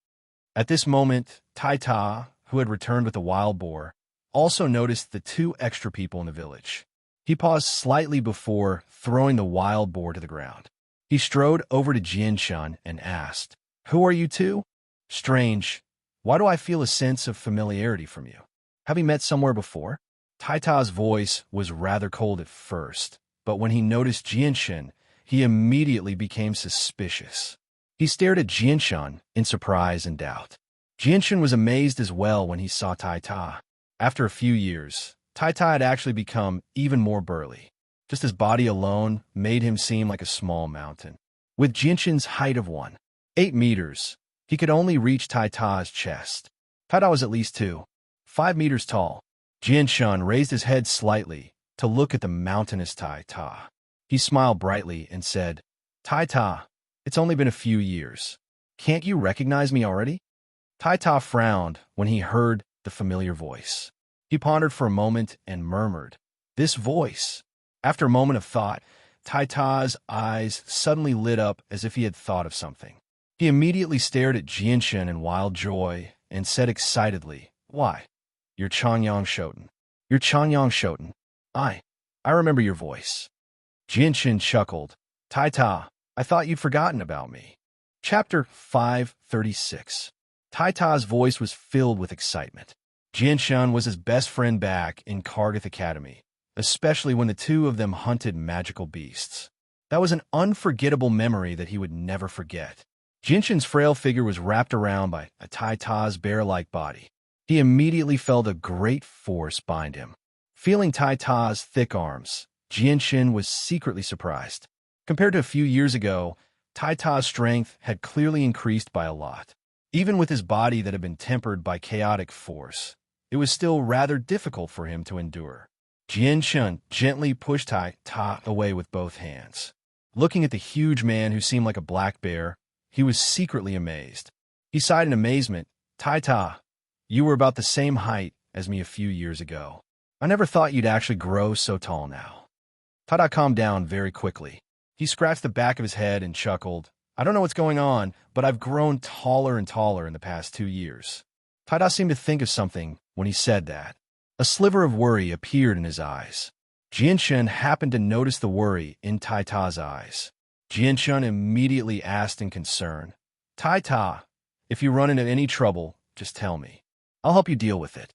At this moment, Tai Ta, who had returned with the wild boar, also noticed the two extra people in the village. He paused slightly before throwing the wild boar to the ground. He strode over to Jianshun and asked, "Who are you two? Strange. Why do I feel a sense of familiarity from you? Have we met somewhere before?" Tai Ta's voice was rather cold at first, but when he noticed Jianshun, he immediately became suspicious. He stared at Jianshun in surprise and doubt. Jianshun was amazed as well when he saw Tai Ta. After a few years, Tai Ta had actually become even more burly. Just his body alone made him seem like a small mountain. With Jianshun's height of 1.8 meters, he could only reach Tai Ta's chest. Tai Ta was at least 5 meters tall. Jianshun raised his head slightly to look at the mountainous Tai Ta. He smiled brightly and said, Tai Ta, it's only been a few years. Can't you recognize me already? Tai Ta frowned when he heard the familiar voice. He pondered for a moment and murmured, this voice. After a moment of thought, Tai Ta's eyes suddenly lit up as if he had thought of something. He immediately stared at Jianshun in wild joy and said excitedly, why, you're Changyang Shoten. You're Changyang Shoten. I remember your voice. Jianshun chuckled. Tai Ta, I thought you'd forgotten about me. Chapter 536. Tai Ta's voice was filled with excitement. Jianshun was his best friend back in Kargath Academy, especially when the two of them hunted magical beasts. That was an unforgettable memory that he would never forget. Jianshun's frail figure was wrapped around by a Tai Ta's bear-like body. He immediately felt a great force bind him. Feeling Tai Ta's thick arms, Jianshun was secretly surprised. Compared to a few years ago, Tai Ta's strength had clearly increased by a lot. Even with his body that had been tempered by chaotic force, it was still rather difficult for him to endure. Jianshun gently pushed Tai Ta away with both hands. Looking at the huge man who seemed like a black bear, he was secretly amazed. He sighed in amazement. Tai Ta, you were about the same height as me a few years ago. I never thought you'd actually grow so tall now. Tai Ta calmed down very quickly. He scratched the back of his head and chuckled. I don't know what's going on, but I've grown taller and taller in the past 2 years. Tai Ta seemed to think of something when he said that. A sliver of worry appeared in his eyes. Jianshun happened to notice the worry in Tai Ta's eyes. Jianshun immediately asked in concern, Tai Ta, if you run into any trouble, just tell me. I'll help you deal with it.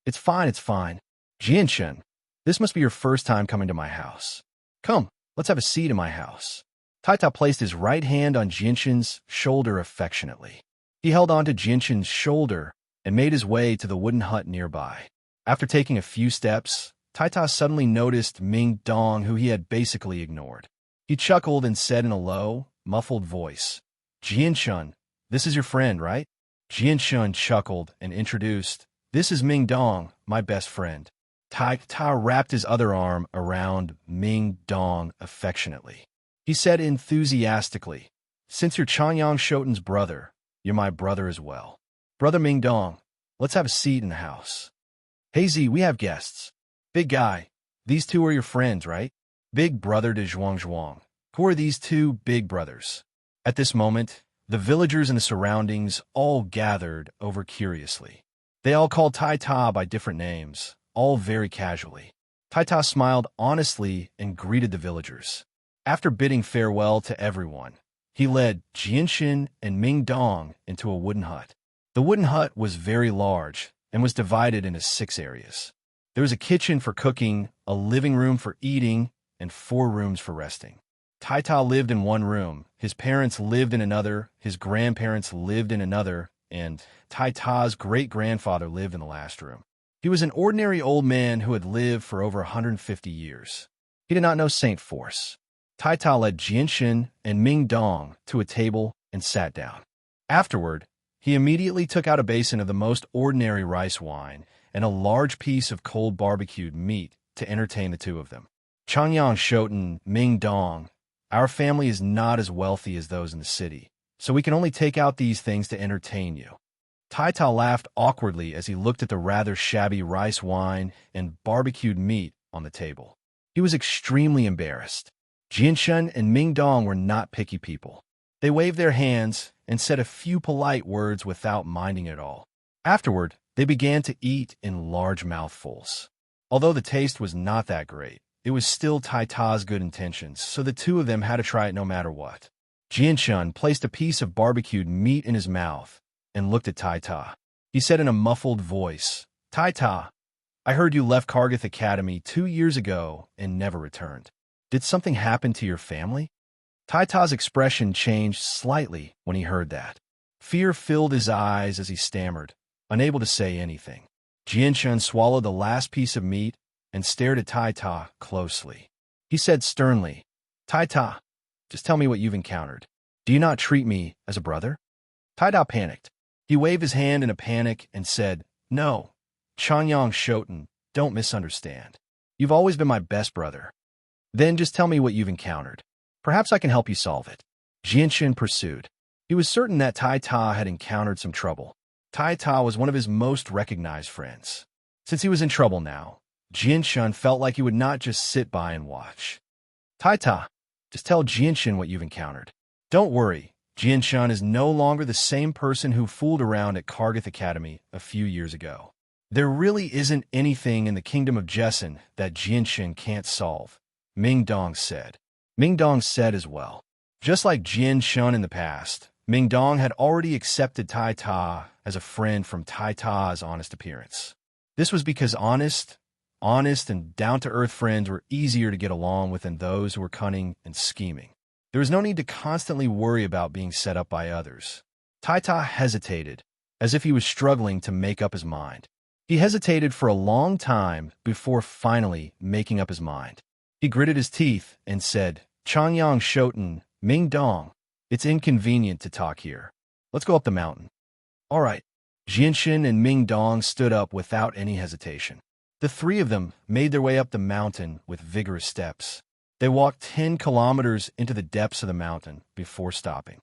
It's fine, it's fine. Jianshun, this must be your first time coming to my house. Come, let's have a seat in my house. Tai Ta placed his right hand on Jianshun's shoulder affectionately. He held onto Jianshun's shoulder and made his way to the wooden hut nearby. After taking a few steps, Tai Ta suddenly noticed Ming Dong, who he had basically ignored. He chuckled and said in a low, muffled voice, Jianshun, this is your friend, right? Jianshun chuckled and introduced, this is Ming Dong, my best friend. Tai Ta wrapped his other arm around Ming Dong affectionately. He said enthusiastically, since you're Changyang Shoten's brother, you're my brother as well. Brother Ming Dong, let's have a seat in the house. Hey Z, we have guests. Big guy, these two are your friends, right? Big brother to Zhuang Zhuang. Who are these two big brothers? At this moment, the villagers in the surroundings all gathered over curiously. They all called Tai Ta by different names, all very casually. Tai Ta smiled honestly and greeted the villagers. After bidding farewell to everyone, he led Jianshun and Ming Dong into a wooden hut. The wooden hut was very large and was divided into 6 areas. There was a kitchen for cooking, a living room for eating, and 4 rooms for resting. Tai Ta lived in one room, his parents lived in another, his grandparents lived in another, and Tai Ta's great-grandfather lived in the last room. He was an ordinary old man who had lived for over 150 years. He did not know Saint Force. Tai Ta led Jianshun and Ming Dong to a table and sat down. Afterward, he immediately took out a basin of the most ordinary rice wine and a large piece of cold barbecued meat to entertain the two of them. Changyang Shoten, Ming Dong, our family is not as wealthy as those in the city, so we can only take out these things to entertain you. Tai Ta laughed awkwardly as he looked at the rather shabby rice wine and barbecued meat on the table. He was extremely embarrassed. Jianshun and Ming Dong were not picky people. They waved their hands and said a few polite words without minding it all. Afterward, they began to eat in large mouthfuls. Although the taste was not that great, it was still Tai Ta's good intentions, so the two of them had to try it no matter what. Jianshun placed a piece of barbecued meat in his mouth and looked at Tai Ta. He said in a muffled voice, Tai Ta, I heard you left Kargath Academy 2 years ago and never returned. Did something happen to your family? Tai Ta's expression changed slightly when he heard that. Fear filled his eyes as he stammered, unable to say anything. Jianshun swallowed the last piece of meat and stared at Tai Ta closely. He said sternly, Tai Ta, just tell me what you've encountered. Do you not treat me as a brother? Tai Ta panicked. He waved his hand in a panic and said, "No, Changyang Shoten, don't misunderstand. You've always been my best brother. Then just tell me what you've encountered. Perhaps I can help you solve it." Jianshin pursued. He was certain that Tai Ta had encountered some trouble. Tai Ta was one of his most recognized friends. Since he was in trouble now, Jianshin felt like he would not just sit by and watch. "Tai Ta, just tell Jianshin what you've encountered. Don't worry, Jianshin is no longer the same person who fooled around at Kargath Academy a few years ago. There really isn't anything in the kingdom of Jessen that Jianshin can't solve," Ming Dong said. Ming Dong said as well. Just like Jianshin in the past, Ming Dong had already accepted Tai Ta as a friend from Tai Ta's honest appearance. This was because honest and down-to-earth friends were easier to get along with than those who were cunning and scheming. There was no need to constantly worry about being set up by others. Tai Ta hesitated, as if he was struggling to make up his mind. He hesitated for a long time before finally making up his mind. He gritted his teeth and said, "Changyang Shoten, Ming Dong, it's inconvenient to talk here. Let's go up the mountain." "All right." Jianshin and Ming Dong stood up without any hesitation. The three of them made their way up the mountain with vigorous steps. They walked 10 kilometers into the depths of the mountain before stopping.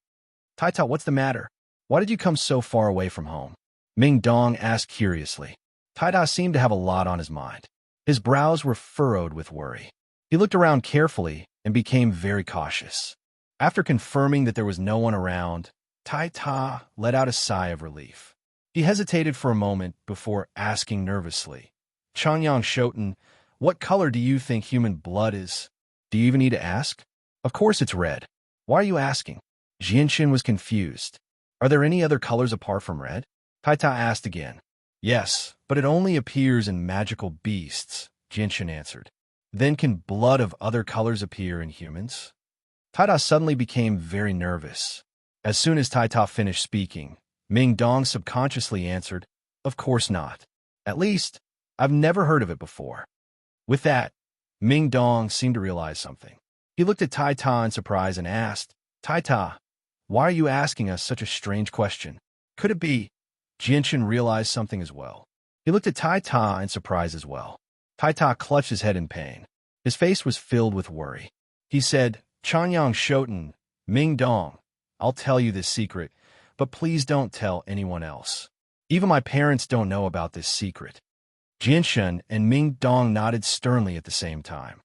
"Tai Ta, what's the matter? Why did you come so far away from home?" Ming Dong asked curiously. Tai Ta seemed to have a lot on his mind. His brows were furrowed with worry. He looked around carefully and became very cautious. After confirming that there was no one around, Tai Ta let out a sigh of relief. He hesitated for a moment before asking nervously, "Changyang Shoten, what color do you think human blood is?" "Do you even need to ask? Of course it's red. Why are you asking?" Jianshin was confused. "Are there any other colors apart from red?" Tai Ta asked again. "Yes, but it only appears in magical beasts," Jianshin answered. "Then can blood of other colors appear in humans?" Tai Ta suddenly became very nervous. As soon as Tai Ta finished speaking, Ming Dong subconsciously answered, "Of course not. At least, I've never heard of it before." With that, Ming Dong seemed to realize something. He looked at Tai Ta in surprise and asked, "Tai Ta, why are you asking us such a strange question? Could it be?" Jianshin realized something as well. He looked at Tai Ta in surprise as well. Tai Ta clutched his head in pain. His face was filled with worry. He said, "Changyang Shoten, Ming Dong, I'll tell you this secret, but please don't tell anyone else. Even my parents don't know about this secret." Jianshin and Ming Dong nodded sternly at the same time.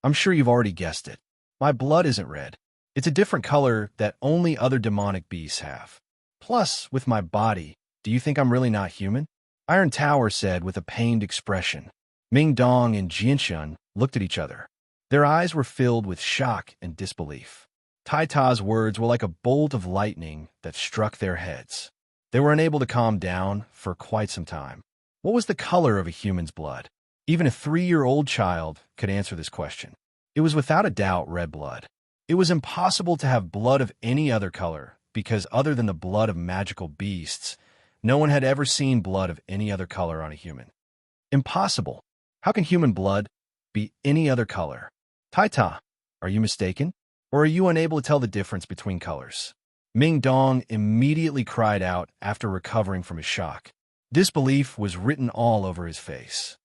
"I'm sure you've already guessed it. My blood isn't red. It's a different color that only other demonic beasts have. Plus, with my body, do you think I'm really not human?" Iron Tower said with a pained expression. Ming Dong and Jianshin looked at each other. Their eyes were filled with shock and disbelief. Tai Ta's words were like a bolt of lightning that struck their heads. They were unable to calm down for quite some time. What was the color of a human's blood? Even a 3-year-old child could answer this question. It was without a doubt red blood. It was impossible to have blood of any other color because other than the blood of magical beasts, no one had ever seen blood of any other color on a human. Impossible. How can human blood be any other color? Tai Ta, are you mistaken? Or are you unable to tell the difference between colors? Ming Dong immediately cried out after recovering from his shock. Disbelief was written all over his face.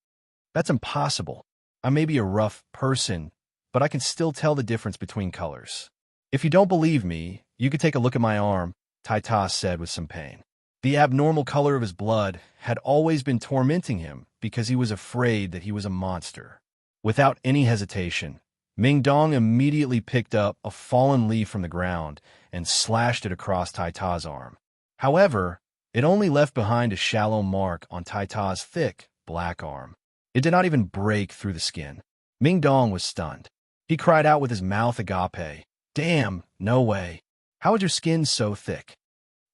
"That's impossible. I may be a rough person, but I can still tell the difference between colors. If you don't believe me, you could take a look at my arm," Tai Ta said with some pain. The abnormal color of his blood had always been tormenting him because he was afraid that he was a monster. Without any hesitation, Ming Dong immediately picked up a fallen leaf from the ground and slashed it across Tai Ta's arm. However, it only left behind a shallow mark on Tai Ta's thick, black arm. It did not even break through the skin. Ming Dong was stunned. He cried out with his mouth agape, "Damn, no way. How is your skin so thick?"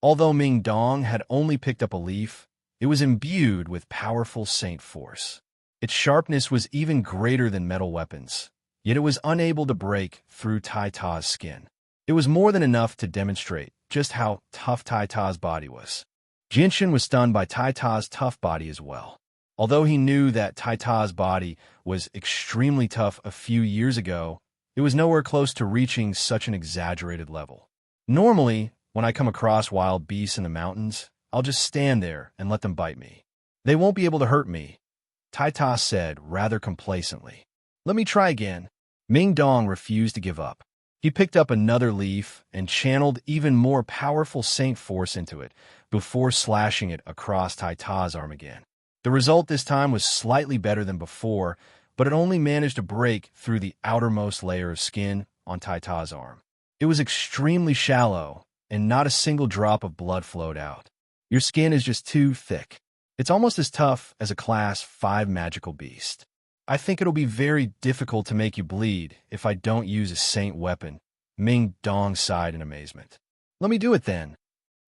Although Ming Dong had only picked up a leaf, it was imbued with powerful saint force. Its sharpness was even greater than metal weapons, yet it was unable to break through Tai Ta's skin. It was more than enough to demonstrate just how tough Tai Ta's body was. Jianshin was stunned by Tai Ta's tough body as well. Although he knew that Tai Ta's body was extremely tough a few years ago, it was nowhere close to reaching such an exaggerated level. Normally, when I come across wild beasts in the mountains, I'll just stand there and let them bite me. They won't be able to hurt me, Taita said rather complacently. Let me try again. Ming Dong refused to give up. He picked up another leaf and channeled even more powerful saint force into it before slashing it across Taita's arm again. The result this time was slightly better than before, but it only managed to break through the outermost layer of skin on Taita's arm. It was extremely shallow, and not a single drop of blood flowed out. Your skin is just too thick. It's almost as tough as a Class 5 magical beast. I think it'll be very difficult to make you bleed if I don't use a saint weapon, Ming Dong sighed in amazement. Let me do it then.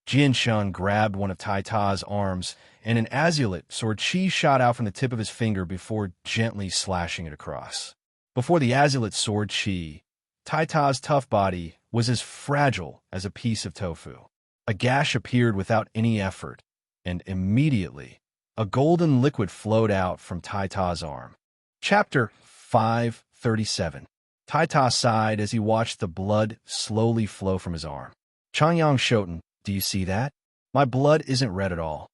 Jian Shun grabbed one of Taita's arms, and an azulate sword chi shot out from the tip of his finger before gently slashing it across. Before the azulate sword chi, Taita's tough body was as fragile as a piece of tofu. A gash appeared without any effort, and immediately, a golden liquid flowed out from Taita's arm. Chapter 537. Taita sighed as he watched the blood slowly flow from his arm. Changyang Shoten, do you see that? My blood isn't red at all.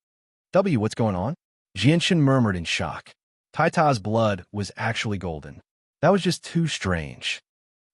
What's going on? Jianshin murmured in shock. Taita's blood was actually golden. That was just too strange.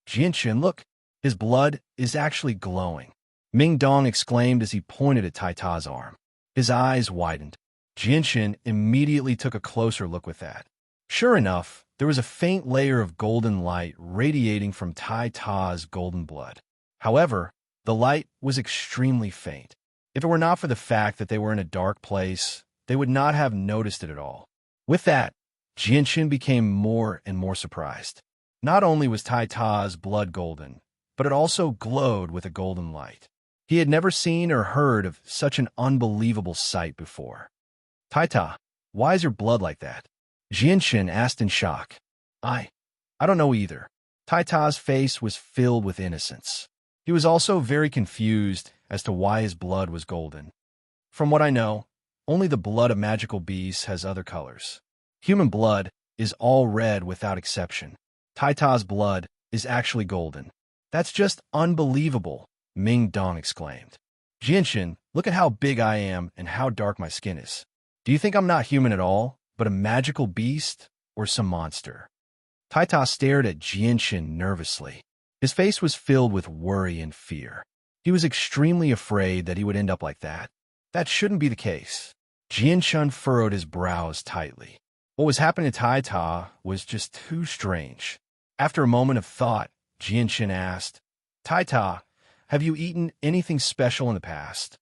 Jianshin, look, his blood is actually glowing. Ming Dong exclaimed as he pointed at Taita's arm. His eyes widened. Jianshin immediately took a closer look with that. Sure enough, there was a faint layer of golden light radiating from Taita's golden blood. However, the light was extremely faint. If it were not for the fact that they were in a dark place, they would not have noticed it at all. With that, Jianshin became more and more surprised. Not only was Taita's blood golden, but it also glowed with a golden light. He had never seen or heard of such an unbelievable sight before. Taita, why is your blood like that? Jianshin asked in shock. I don't know either. Taita's face was filled with innocence. He was also very confused as to why his blood was golden. From what I know, only the blood of magical beasts has other colors. Human blood is all red without exception. Taita's blood is actually golden. That's just unbelievable, Ming Dong exclaimed. Jianshin, look at how big I am and how dark my skin is. Do you think I'm not human at all, but a magical beast or some monster? Taita stared at Jianshin nervously. His face was filled with worry and fear. He was extremely afraid that he would end up like that. That shouldn't be the case. Jianshin furrowed his brows tightly. What was happening to Taita was just too strange. After a moment of thought, Jianshin asked, Taita, have you eaten anything special in the past?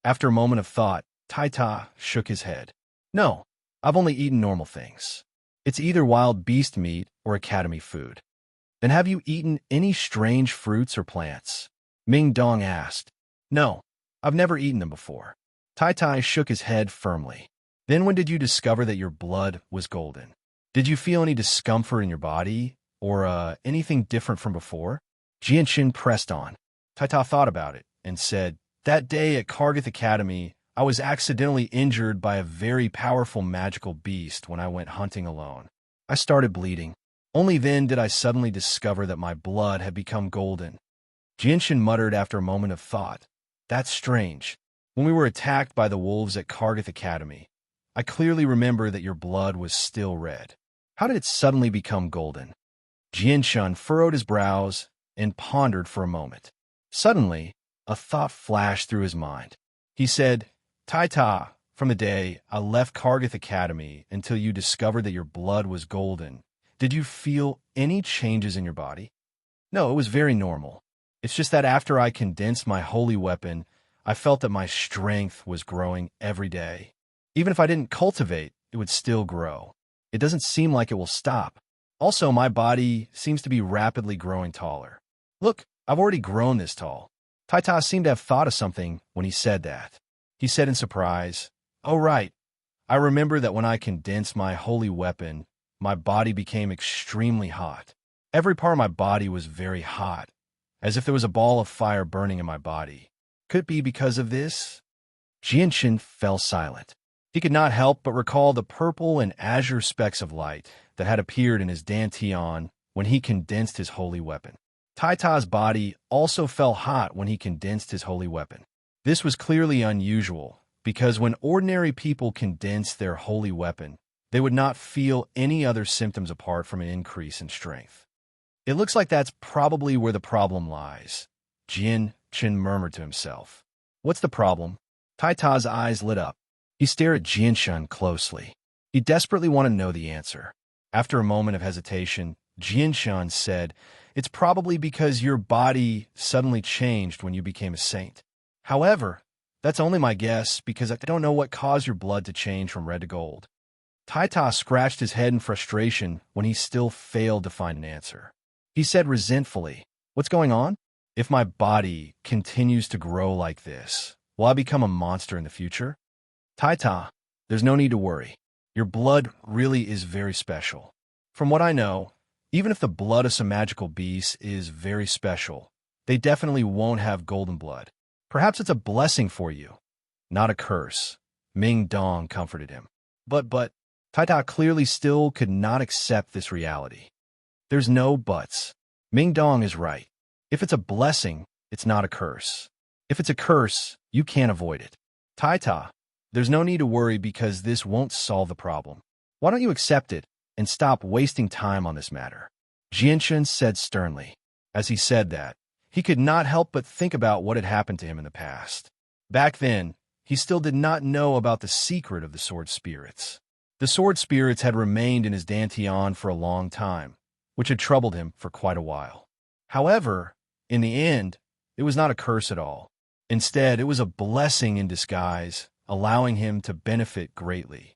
After a moment of thought, Taita shook his head. No, I've only eaten normal things. It's either wild beast meat or academy food. Then have you eaten any strange fruits or plants? Ming Dong asked. No, I've never eaten them before. Taita shook his head firmly. Then when did you discover that your blood was golden? Did you feel any discomfort in your body or anything different from before? Jianshin pressed on. Taita thought about it and said, that day at Kargath Academy, I was accidentally injured by a very powerful magical beast when I went hunting alone. I started bleeding. Only then did I suddenly discover that my blood had become golden. Jianshin muttered after a moment of thought. That's strange. When we were attacked by the wolves at Kargath Academy, I clearly remember that your blood was still red. How did it suddenly become golden? Jianshin furrowed his brows and pondered for a moment. Suddenly, a thought flashed through his mind. He said, Taita, from the day I left Kargath Academy until you discovered that your blood was golden, did you feel any changes in your body? No, it was very normal. It's just that after I condensed my holy weapon, I felt that my strength was growing every day. Even if I didn't cultivate, it would still grow. It doesn't seem like it will stop. Also, my body seems to be rapidly growing taller. Look, I've already grown this tall. Taita seemed to have thought of something when he said that. He said in surprise, Oh, right. I remember that when I condensed my holy weapon, my body became extremely hot. Every part of my body was very hot, as if there was a ball of fire burning in my body. Could it be because of this? Jianshin fell silent. He could not help but recall the purple and azure specks of light that had appeared in his dantian when he condensed his holy weapon. Taita's body also felt hot when he condensed his holy weapon. This was clearly unusual, because when ordinary people condense their holy weapon, they would not feel any other symptoms apart from an increase in strength. It looks like that's probably where the problem lies, Jian Chen murmured to himself. What's the problem? Taita's eyes lit up. He stared at Jianshan closely. He desperately wanted to know the answer. After a moment of hesitation, Jianshan said, "It's probably because your body suddenly changed when you became a saint. However, that's only my guess because I don't know what caused your blood to change from red to gold." Taita scratched his head in frustration when he still failed to find an answer. He said resentfully, "What's going on? If my body continues to grow like this, will I become a monster in the future?" Taita, there's no need to worry. Your blood really is very special. From what I know, even if the blood of some magical beasts is very special, they definitely won't have golden blood. Perhaps it's a blessing for you, not a curse. Ming Dong comforted him. But, Taita clearly still could not accept this reality. There's no buts. Ming Dong is right. If it's a blessing, it's not a curse. If it's a curse, you can't avoid it. Taita, there's no need to worry because this won't solve the problem. Why don't you accept it and stop wasting time on this matter? Jianshan said sternly. As he said that, he could not help but think about what had happened to him in the past. Back then, he still did not know about the secret of the sword spirits. The sword spirits had remained in his dantian for a long time, which had troubled him for quite a while. However, in the end, it was not a curse at all. Instead, it was a blessing in disguise, allowing him to benefit greatly.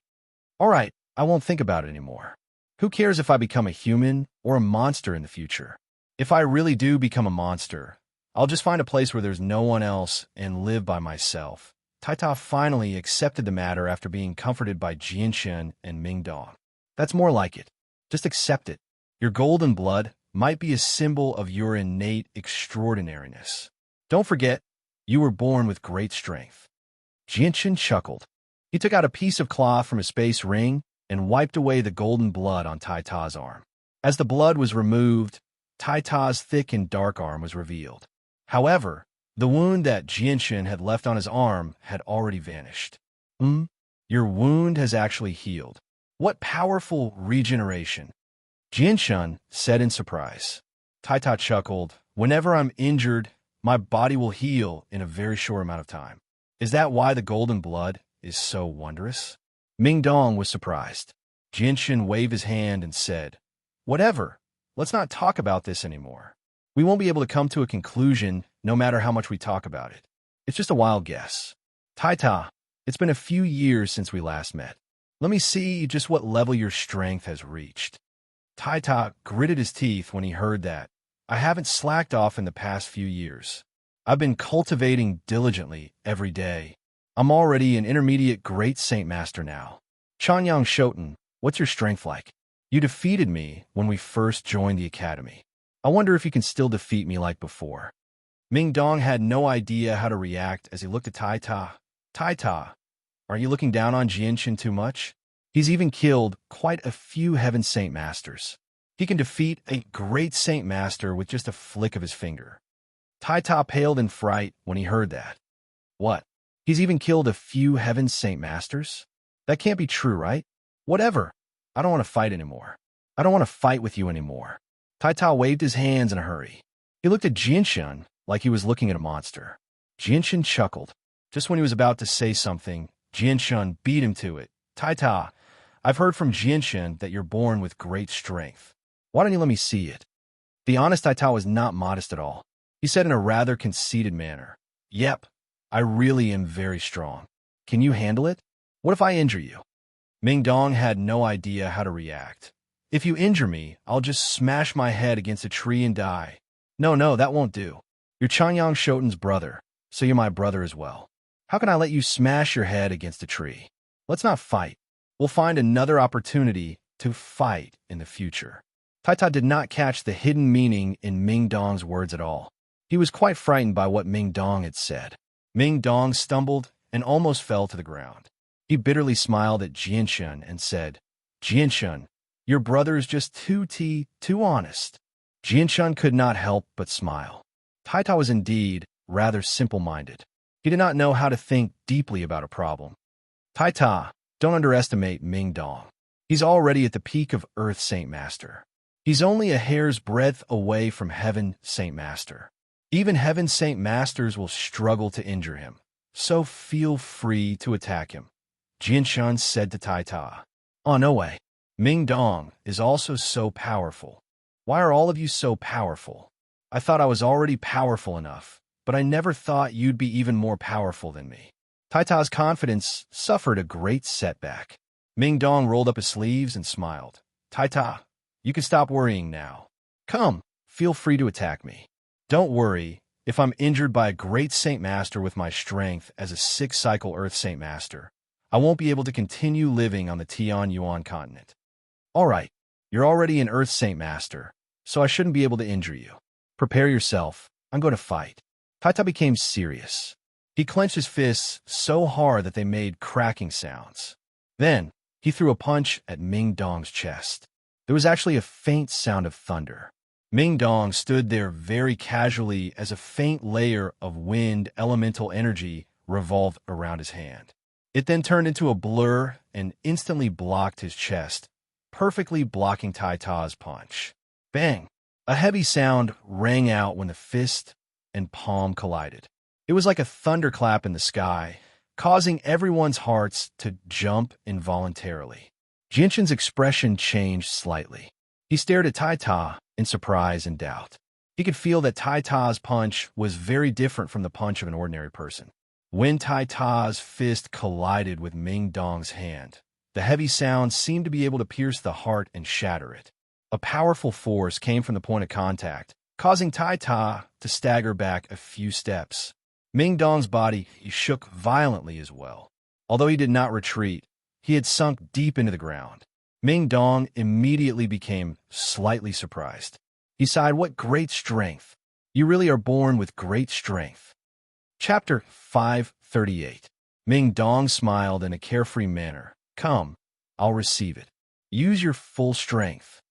All right, I won't think about it anymore. Who cares if I become a human or a monster in the future? If I really do become a monster, I'll just find a place where there's no one else and live by myself. Taita finally accepted the matter after being comforted by Jianshan and Ming Dong. That's more like it. Just accept it. Your golden blood might be a symbol of your innate extraordinariness. Don't forget, you were born with great strength. Jianshan chuckled. He took out a piece of cloth from his space ring and wiped away the golden blood on Taita's arm. As the blood was removed, Taita's thick and dark arm was revealed. However, the wound that Jianshan had left on his arm had already vanished. Your wound has actually healed. What powerful regeneration! Jianshan said in surprise. Taita chuckled. Whenever I'm injured, my body will heal in a very short amount of time. Is that why the golden blood is so wondrous? Ming Dong was surprised. Jianshan waved his hand and said, "Whatever, let's not talk about this anymore. We won't be able to come to a conclusion no matter how much we talk about it. It's just a wild guess. Taita, it's been a few years since we last met. Let me see just what level your strength has reached." Taita gritted his teeth when he heard that. "I haven't slacked off in the past few years. I've been cultivating diligently every day. I'm already an intermediate great Saint Master now. Chanyang Shoten, what's your strength like? You defeated me when we first joined the academy. I wonder if you can still defeat me like before." Ming Dong had no idea how to react as he looked at Taita. "Taita, are you looking down on Jianshan too much? He's even killed quite a few Heaven Saint Masters. He can defeat a great Saint Master with just a flick of his finger." Taita paled in fright when he heard that. "What? He's even killed a few Heaven Saint Masters? That can't be true, right? Whatever. I don't want to fight anymore. I don't want to fight with you anymore." Taita waved his hands in a hurry. He looked at Jianshan like he was looking at a monster. Jianshan chuckled. Just when he was about to say something, Jianshan beat him to it. "Taita, I've heard from Jianshan that you're born with great strength. Why don't you let me see it?" The honest Taita was not modest at all. He said in a rather conceited manner, "Yep, I really am very strong. Can you handle it? What if I injure you?" Ming Dong had no idea how to react. "If you injure me, I'll just smash my head against a tree and die." No, that won't do. You're Chanyang Shoten's brother, so you're my brother as well. How can I let you smash your head against a tree? Let's not fight. We'll find another opportunity to fight in the future." Taita did not catch the hidden meaning in Ming Dong's words at all. He was quite frightened by what Ming Dong had said. Ming Dong stumbled and almost fell to the ground. He bitterly smiled at Jianshan and said, "Jianshan, your brother is just too honest." Jianshan could not help but smile. Taita was indeed rather simple-minded. He did not know how to think deeply about a problem. Tai Ta, don't underestimate Ming Dong. He's already at the peak of Earth Saint Master. He's only a hair's breadth away from Heaven Saint Master. Even Heaven Saint Masters will struggle to injure him, so feel free to attack him, Jianshun said to Tai Ta. Oh, no way. Ming Dong is also so powerful. Why are all of you so powerful? I thought I was already powerful enough, but I never thought you'd be even more powerful than me. Tai Ta's confidence suffered a great setback. Ming Dong rolled up his sleeves and smiled. Tai Ta, you can stop worrying now. Come, feel free to attack me. Don't worry, if I'm injured by a great Saint Master with my strength as a 6-cycle Earth Saint Master, I won't be able to continue living on the Tian Yuan continent. All right, you're already an Earth Saint Master, so I shouldn't be able to injure you. Prepare yourself, I'm going to fight. Tai Ta became serious. He clenched his fists so hard that they made cracking sounds. Then, he threw a punch at Ming Dong's chest. There was actually a faint sound of thunder. Ming Dong stood there very casually as a faint layer of wind elemental energy revolved around his hand. It then turned into a blur and instantly blocked his chest, perfectly blocking Tai Ta's punch. Bang! A heavy sound rang out when the fist and palm collided. It was like a thunderclap in the sky, causing everyone's hearts to jump involuntarily. Jianshun's expression changed slightly. He stared at Tai Ta in surprise and doubt. He could feel that Tai Ta's punch was very different from the punch of an ordinary person. When Tai Ta's fist collided with Ming Dong's hand, the heavy sound seemed to be able to pierce the heart and shatter it. A powerful force came from the point of contact, causing Tai Ta to stagger back a few steps. Ming Dong's body shook violently as well. Although he did not retreat, he had sunk deep into the ground. Ming Dong immediately became slightly surprised. He sighed, "What great strength! You really are born with great strength." Chapter 538. Ming Dong smiled in a carefree manner. "Come, I'll receive it. Use your full strength."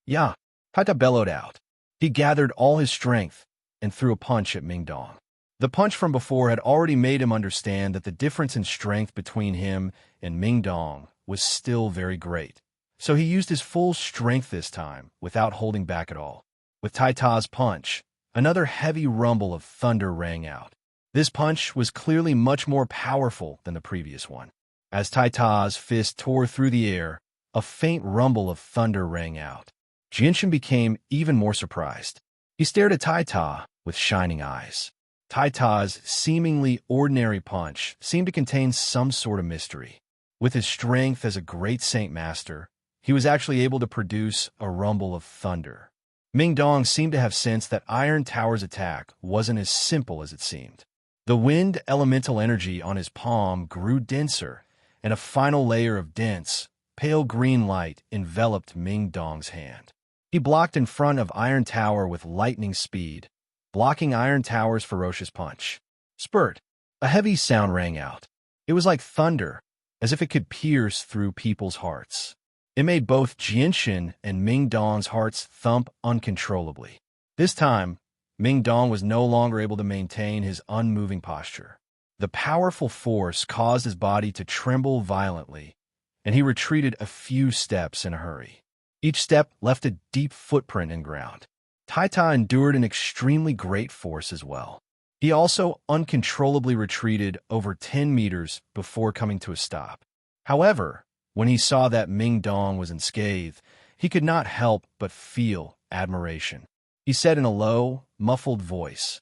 "Yeah," Tai Ta bellowed out. He gathered all his strength and threw a punch at Ming Dong. The punch from before had already made him understand that the difference in strength between him and Ming Dong was still very great. So he used his full strength this time, without holding back at all. With Tai Ta's punch, another heavy rumble of thunder rang out. This punch was clearly much more powerful than the previous one. As Tai Ta's fist tore through the air, a faint rumble of thunder rang out. Jianshun became even more surprised. He stared at Tai Ta with shining eyes. Tai Ta's seemingly ordinary punch seemed to contain some sort of mystery. With his strength as a great Saint Master, he was actually able to produce a rumble of thunder. Ming Dong seemed to have sensed that Iron Tower's attack wasn't as simple as it seemed. The wind elemental energy on his palm grew denser, and a final layer of dense, pale green light enveloped Ming Dong's hand. He blocked in front of Iron Tower with lightning speed, blocking Iron Tower's ferocious punch. Spurt! A heavy sound rang out. It was like thunder, as if it could pierce through people's hearts. It made both Jianshun and Ming Dong's hearts thump uncontrollably. This time, Ming Dong was no longer able to maintain his unmoving posture. The powerful force caused his body to tremble violently, and he retreated a few steps in a hurry. Each step left a deep footprint in ground. Tai Ta endured an extremely great force as well. He also uncontrollably retreated over 10 meters before coming to a stop. However, when he saw that Ming Dong was unscathed, he could not help but feel admiration. He said in a low, muffled voice,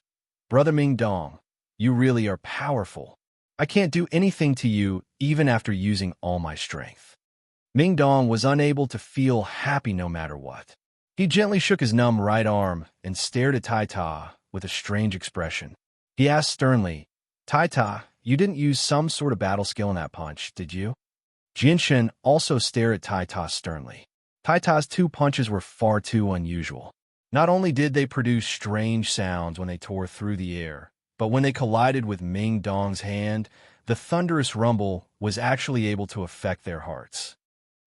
"Brother Ming Dong, you really are powerful. I can't do anything to you even after using all my strength." Ming Dong was unable to feel happy no matter what. He gently shook his numb right arm and stared at Tai Ta with a strange expression. He asked sternly, "Tai Ta, you didn't use some sort of battle skill in that punch, did you?" Jianshun also stared at Tai Ta sternly. Tai Ta's two punches were far too unusual. Not only did they produce strange sounds when they tore through the air, but when they collided with Ming Dong's hand, the thunderous rumble was actually able to affect their hearts.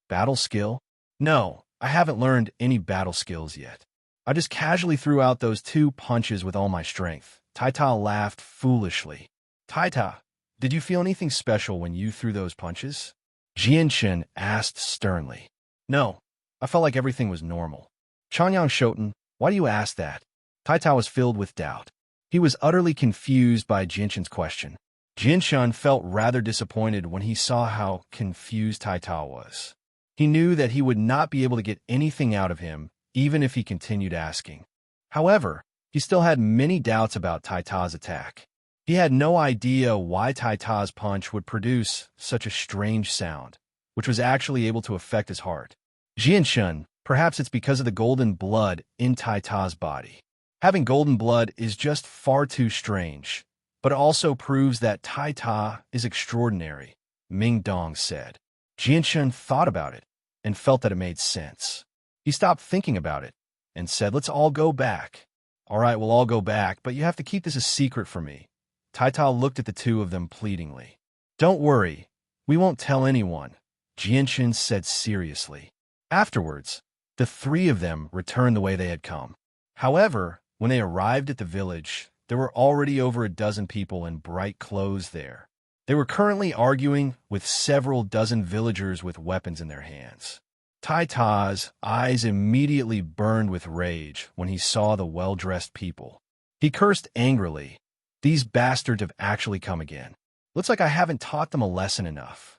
Battle skill? No. I haven't learned any battle skills yet. I just casually threw out those two punches with all my strength. Tai Ta laughed foolishly. Taita, did you feel anything special when you threw those punches? Jianchen asked sternly. No, I felt like everything was normal. Chanyang Shoten, why do you ask that? Taita was filled with doubt. He was utterly confused by Jianchen's question. Jianshan felt rather disappointed when he saw how confused Taita was. He knew that he would not be able to get anything out of him, even if he continued asking. However, he still had many doubts about Taita's attack. He had no idea why Taita's punch would produce such a strange sound, which was actually able to affect his heart. Jianshan, perhaps it's because of the golden blood in Taita's body. Having golden blood is just far too strange, but it also proves that Taita is extraordinary, Ming Dong said. Jianshan thought about it and felt that it made sense. He stopped thinking about it and said, let's all go back. All right, we'll all go back, but you have to keep this a secret from me. Taita looked at the two of them pleadingly. Don't worry, we won't tell anyone, Jianshan said seriously. Afterwards, the three of them returned the way they had come. However, when they arrived at the village, there were already over a dozen people in bright clothes there. They were currently arguing with several dozen villagers with weapons in their hands. Taita's eyes immediately burned with rage when he saw the well-dressed people. He cursed angrily. These bastards have actually come again. Looks like I haven't taught them a lesson enough.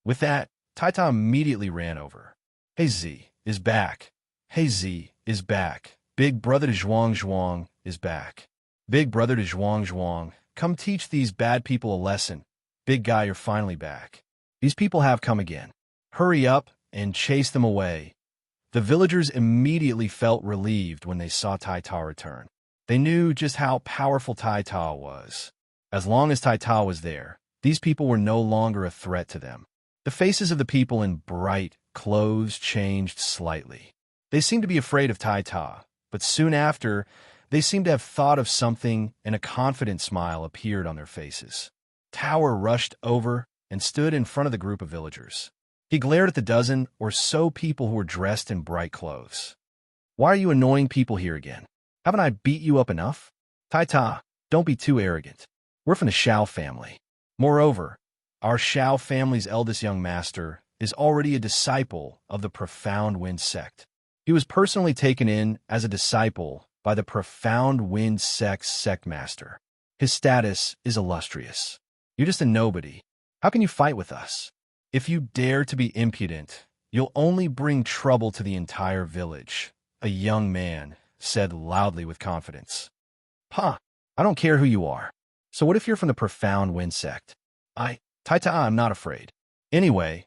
With that, Taita immediately ran over. Hey Z is back. Hey Z is back. Big brother to Zhuang is back. Big brother to Zhuang, come teach these bad people a lesson. Big guy, you're finally back. These people have come again. Hurry up and chase them away. The villagers immediately felt relieved when they saw Taita return. They knew just how powerful Taita was. As long as Taita was there, these people were no longer a threat to them. The faces of the people in bright clothes changed slightly. They seemed to be afraid of Taita, but soon after, they seemed to have thought of something and a confident smile appeared on their faces. Tower rushed over and stood in front of the group of villagers. He glared at the dozen or so people who were dressed in bright clothes. Why are you annoying people here again? Haven't I beat you up enough? Taita, don't be too arrogant. We're from the Shao family. Moreover, our Shao family's eldest young master is already a disciple of the Profound Wind sect. He was personally taken in as a disciple by the Profound Wind sect's sect master. His status is illustrious. You're just a nobody. How can you fight with us? If you dare to be impudent, you'll only bring trouble to the entire village, a young man said loudly with confidence. I don't care who you are. So what if you're from the Profound Wind sect? Taita, I'm not afraid. Anyway,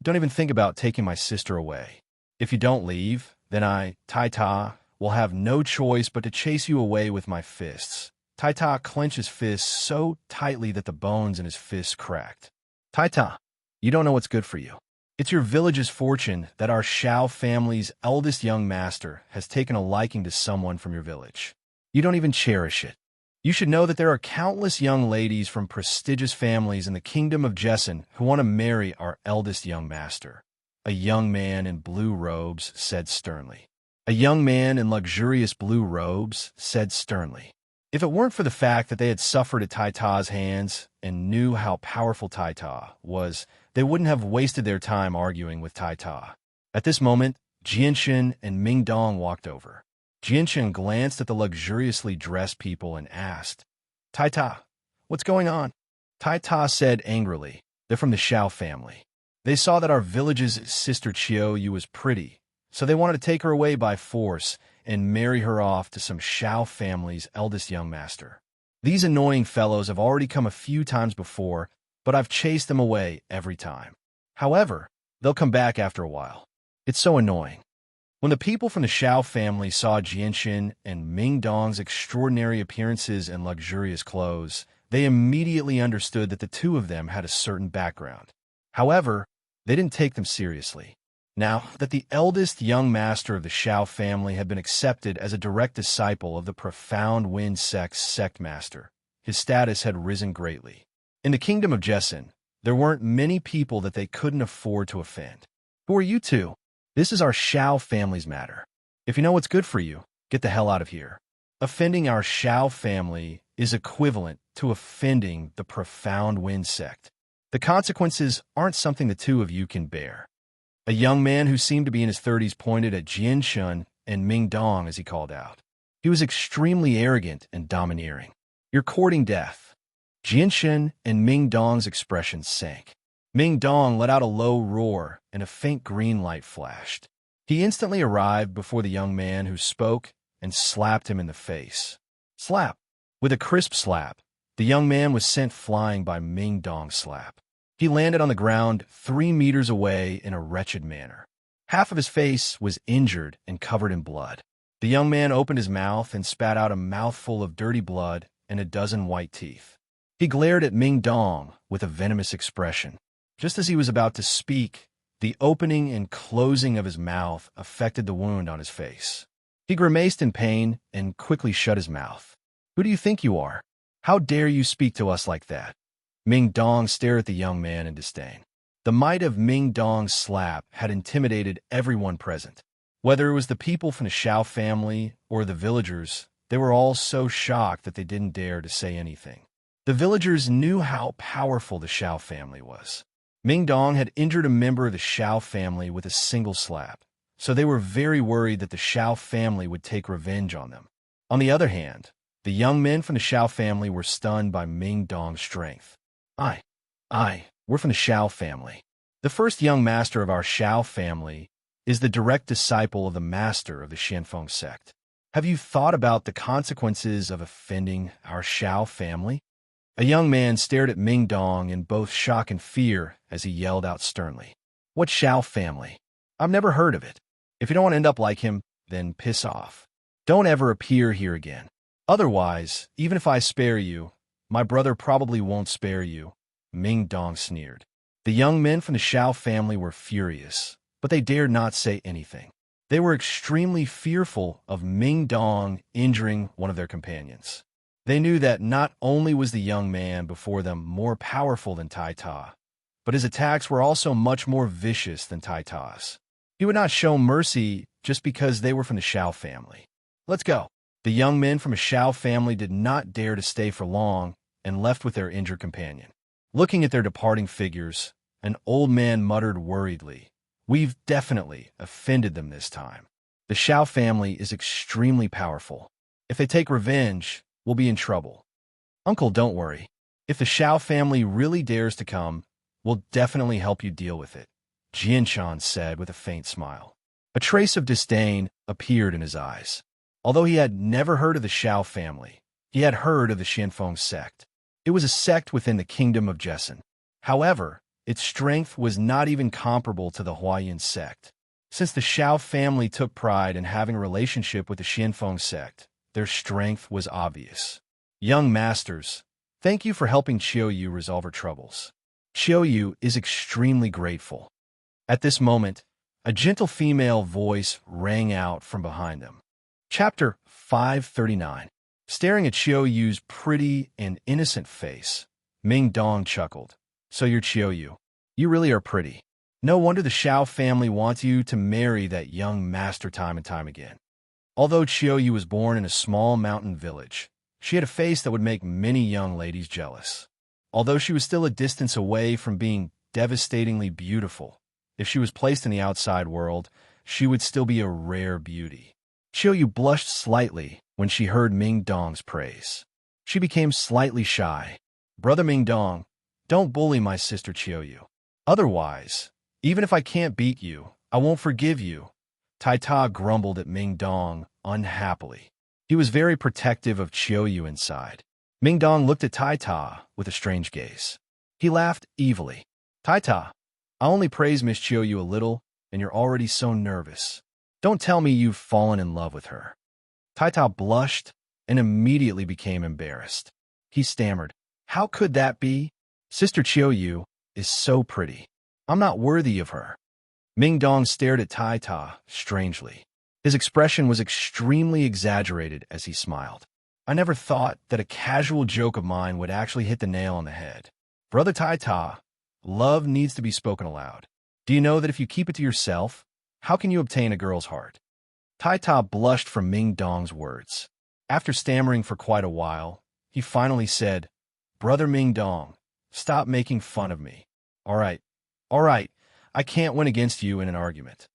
don't even think about taking my sister away. If you don't leave, then Taita, will have no choice but to chase you away with my fists. Taita clenched his fists so tightly that the bones in his fists cracked. Taita, you don't know what's good for you. It's your village's fortune that our Shao family's eldest young master has taken a liking to someone from your village. You don't even cherish it. You should know that there are countless young ladies from prestigious families in the kingdom of Jessen who want to marry our eldest young master. A young man in blue robes said sternly. A young man in luxurious blue robes said sternly. If it weren't for the fact that they had suffered at Taita's hands and knew how powerful Taita was, they wouldn't have wasted their time arguing with Taita. At this moment, Jianshan and Ming Dong walked over. Jianshan glanced at the luxuriously dressed people and asked, Taita, what's going on? Taita said angrily, they're from the Shao family. They saw that our village's sister Chiu was pretty, so they wanted to take her away by force and marry her off to some Shao family's eldest young master. These annoying fellows have already come a few times before, but I've chased them away every time. However, they'll come back after a while. It's so annoying. When the people from the Shao family saw Jianshan and Ming Dong's extraordinary appearances and luxurious clothes, they immediately understood that the two of them had a certain background. However, they didn't take them seriously. Now that the eldest young master of the Shao family had been accepted as a direct disciple of the Profound Wind sect's sect master, his status had risen greatly. In the kingdom of Jessen, there weren't many people that they couldn't afford to offend. Who are you two? This is our Shao family's matter. If you know what's good for you, get the hell out of here. Offending our Shao family is equivalent to offending the profound wind sect. The consequences aren't something the two of you can bear. A young man who seemed to be in his 30s pointed at Jianshun and Ming Dong as he called out. He was extremely arrogant and domineering. "You're courting death." Jianshun and Ming Dong's expressions sank. Ming Dong let out a low roar, and a faint green light flashed. He instantly arrived before the young man who spoke and slapped him in the face. Slap! With a crisp slap, the young man was sent flying by Ming Dong's slap. He landed on the ground 3 meters away in a wretched manner. Half of his face was injured and covered in blood. The young man opened his mouth and spat out a mouthful of dirty blood and a dozen white teeth. He glared at Ming Dong with a venomous expression. Just as he was about to speak, the opening and closing of his mouth affected the wound on his face. He grimaced in pain and quickly shut his mouth. "Who do you think you are? How dare you speak to us like that?" Ming Dong stared at the young man in disdain. The might of Ming Dong's slap had intimidated everyone present. Whether it was the people from the Xiao family or the villagers, they were all so shocked that they didn't dare to say anything. The villagers knew how powerful the Xiao family was. Ming Dong had injured a member of the Xiao family with a single slap, so they were very worried that the Xiao family would take revenge on them. On the other hand, the young men from the Xiao family were stunned by Ming Dong's strength. We're from the Xiao family. The first young master of our Xiao family is the direct disciple of the master of the Xianfeng sect. Have you thought about the consequences of offending our Xiao family?" A young man stared at Ming Dong in both shock and fear as he yelled out sternly. "What Xiao family? I've never heard of it. If you don't want to end up like him, then piss off. Don't ever appear here again. Otherwise, even if I spare you, my brother probably won't spare you," Ming Dong sneered. The young men from the Xiao family were furious, but they dared not say anything. They were extremely fearful of Ming Dong injuring one of their companions. They knew that not only was the young man before them more powerful than Tai Ta, but his attacks were also much more vicious than Tai Ta's. He would not show mercy just because they were from the Xiao family. "Let's go." The young men from a Xiao family did not dare to stay for long and left with their injured companion. Looking at their departing figures, an old man muttered worriedly, "We've definitely offended them this time. The Xiao family is extremely powerful. If they take revenge, we'll be in trouble." "Uncle, don't worry. If the Xiao family really dares to come, we'll definitely help you deal with it," Jianshan said with a faint smile. A trace of disdain appeared in his eyes. Although he had never heard of the Xiao family, he had heard of the Xianfeng sect. It was a sect within the kingdom of Jessen. However, its strength was not even comparable to the Huayan sect. Since the Xiao family took pride in having a relationship with the Xianfeng sect, their strength was obvious. "Young masters, thank you for helping Qiuyu resolve her troubles. Qiuyu is extremely grateful." At this moment, a gentle female voice rang out from behind them. Chapter 539. Staring at Qiuyu's pretty and innocent face, Ming Dong chuckled. "So you're Qiuyu. You really are pretty. No wonder the Xiao family wants you to marry that young master time and time again." Although Qiuyu was born in a small mountain village, she had a face that would make many young ladies jealous. Although she was still a distance away from being devastatingly beautiful, if she was placed in the outside world, she would still be a rare beauty. Qiuyu blushed slightly when she heard Ming Dong's praise. She became slightly shy. "Brother Ming Dong, don't bully my sister Qiuyu. Otherwise, even if I can't beat you, I won't forgive you," Tai Ta grumbled at Ming Dong unhappily. He was very protective of Qiuyu inside. Ming Dong looked at Tai Ta with a strange gaze. He laughed evilly. "Tai Ta, I only praise Miss Qiuyu a little, and you're already so nervous. Don't tell me you've fallen in love with her." Tai Ta blushed and immediately became embarrassed. He stammered, "How could that be? Sister Qiuyu is so pretty. I'm not worthy of her." Ming Dong stared at Tai Ta strangely. His expression was extremely exaggerated as he smiled. "I never thought that a casual joke of mine would actually hit the nail on the head. Brother Tai Ta, love needs to be spoken aloud. Do you know that if you keep it to yourself, how can you obtain a girl's heart?" Tai Ta blushed from Ming Dong's words. After stammering for quite a while, he finally said, "Brother Ming Dong, stop making fun of me. All right, all right, I can't win against you in an argument."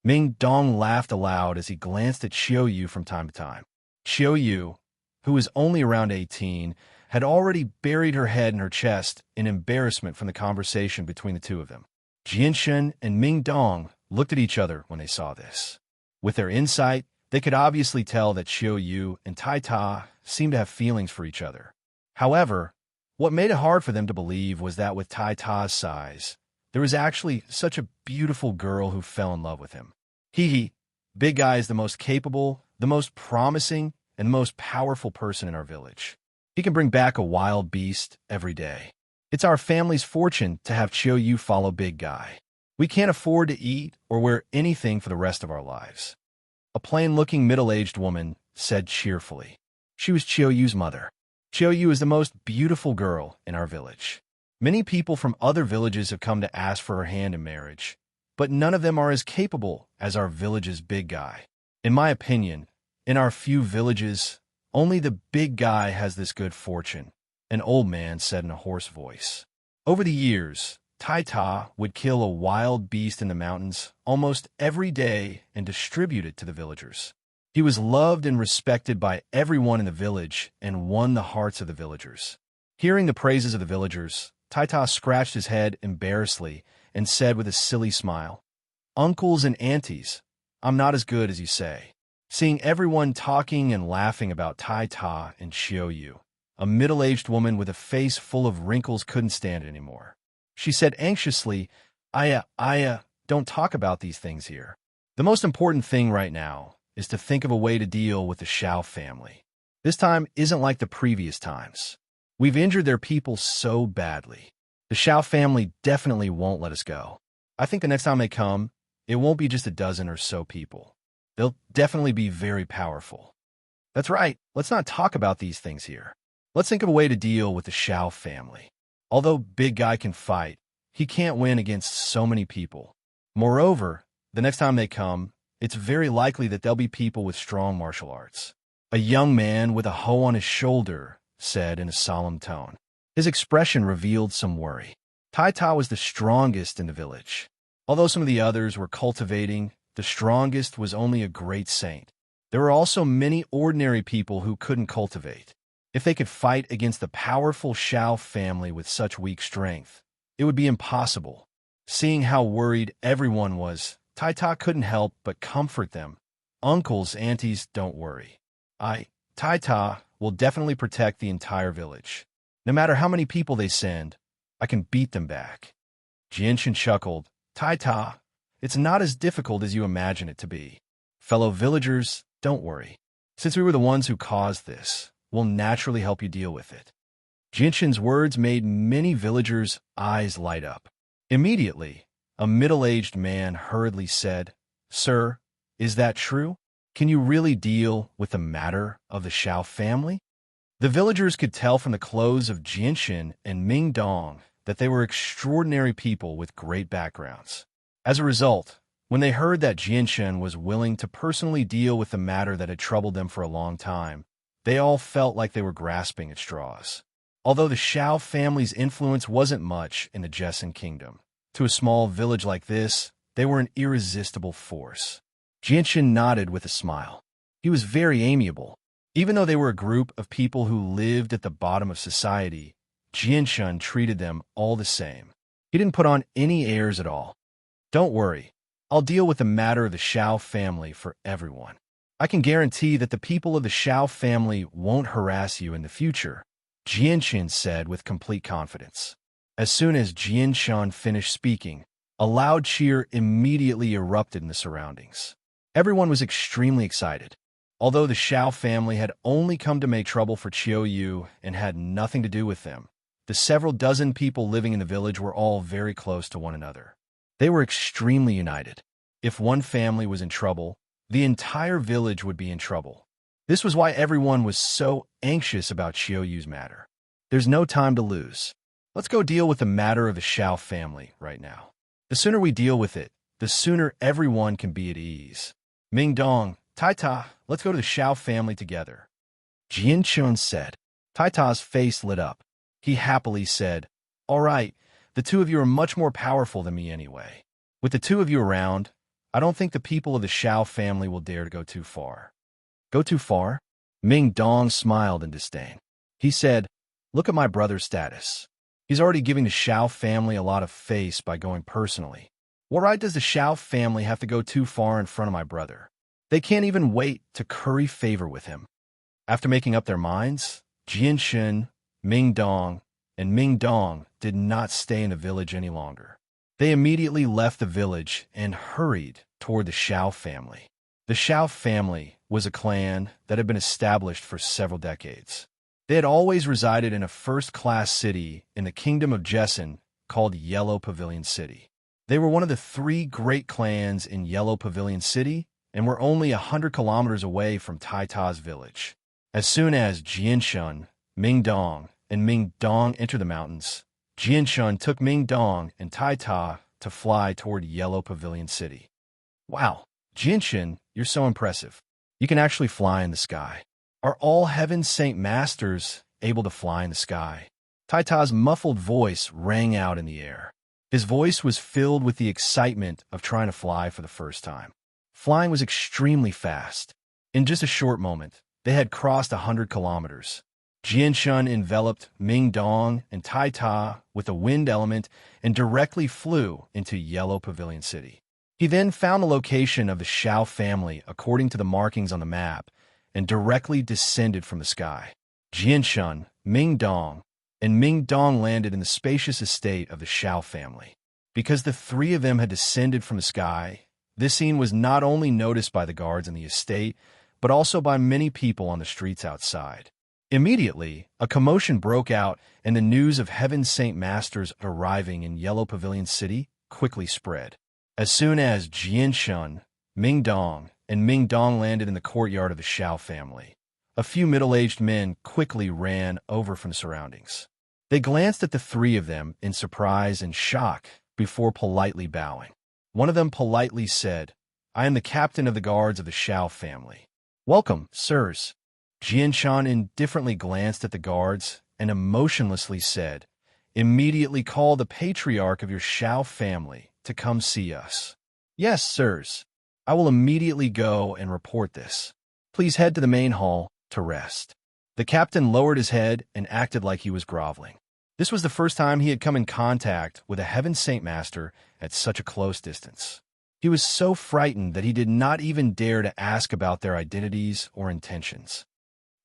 Ming Dong laughed aloud as he glanced at Xiao Yu from time to time. Xiao Yu, who was only around 18, had already buried her head in her chest in embarrassment from the conversation between the two of them. Jianshun and Ming Dong looked at each other when they saw this. With their insight, they could obviously tell that Xiao Yu and Tai Ta seemed to have feelings for each other. However, what made it hard for them to believe was that with Tai Ta's size, there was actually such a beautiful girl who fell in love with him. Big Guy is the most capable, the most promising, and the most powerful person in our village. He can bring back a wild beast every day. It's our family's fortune to have Xiao Yu follow Big Guy. We can't afford to eat or wear anything for the rest of our lives. A plain-looking middle-aged woman said cheerfully. She was Xiao Yu's mother. Xiao Yu is the most beautiful girl in our village. Many people from other villages have come to ask for her hand in marriage, but none of them are as capable as our village's Big Guy. In my opinion, in our few villages, only the Big Guy has this good fortune, an old man said in a hoarse voice. Over the years, Tai Ta would kill a wild beast in the mountains almost every day and distribute it to the villagers. He was loved and respected by everyone in the village and won the hearts of the villagers. Hearing the praises of the villagers, Tai Ta scratched his head embarrassedly and said with a silly smile, "Uncles and aunties, I'm not as good as you say." Seeing everyone talking and laughing about Tai Ta and Xiao Yu, a middle-aged woman with a face full of wrinkles couldn't stand it anymore. She said anxiously, I don't talk about these things here. The most important thing right now is to think of a way to deal with the Shao family. This time isn't like the previous times. We've injured their people so badly. The Shao family definitely won't let us go. I think the next time they come, it won't be just a dozen or so people. They'll definitely be very powerful. That's right, let's not talk about these things here. Let's think of a way to deal with the Shao family. Although Big Guy can fight, he can't win against so many people. Moreover, the next time they come, it's very likely that there'll be people with strong martial arts. A young man with a hoe on his shoulder said in a solemn tone. His expression revealed some worry. Tai Ta was the strongest in the village. Although some of the others were cultivating, the strongest was only a great saint. There were also many ordinary people who couldn't cultivate. If they could fight against the powerful Shao family with such weak strength, it would be impossible. Seeing how worried everyone was, Tai Ta couldn't help but comfort them. Uncles, aunties, don't worry. Tai Ta, will definitely protect the entire village. No matter how many people they send, I can beat them back. Jianshan chuckled. Tai Ta, it's not as difficult as you imagine it to be. Fellow villagers, don't worry. Since we were the ones who caused this, we'll naturally help you deal with it. Jianshan's words made many villagers' eyes light up. Immediately, a middle-aged man hurriedly said, "Sir, is that true? Can you really deal with the matter of the Shao family?" The villagers could tell from the clothes of Jianshan and Ming Dong that they were extraordinary people with great backgrounds. As a result, when they heard that Jianshan was willing to personally deal with the matter that had troubled them for a long time, they all felt like they were grasping at straws. Although the Shao family's influence wasn't much in the Jessen kingdom, to a small village like this, they were an irresistible force. Jianshan nodded with a smile. He was very amiable. Even though they were a group of people who lived at the bottom of society, Jianshan treated them all the same. He didn't put on any airs at all. "Don't worry, I'll deal with the matter of the Shao family for everyone. I can guarantee that the people of the Shao family won't harass you in the future," Jianshan said with complete confidence. As soon as Jianshan finished speaking, a loud cheer immediately erupted in the surroundings. Everyone was extremely excited. Although the Shao family had only come to make trouble for Xiao Yu and had nothing to do with them, the several dozen people living in the village were all very close to one another. They were extremely united. If one family was in trouble, the entire village would be in trouble. This was why everyone was so anxious about Xiao Yu's matter. There's no time to lose. Let's go deal with the matter of the Shao family right now. The sooner we deal with it, the sooner everyone can be at ease. Ming Dong, Tai Ta, let's go to the Shao family together. Jianshan said. Taita's face lit up. He happily said, "All right, the two of you are much more powerful than me anyway. With the two of you around, I don't think the people of the Shao family will dare to go too far." "Go too far?" Ming Dong smiled in disdain. He said, "Look at my brother's status. He's already giving the Shao family a lot of face by going personally. What right does the Shao family have to go too far in front of my brother? They can't even wait to curry favor with him." After making up their minds, Jian Shen, Ming Dong, and Ming Dong did not stay in the village any longer. They immediately left the village and hurried toward the Shao family. The Shao family was a clan that had been established for several decades. They had always resided in a first-class city in the kingdom of Jesson called Yellow Pavilion City. They were one of the 3 great clans in Yellow Pavilion City and were only 100 kilometers away from Taita's village. As soon as Jianshun, Ming Dong, and Ming Dong entered the mountains, Jianshun took Ming Dong and Taita to fly toward Yellow Pavilion City. "Wow, Jianshun, you're so impressive. You can actually fly in the sky. Are all Heaven's Saint Masters able to fly in the sky?" Taita's muffled voice rang out in the air. His voice was filled with the excitement of trying to fly for the first time. Flying was extremely fast. In just a short moment, they had crossed 100 kilometers. Jianshun enveloped Ming Dong and Taita with a wind element and directly flew into Yellow Pavilion City. He then found the location of the Shao family according to the markings on the map and directly descended from the sky. Jianshun, Ming Dong, and Ming Dong landed in the spacious estate of the Shao family. Because the 3 of them had descended from the sky, this scene was not only noticed by the guards in the estate, but also by many people on the streets outside. Immediately, a commotion broke out, and the news of Heaven's Saint Masters arriving in Yellow Pavilion City quickly spread. As soon as Jianshun, Ming Dong, and Ming Dong landed in the courtyard of the Shao family, a few middle-aged men quickly ran over from the surroundings. They glanced at the 3 of them in surprise and shock before politely bowing. One of them politely said, "I am the captain of the guards of the Shao family." "Welcome, sirs." Jianshan indifferently glanced at the guards and emotionlessly said, "Immediately call the patriarch of your Shao family to come see us." "Yes, sirs. I will immediately go and report this. Please head to the main hall to rest." The captain lowered his head and acted like he was groveling. This was the first time he had come in contact with a Heaven Saint Master at such a close distance. He was so frightened that he did not even dare to ask about their identities or intentions.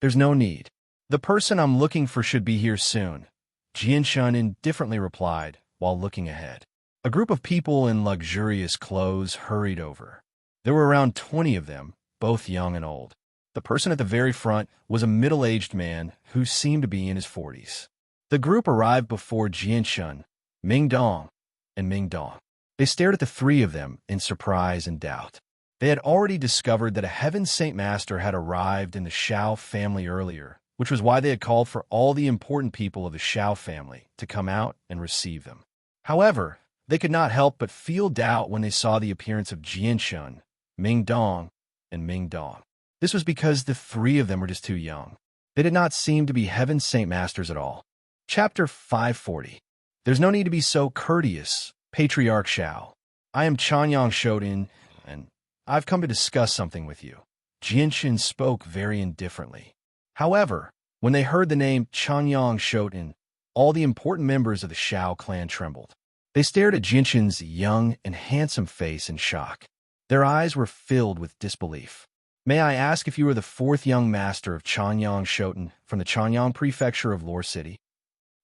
"There's no need. The person I'm looking for should be here soon," Jianshan indifferently replied while looking ahead. A group of people in luxurious clothes hurried over. There were around 20 of them, both young and old. The person at the very front was a middle-aged man who seemed to be in his 40s. The group arrived before Jianshan, Ming Dong, and Ming Dong. They stared at the 3 of them in surprise and doubt. They had already discovered that a Heaven Saint Master had arrived in the Shao family earlier, which was why they had called for all the important people of the Shao family to come out and receive them. However, they could not help but feel doubt when they saw the appearance of Jianshan, Ming Dong, and Ming Dong. This was because the 3 of them were just too young. They did not seem to be Heaven Saint Masters at all. Chapter 540. There's no need to be so courteous, Patriarch Shao. I am Chanyang Shoten, and I've come to discuss something with you. Jianshin spoke very indifferently. However, when they heard the name Chanyang Shoten, all the important members of the Shao clan trembled. They stared at Jianshin's young and handsome face in shock. Their eyes were filled with disbelief. "May I ask if you are the 4th young master of Chanyang Shoten from the Chanyang prefecture of Lore City?"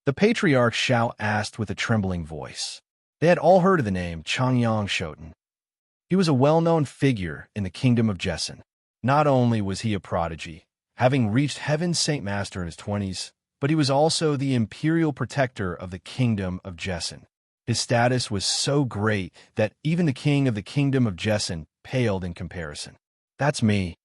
The Patriarch Shao asked with a trembling voice. They had all heard of the name Chanyang Shoten. He was a well-known figure in the kingdom of Jesson. Not only was he a prodigy, having reached Heaven's Saint Master in his 20s, but he was also the imperial protector of the kingdom of Jesson. His status was so great that even the king of the kingdom of Jesson paled in comparison. "That's me,"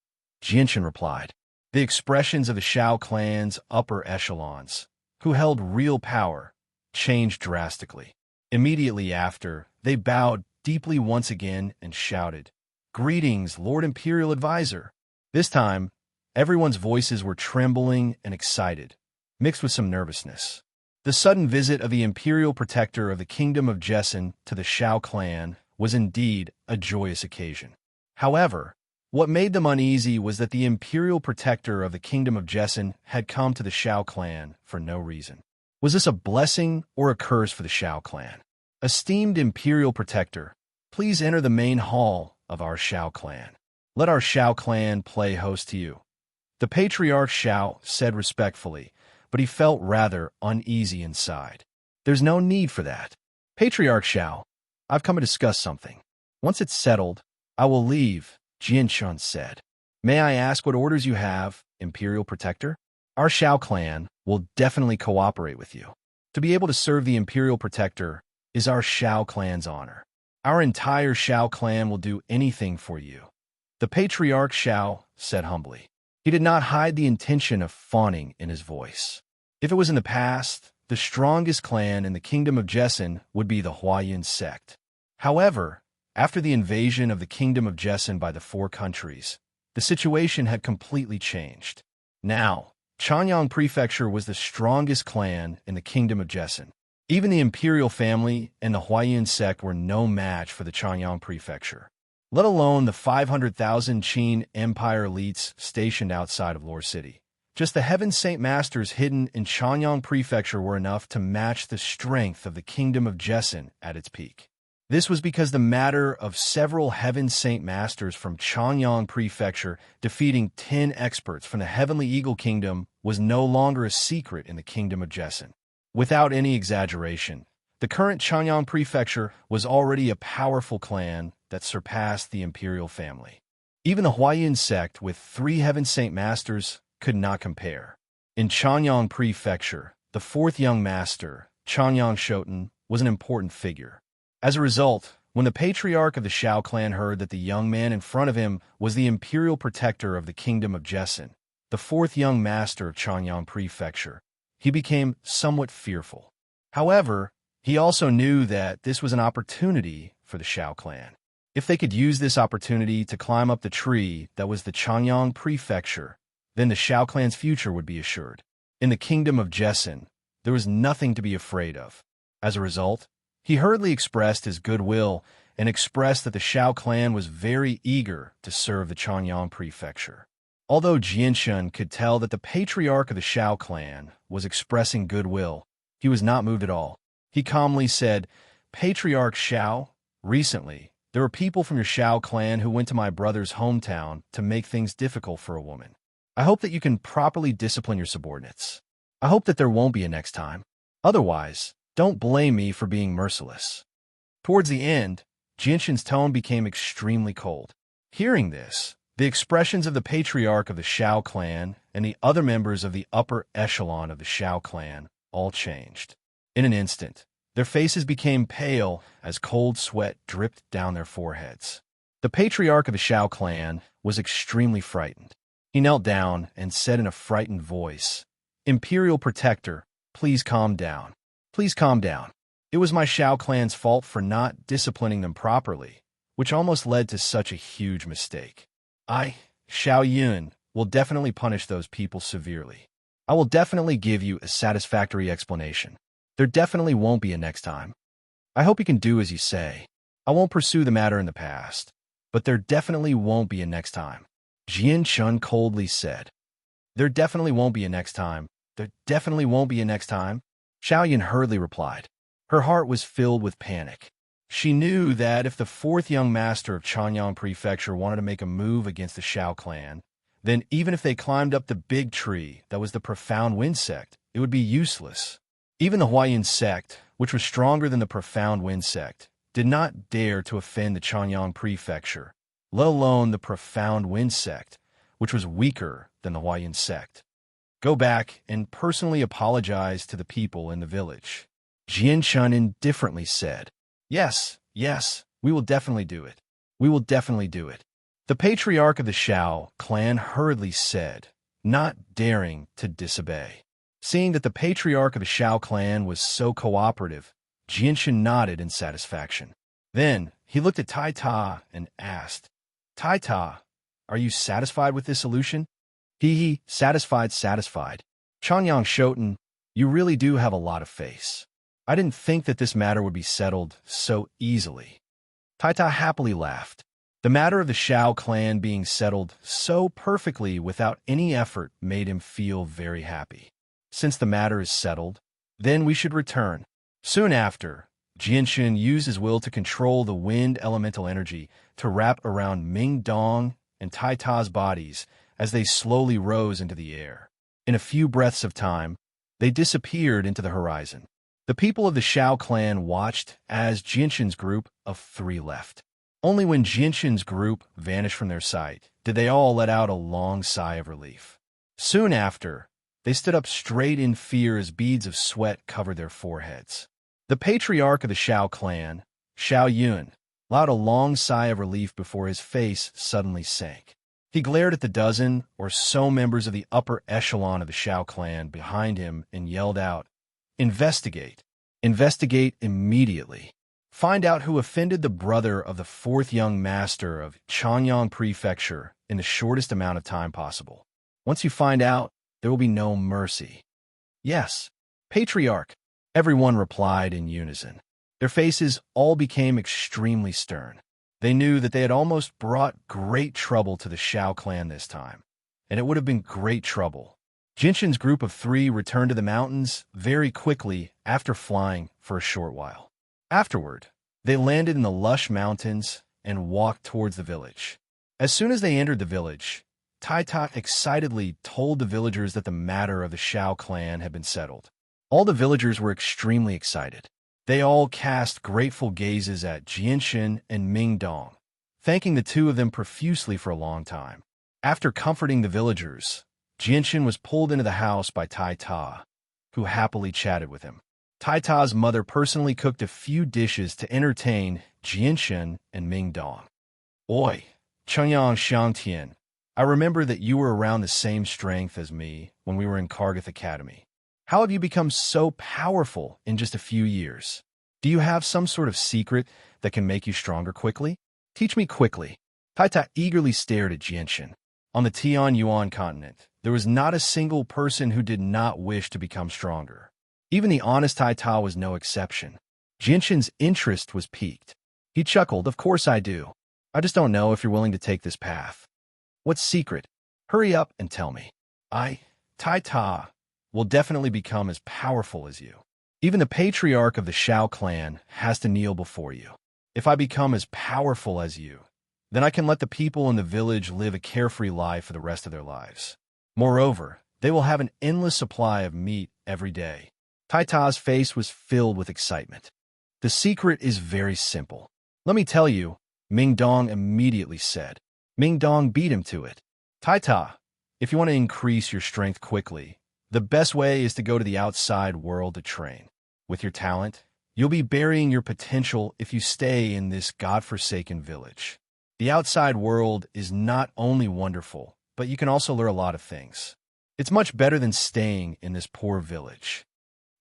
Jianshin replied. The expressions of the Shao clan's upper echelons, who held real power, changed drastically. Immediately after, they bowed deeply once again and shouted, "Greetings, Lord Imperial Advisor." This time, everyone's voices were trembling and excited. mixed with some nervousness. The sudden visit of the imperial protector of the kingdom of Jessen to the Shao clan was indeed a joyous occasion. However, what made them uneasy was that the imperial protector of the kingdom of Jessen had come to the Shao clan for no reason. Was this a blessing or a curse for the Shao clan? Esteemed imperial protector, please enter the main hall of our Shao clan. Let our Shao clan play host to you. The patriarch Shao said respectfully, but he felt rather uneasy inside. There's no need for that. Patriarch Shao, I've come to discuss something. Once it's settled, I will leave, Jianshun said. May I ask what orders you have, Imperial Protector? Our Shao clan will definitely cooperate with you. To be able to serve the Imperial Protector is our Shao clan's honor. Our entire Shao clan will do anything for you. The Patriarch Shao said humbly. He did not hide the intention of fawning in his voice. If it was in the past, the strongest clan in the kingdom of Jessen would be the Huayan sect. However, after the invasion of the kingdom of Jessen by the four countries, the situation had completely changed. Now, Chanyang Prefecture was the strongest clan in the kingdom of Jessen. Even the imperial family and the Huayan sect were no match for the Chanyang Prefecture, let alone the 500,000 Qin Empire elites stationed outside of Lore City. Just the Heaven Saint Masters hidden in Chanyang Prefecture were enough to match the strength of the Kingdom of Jessen at its peak. This was because the matter of several Heaven Saint Masters from Chanyang Prefecture defeating 10 experts from the Heavenly Eagle Kingdom was no longer a secret in the Kingdom of Jessen. Without any exaggeration, the current Chanyang Prefecture was already a powerful clan that surpassed the imperial family. Even the Huayan sect with 3 Heaven Saint Masters could not compare. In Chanyang Prefecture, the 4th young master, Chanyang Shoten, was an important figure. As a result, when the patriarch of the Shao clan heard that the young man in front of him was the imperial protector of the kingdom of Jessen, the 4th young master of Chanyang Prefecture, he became somewhat fearful. However, he also knew that this was an opportunity for the Shao clan. If they could use this opportunity to climb up the tree that was the Chanyang Prefecture, then the Shao clan's future would be assured. In the kingdom of Jessen, there was nothing to be afraid of. As a result, he hurriedly expressed his goodwill and expressed that the Shao clan was very eager to serve the Chanyang Prefecture. Although Jianshun could tell that the patriarch of the Shao clan was expressing goodwill, he was not moved at all. He calmly said, Patriarch Shao, recently, there were people from your Shao clan who went to my brother's hometown to make things difficult for a woman. I hope that you can properly discipline your subordinates. I hope that there won't be a next time. Otherwise, don't blame me for being merciless. Towards the end, Jianshun's tone became extremely cold. Hearing this, the expressions of the patriarch of the Shao clan and the other members of the upper echelon of the Shao clan all changed. In an instant, their faces became pale as cold sweat dripped down their foreheads. The patriarch of the Shao clan was extremely frightened. He knelt down and said in a frightened voice, Imperial Protector, please calm down. Please calm down. It was my Shao clan's fault for not disciplining them properly, which almost led to such a huge mistake. I, Shao Yun, will definitely punish those people severely. I will definitely give you a satisfactory explanation. There definitely won't be a next time. I hope you can do as you say. I won't pursue the matter in the past, but there definitely won't be a next time. Jianshun coldly said. There definitely won't be a next time. There definitely won't be a next time. Shao Yun hurriedly replied. Her heart was filled with panic. She knew that if the 4th young master of Chanyang Prefecture wanted to make a move against the Shao clan, then even if they climbed up the big tree that was the Profound Wind sect, it would be useless. Even the Huayan sect, which was stronger than the Profound Wind sect, did not dare to offend the Chanyang Prefecture, let alone the Profound Wind sect, which was weaker than the Huayan sect. Go back and personally apologize to the people in the village. Jianshun indifferently said, Yes, we will definitely do it. We will definitely do it. The patriarch of the Shao clan hurriedly said, not daring to disobey. Seeing that the patriarch of the Shao clan was so cooperative, Jianshun nodded in satisfaction. Then he looked at Tai Ta and asked, Tai Ta, are you satisfied with this solution? Satisfied. Chanyang Shoten, you really do have a lot of face. I didn't think that this matter would be settled so easily. Taita happily laughed. The matter of the Shao clan being settled so perfectly without any effort made him feel very happy. Since the matter is settled, then we should return. Soon after, Jianshan used his will to control the wind elemental energy to wrap around Ming Dong and Tai Ta's bodies as they slowly rose into the air. In a few breaths of time, they disappeared into the horizon. The people of the Shao clan watched as Jianshan's group of 3 left. Only when Jianshan's group vanished from their sight did they all let out a long sigh of relief. Soon after, they stood up straight in fear as beads of sweat covered their foreheads. The patriarch of the Shao clan, Shao Yun, allowed a long sigh of relief before his face suddenly sank. He glared at the dozen or so members of the upper echelon of the Shao clan behind him and yelled out, "Investigate! Investigate immediately! Find out who offended the brother of the 4th young master of Chanyang Prefecture in the shortest amount of time possible. Once you find out, there will be no mercy." "Yes, Patriarch," everyone replied in unison. Their faces all became extremely stern. They knew that they had almost brought great trouble to the Shao clan this time, and it would have been great trouble. Jinshan's group of 3 returned to the mountains very quickly after flying for a short while. Afterward, they landed in the lush mountains and walked towards the village. As soon as they entered the village, Tai Ta excitedly told the villagers that the matter of the Shao clan had been settled. All the villagers were extremely excited. They all cast grateful gazes at Jianshan and Ming Dong, thanking the 2 of them profusely for a long time. After comforting the villagers, Jianshan was pulled into the house by Tai Ta, who happily chatted with him. Tai Ta's mother personally cooked a few dishes to entertain Jianshan and Ming Dong. "Oi, Chengyang Shangtian, I remember that you were around the same strength as me when we were in Kargath Academy. How have you become so powerful in just a few years? Do you have some sort of secret that can make you stronger quickly? Teach me quickly." Tai Ta eagerly stared at Jianshan. On the Tian Yuan continent, there was not a single person who did not wish to become stronger. Even the honest Tai Ta was no exception. Jianshan's interest was piqued. He chuckled, "Of course I do. I just don't know if you're willing to take this path. What secret? Hurry up and tell me. I, Tai Ta, will definitely become as powerful as you. Even the patriarch of the Shao clan has to kneel before you. If I become as powerful as you, then I can let the people in the village live a carefree life for the rest of their lives. Moreover, they will have an endless supply of meat every day." Tai Ta's face was filled with excitement. "The secret is very simple. Let me tell you," Ming Dong immediately said. Ming Dong beat him to it. "Tai Ta, if you want to increase your strength quickly, the best way is to go to the outside world to train. With your talent, you'll be burying your potential if you stay in this godforsaken village. The outside world is not only wonderful, but you can also learn a lot of things. It's much better than staying in this poor village."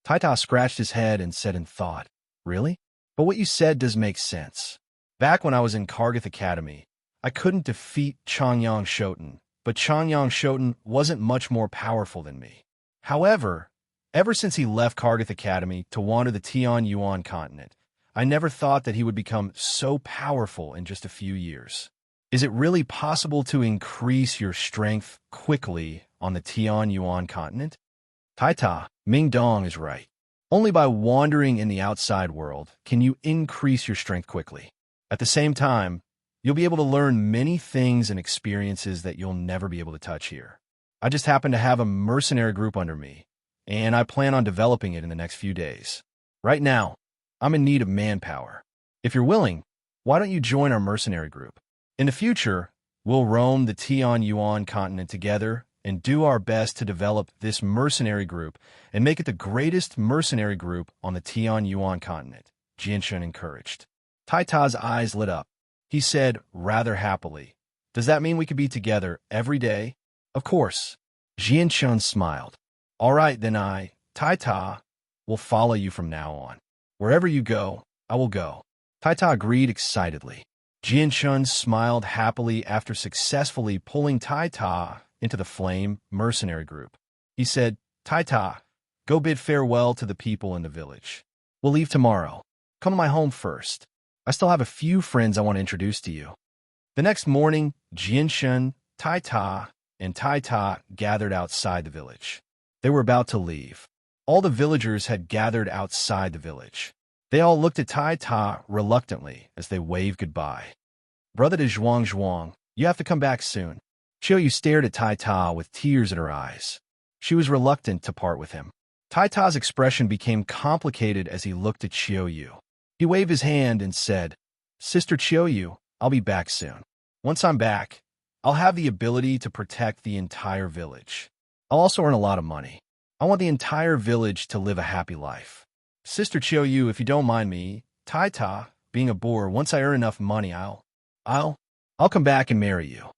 Tai Ta scratched his head and said in thought, "Really? But what you said does make sense. Back when I was in Kargath Academy, I couldn't defeat Chanyang Shoten, but Chanyang Shoten wasn't much more powerful than me. However, ever since he left Kargath Academy to wander the Tian Yuan continent, I never thought that he would become so powerful in just a few years. Is it really possible to increase your strength quickly on the Tian Yuan continent?" Tai Ta, Ming Dong is right. Only by wandering in the outside world can you increase your strength quickly. At the same time, you'll be able to learn many things and experiences that you'll never be able to touch here. I just happen to have a mercenary group under me, and I plan on developing it in the next few days. Right now, I'm in need of manpower. If you're willing, why don't you join our mercenary group? In the future, we'll roam the Tian Yuan continent together and do our best to develop this mercenary group and make it the greatest mercenary group on the Tian Yuan continent," Jianshan encouraged. Tai Ta's eyes lit up. He said rather happily, "Does that mean we could be together every day?" "Of course." Jianshan smiled. "All right, then I, Tai Ta, will follow you from now on. Wherever you go, I will go." Tai Ta agreed excitedly. Jianshan smiled happily after successfully pulling Tai Ta into the Flame mercenary group. He said, Tai Ta, go bid farewell to the people in the village. We'll leave tomorrow. Come to my home first. I still have a few friends I want to introduce to you." The next morning, Jianshun, Tai Ta, and Tai Ta gathered outside the village. They were about to leave. All the villagers had gathered outside the village. They all looked at Tai Ta reluctantly as they waved goodbye. "Brother de Zhuang, you have to come back soon." Qiuyu stared at Tai Ta with tears in her eyes. She was reluctant to part with him. Tai Ta's expression became complicated as he looked at Qiuyu. He waved his hand and said, "Sister Qiuyu, I'll be back soon. Once I'm back, I'll have the ability to protect the entire village. I'll also earn a lot of money. I want the entire village to live a happy life. Sister Qiuyu, if you don't mind me, Tai Ta, being a boor, once I earn enough money, I'll come back and marry you."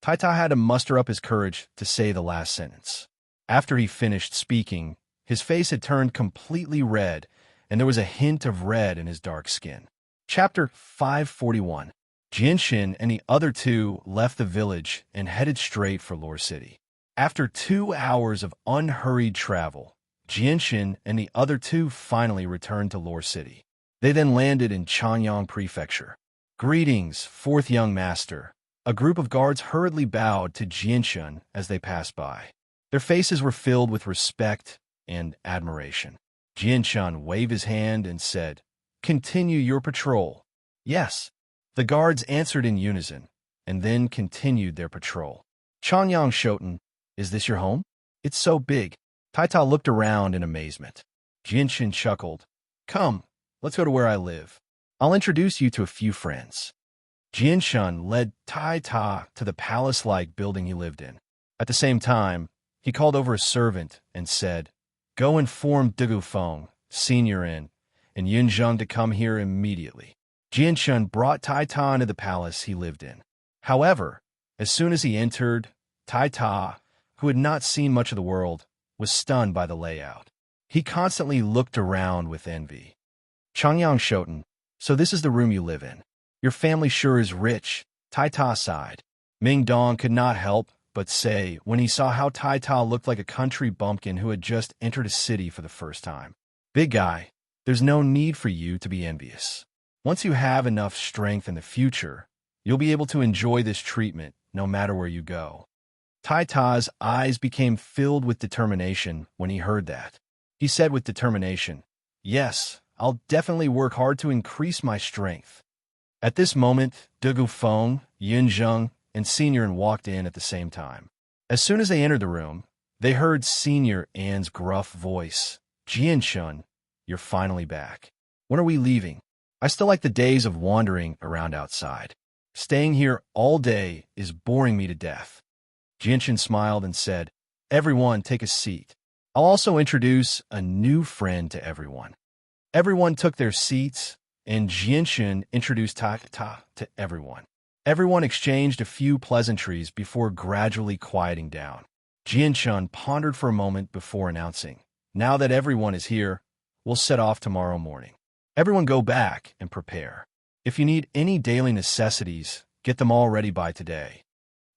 Tai Ta had to muster up his courage to say the last sentence. After he finished speaking, his face had turned completely red, and there was a hint of red in his dark skin. Chapter 541. Jianxin and the other two left the village and headed straight for Lore City. After 2 hours of unhurried travel, Jianxin and the other two finally returned to Lore City. They then landed in Chanyang Prefecture. "Greetings, fourth young master." A group of guards hurriedly bowed to Jianxin as they passed by. Their faces were filled with respect and admiration. Jianxin waved his hand and said, "Continue your patrol." "Yes." The guards answered in unison, and then continued their patrol. "Chanyang Shoten, is this your home? It's so big." Tai Ta looked around in amazement. Jianxin chuckled. "Come, let's go to where I live. I'll introduce you to a few friends." Jianxin led Tai Ta to the palace-like building he lived in. At the same time, he called over a servant and said, "Go inform Dugu Feng, Senior and Yunzheng to come here immediately." Jianxin brought Tai Ta into the palace he lived in. However, as soon as he entered, Tai Ta, who had not seen much of the world, was stunned by the layout. He constantly looked around with envy. "Chanyang Shoten, so this is the room you live in. Your family sure is rich." Tai Ta sighed. Ming Dong could not help but say when he saw how Tai Ta looked like a country bumpkin who had just entered a city for the first time. "Big guy, there's no need for you to be envious. Once you have enough strength in the future, you'll be able to enjoy this treatment no matter where you go." Tai Ta's eyes became filled with determination when he heard that. He said with determination, "Yes, I'll definitely work hard to increase my strength." At this moment, Dugu Feng, Yunzheng, and Senior walked in at the same time. As soon as they entered the room, they heard Senior An's gruff voice. "Jianxin, you're finally back. When are we leaving? I still like the days of wandering around outside. Staying here all day is boring me to death." Jianxin smiled and said, "Everyone take a seat. I'll also introduce a new friend to everyone." Everyone took their seats, and Jianxin introduced Tai Ta to everyone. Everyone exchanged a few pleasantries before gradually quieting down. Jianxin pondered for a moment before announcing, "Now that everyone is here, we'll set off tomorrow morning. Everyone go back and prepare. If you need any daily necessities, get them all ready by today.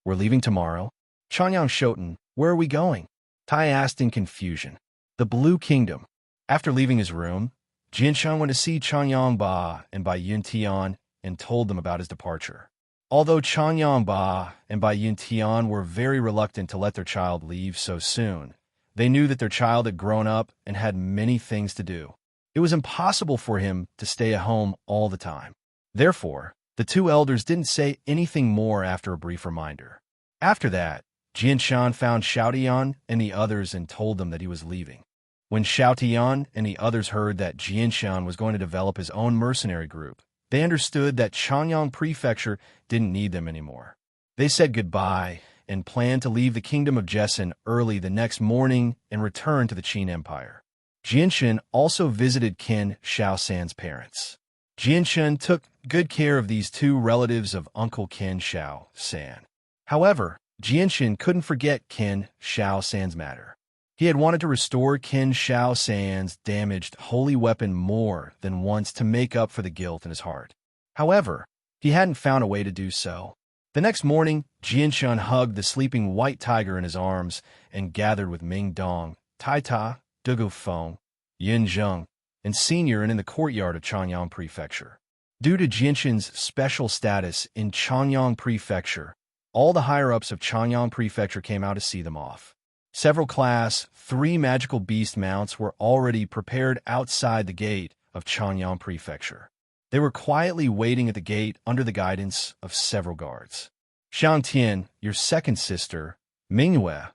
We're leaving tomorrow." "Chanyang Shoten, where are we going?" Tai asked in confusion. "The Blue Kingdom." After leaving his room, Jianxin went to see Chanyang Ba and Bai Yuntian and told them about his departure. Although Chanyang Ba and Bai Yuntian were very reluctant to let their child leave so soon, they knew that their child had grown up and had many things to do. It was impossible for him to stay at home all the time. Therefore, the two elders didn't say anything more after a brief reminder. After that, Jianxin found Xiaotian and the others and told them that he was leaving. When Xiaotian and the others heard that Jianxin was going to develop his own mercenary group, they understood that Chanyang Prefecture didn't need them anymore. They said goodbye and planned to leave the kingdom of Jessen early the next morning and return to the Qin Empire. Jianxin also visited Qin Shaosan's parents. Jianxin took good care of these two relatives of Uncle Qin Shaosan. However, Jianxin couldn't forget Qin Shaosan's matter. He had wanted to restore Qin Shaosan's damaged holy weapon more than once to make up for the guilt in his heart. However, he hadn't found a way to do so. The next morning, Jianxin hugged the sleeping white tiger in his arms and gathered with Ming Dong, Taita, Dugufeng, Yinzheng, and Senior and in the courtyard of Chanyang Prefecture. Due to Jinshan's special status in Chanyang Prefecture, all the higher-ups of Chanyang Prefecture came out to see them off. Several Class 3 magical beast mounts were already prepared outside the gate of Chanyang Prefecture. They were quietly waiting at the gate under the guidance of several guards. Xiangtian, your second sister, Mingyue,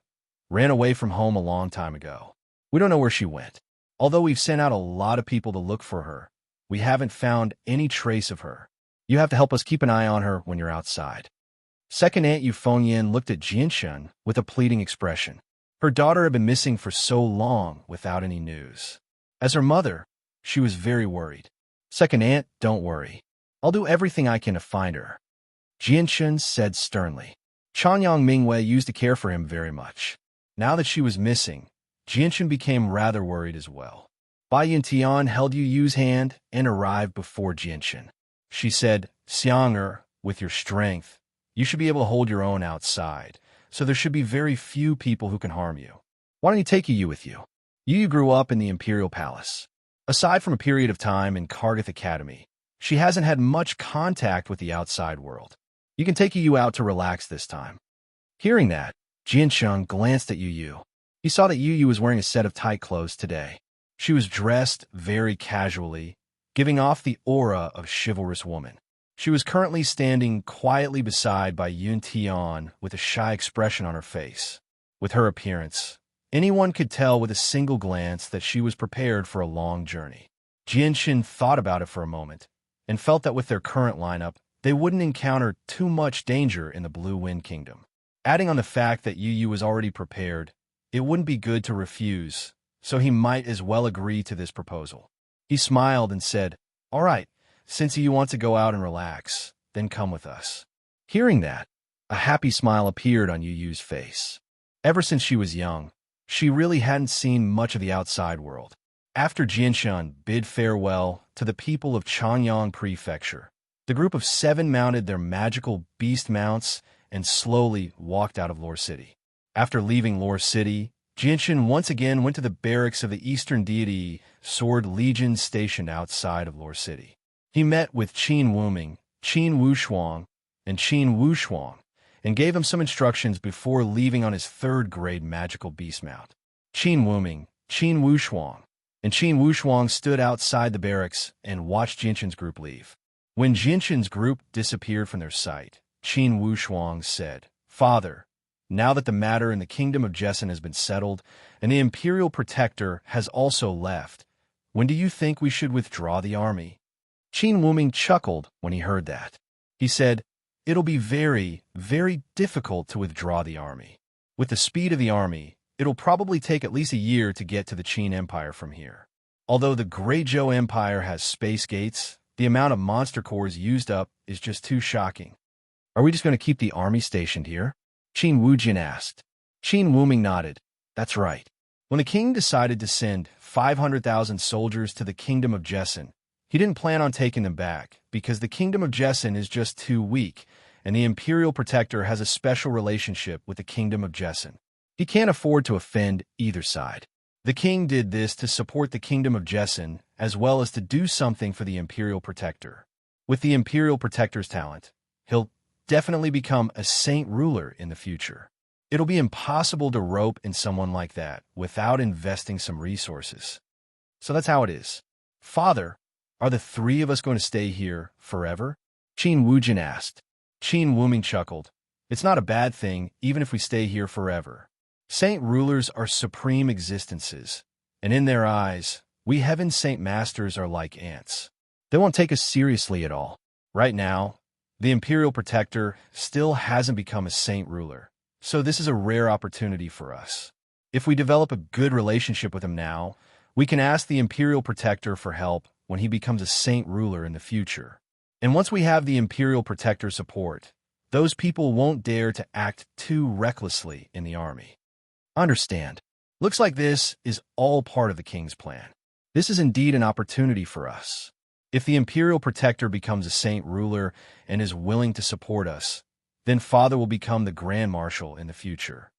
ran away from home a long time ago. We don't know where she went. Although we've sent out a lot of people to look for her, we haven't found any trace of her. You have to help us keep an eye on her when you're outside. Second Aunt Yu Fengyan looked at Jinshan with a pleading expression. Her daughter had been missing for so long without any news. As her mother, she was very worried. Second Aunt, don't worry. I'll do everything I can to find her, Jinshan said sternly. Chanyang Mingwei used to care for him very much. Now that she was missing, Jinshan became rather worried as well. Bai Yintian held Yu Yu's hand and arrived before Jinshan. She said, Xianger, with your strength, you should be able to hold your own outside, so there should be very few people who can harm you. Why don't you take Yu Yu with you? Yu Yu grew up in the Imperial Palace. Aside from a period of time in Kargath Academy, she hasn't had much contact with the outside world. You can take Yu Yu out to relax this time. Hearing that, Jinshan glanced at Yu Yu. He saw that Yu Yu was wearing a set of tight clothes today. She was dressed very casually, giving off the aura of chivalrous woman. She was currently standing quietly beside by Yun Tian with a shy expression on her face. With her appearance, anyone could tell with a single glance that she was prepared for a long journey. Jinshan thought about it for a moment and felt that with their current lineup, they wouldn't encounter too much danger in the Blue Wind Kingdom. Adding on the fact that Yu Yu was already prepared, it wouldn't be good to refuse, so he might as well agree to this proposal. He smiled and said, All right, since you want to go out and relax, then come with us. Hearing that, a happy smile appeared on Yu Yu's face. Ever since she was young, she really hadn't seen much of the outside world. After Jinshan bid farewell to the people of Chanyang Prefecture, the group of 7 mounted their magical beast mounts and slowly walked out of Lore City. After leaving Lore City, Jinshan once again went to the barracks of the Eastern Deity Sword Legion stationed outside of Lore City. He met with Qin Wuming, Qin Wushuang, and Qin Wushuang, and gave him some instructions before leaving on his 3rd grade magical beast mount. Qin Wuming, Qin Wushuang, and Qin Wushuang stood outside the barracks and watched Jinshan's group leave. When Jinshan's group disappeared from their sight, Qin Wushuang said, Father, now that the matter in the kingdom of Jessen has been settled, and the Imperial Protector has also left, when do you think we should withdraw the army? Qin Wuming chuckled when he heard that. He said, It'll be very, very difficult to withdraw the army. With the speed of the army, it'll probably take at least a year to get to the Qin Empire from here. Although the Great Zhou Empire has space gates, the amount of monster cores used up is just too shocking. Are we just going to keep the army stationed here? Qin Wujin asked. Qin Wuming nodded. That's right. When the king decided to send 500,000 soldiers to the kingdom of Jessen, he didn't plan on taking them back because the kingdom of Jessen is just too weak, and the Imperial Protector has a special relationship with the kingdom of Jessen. He can't afford to offend either side. The king did this to support the kingdom of Jessen as well as to do something for the Imperial Protector. With the Imperial Protector's talent, he'll definitely become a saint ruler in the future. It'll be impossible to rope in someone like that without investing some resources. So that's how it is. Father, are the 3 of us going to stay here forever? Qin Wujin asked. Qin Wuming chuckled. It's not a bad thing even if we stay here forever. Saint rulers are supreme existences, and in their eyes, we heaven saint masters are like ants. They won't take us seriously at all. Right now, the Imperial Protector still hasn't become a saint ruler, so this is a rare opportunity for us. If we develop a good relationship with him now, we can ask the Imperial Protector for help when he becomes a saint ruler in the future. And once we have the Imperial Protector's support, those people won't dare to act too recklessly in the army. Understand. Looks like this is all part of the king's plan. This is indeed an opportunity for us. If the Imperial Protector becomes a saint ruler and is willing to support us, then Father will become the Grand Marshal in the future.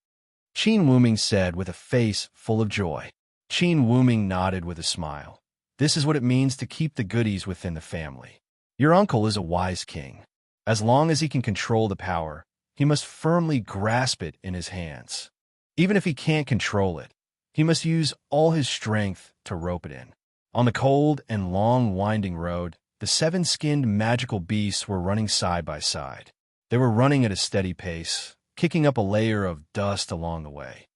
Qin Wuming said with a face full of joy. Qin Wuming nodded with a smile. This is what it means to keep the goodies within the family. Your uncle is a wise king. As long as he can control the power, he must firmly grasp it in his hands. Even if he can't control it, he must use all his strength to rope it in. On the cold and long winding road, the seven-skinned magical beasts were running side by side. They were running at a steady pace, kicking up a layer of dust along the way.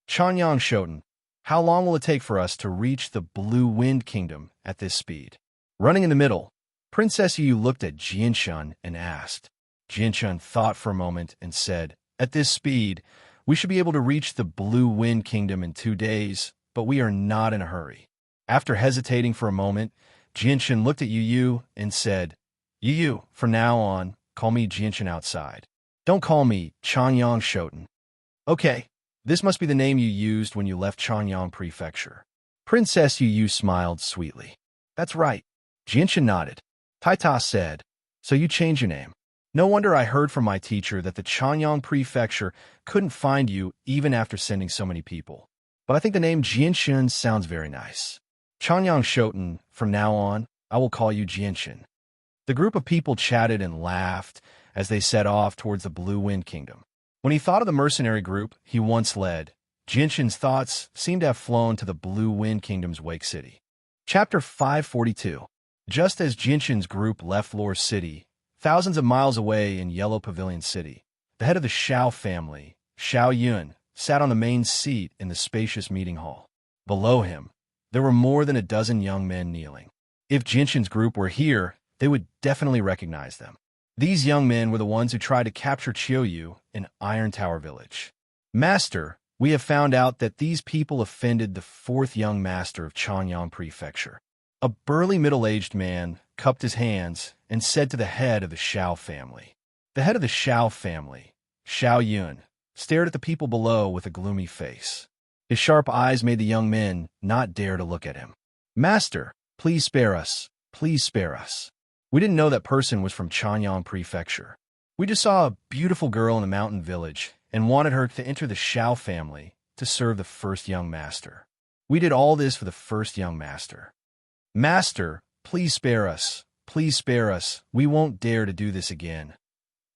Chanyang Shoten, how long will it take for us to reach the Blue Wind Kingdom at this speed? Running in the middle, Princess Yu looked at Jianshun and asked. Jianshun thought for a moment and said, at this speed, we should be able to reach the Blue Wind Kingdom in 2 days, but we are not in a hurry. After hesitating for a moment, Jianshun looked at Yu and said, Yu, from now on, call me Jianshun outside. Don't call me Chanyang Shoten. Okay, this must be the name you used when you left Chanyang Prefecture. Princess Yu smiled sweetly. That's right. Jianshun nodded. Taita said, so you changed your name. No wonder I heard from my teacher that the Chanyang Prefecture couldn't find you even after sending so many people. But I think the name Jianshun sounds very nice. Chanyang Shoten, from now on, I will call you Jianshun. The group of people chatted and laughed as they set off towards the Blue Wind Kingdom. When he thought of the mercenary group he once led, Jianshun's thoughts seemed to have flown to the Blue Wind Kingdom's Wake City. Chapter 542. Just as Jianshun's group left Lore City, thousands of miles away in Yellow Pavilion City, the head of the Xiao family, Xiao Yun, sat on the main seat in the spacious meeting hall. Below him, there were more than a dozen young men kneeling. If Jianshun's group were here, they would definitely recognize them. These young men were the ones who tried to capture Qiuyu in Iron Tower Village. Master, we have found out that these people offended the 4th young master of Chanyang Prefecture. A burly middle-aged man cupped his hands and said to the head of the Xiao family. The head of the Xiao family, Xiao Yun, stared at the people below with a gloomy face. His sharp eyes made the young men not dare to look at him. Master, please spare us. Please spare us. We didn't know that person was from Chanyang Prefecture. We just saw a beautiful girl in a mountain village and wanted her to enter the Xiao family to serve the 1st young master. We did all this for the 1st young master. Master, please spare us. Please spare us. We won't dare to do this again.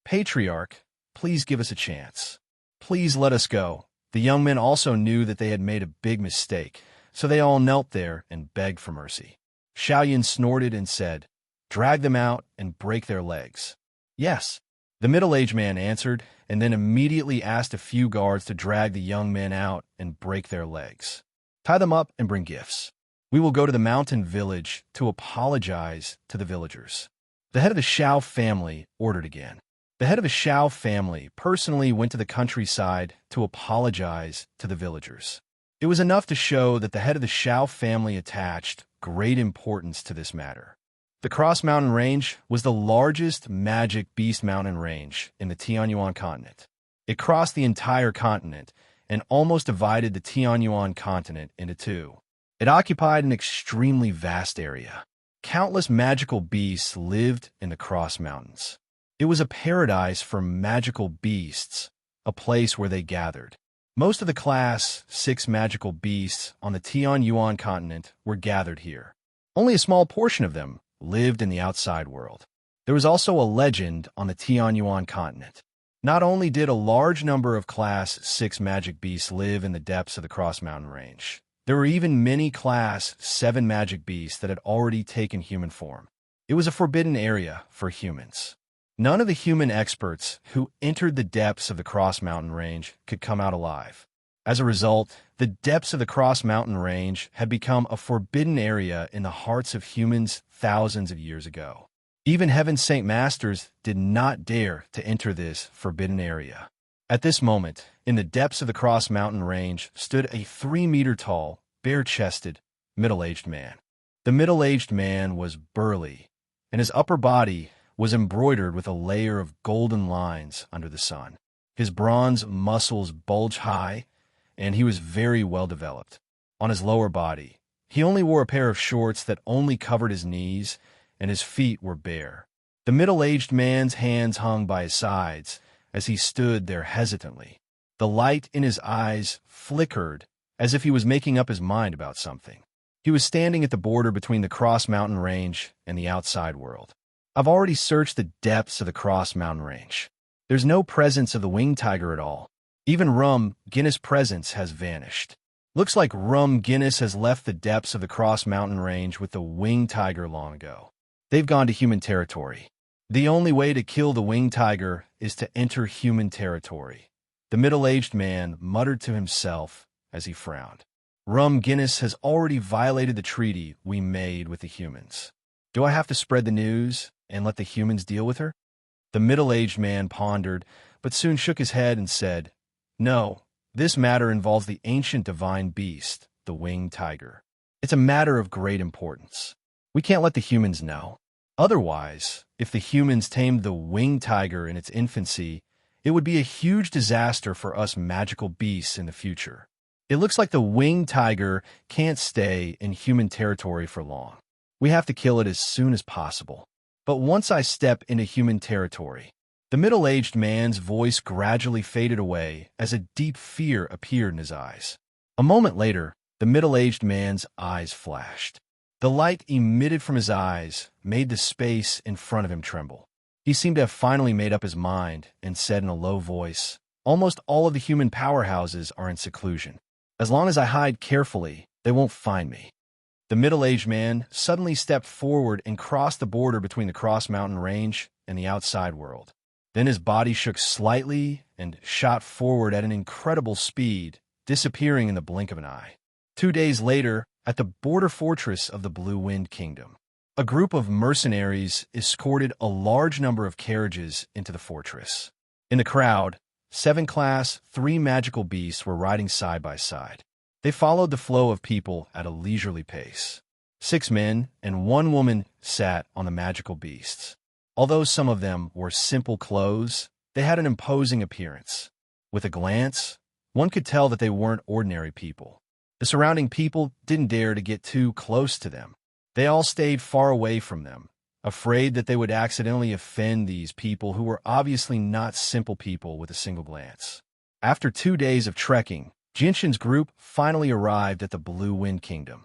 Patriarch, please give us a chance. Please let us go. The young men also knew that they had made a big mistake, so they all knelt there and begged for mercy. Xiaoyan snorted and said, drag them out and break their legs. Yes, the middle-aged man answered, and then immediately asked a few guards to drag the young men out and break their legs. Tie them up and bring gifts. We will go to the mountain village to apologize to the villagers. The head of the Xiao family ordered again. The head of the Xiao family personally went to the countryside to apologize to the villagers. It was enough to show that the head of the Xiao family attached great importance to this matter. The Cross Mountain Range was the largest magic beast mountain range in the Tianyuan continent. It crossed the entire continent and almost divided the Tianyuan continent into 2. It occupied an extremely vast area. Countless magical beasts lived in the Cross Mountains. It was a paradise for magical beasts, a place where they gathered. Most of the Class 6 magical beasts on the Tianyuan continent were gathered here. Only a small portion of them lived in the outside world. There was also a legend on the Tianyuan continent. Not only did a large number of Class 6 magic beasts live in the depths of the Cross Mountain Range, there were even many Class 7 magic beasts that had already taken human form. It was a forbidden area for humans. None of the human experts who entered the depths of the Cross Mountain Range could come out alive. As a result, the depths of the Cross Mountain Range had become a forbidden area in the hearts of humans thousands of years ago. Even Heaven's Saint Masters did not dare to enter this forbidden area. At this moment, in the depths of the Cross Mountain Range stood a 3-meter-tall, bare-chested, middle-aged man. The middle-aged man was burly, and his upper body was embroidered with a layer of golden lines under the sun. His bronze muscles bulged high, and he was very well developed. On his lower body, he only wore a pair of shorts that only covered his knees, and his feet were bare. The middle-aged man's hands hung by his sides as he stood there hesitantly. The light in his eyes flickered, as if he was making up his mind about something. He was standing at the border between the Cross Mountain Range and the outside world. I've already searched the depths of the Cross Mountain Range. There's no presence of the winged tiger at all. Even Rum Guinness' presence has vanished. Looks like Rum Guinness has left the depths of the Cross Mountain Range with the winged tiger long ago. They've gone to human territory. The only way to kill the winged tiger is to enter human territory. The middle-aged man muttered to himself as he frowned. Rum Guinness has already violated the treaty we made with the humans. Do I have to spread the news and let the humans deal with her? The middle-aged man pondered, but soon shook his head and said, "No, this matter involves the ancient divine beast, the winged tiger. It's a matter of great importance. We can't let the humans know. Otherwise, if the humans tamed the winged tiger in its infancy, it would be a huge disaster for us magical beasts in the future. It looks like the winged tiger can't stay in human territory for long. We have to kill it as soon as possible. But once I step into human territory..." The middle-aged man's voice gradually faded away as a deep fear appeared in his eyes. A moment later, the middle-aged man's eyes flashed. The light emitted from his eyes made the space in front of him tremble. He seemed to have finally made up his mind and said in a low voice, "Almost all of the human powerhouses are in seclusion. As long as I hide carefully, they won't find me." The middle-aged man suddenly stepped forward and crossed the border between the Cross Mountain Range and the outside world. Then his body shook slightly and shot forward at an incredible speed, disappearing in the blink of an eye. 2 days later, at the border fortress of the Blue Wind Kingdom, a group of mercenaries escorted a large number of carriages into the fortress. In the crowd, 7 Class 3 magical beasts were riding side by side. They followed the flow of people at a leisurely pace. 6 men and 1 woman sat on the magical beasts. Although some of them wore simple clothes, they had an imposing appearance. With a glance, one could tell that they weren't ordinary people. The surrounding people didn't dare to get too close to them. They all stayed far away from them, afraid that they would accidentally offend these people who were obviously not simple people with a single glance. After 2 days of trekking, Jinshin's group finally arrived at the Blue Wind Kingdom.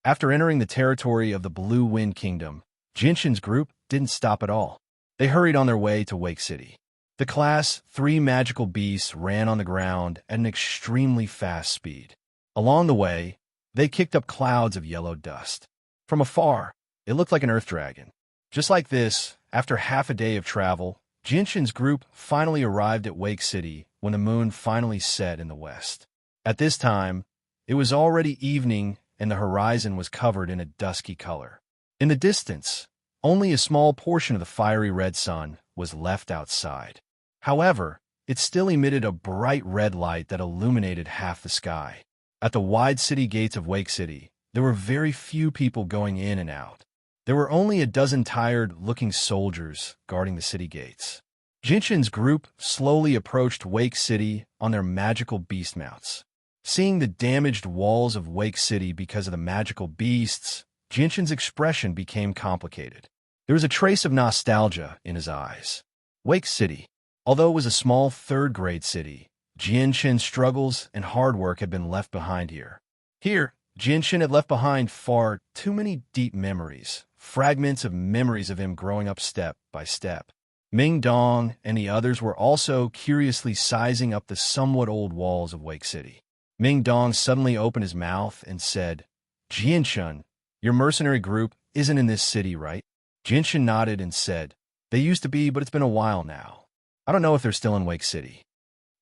After entering the territory of the Blue Wind Kingdom, Jinshin's group didn't stop at all. They hurried on their way to Wake City. The Class 3 magical beasts ran on the ground at an extremely fast speed. Along the way, they kicked up clouds of yellow dust. From afar, it looked like an earth dragon. Just like this, after half a day of travel, Jinshin's group finally arrived at Wake City when the moon finally set in the west. At this time, it was already evening and the horizon was covered in a dusky color. In the distance, only a small portion of the fiery red sun was left outside. However, it still emitted a bright red light that illuminated half the sky. At the wide city gates of Wake City, there were very few people going in and out. There were only a dozen tired-looking soldiers guarding the city gates. Jinshin's group slowly approached Wake City on their magical beast mounts. Seeing the damaged walls of Wake City because of the magical beasts, Jinshin's expression became complicated. There was a trace of nostalgia in his eyes. Wake City. Although it was a small third-grade city, Jinshin's struggles and hard work had been left behind here. Here, Jinshin had left behind far too many deep memories, fragments of memories of him growing up step by step. Ming Dong and the others were also curiously sizing up the somewhat old walls of Wake City. Ming Dong suddenly opened his mouth and said, "Jinshin, your mercenary group isn't in this city, right?" Jinshin nodded and said, "They used to be, but it's been a while now. I don't know if they're still in Wake City."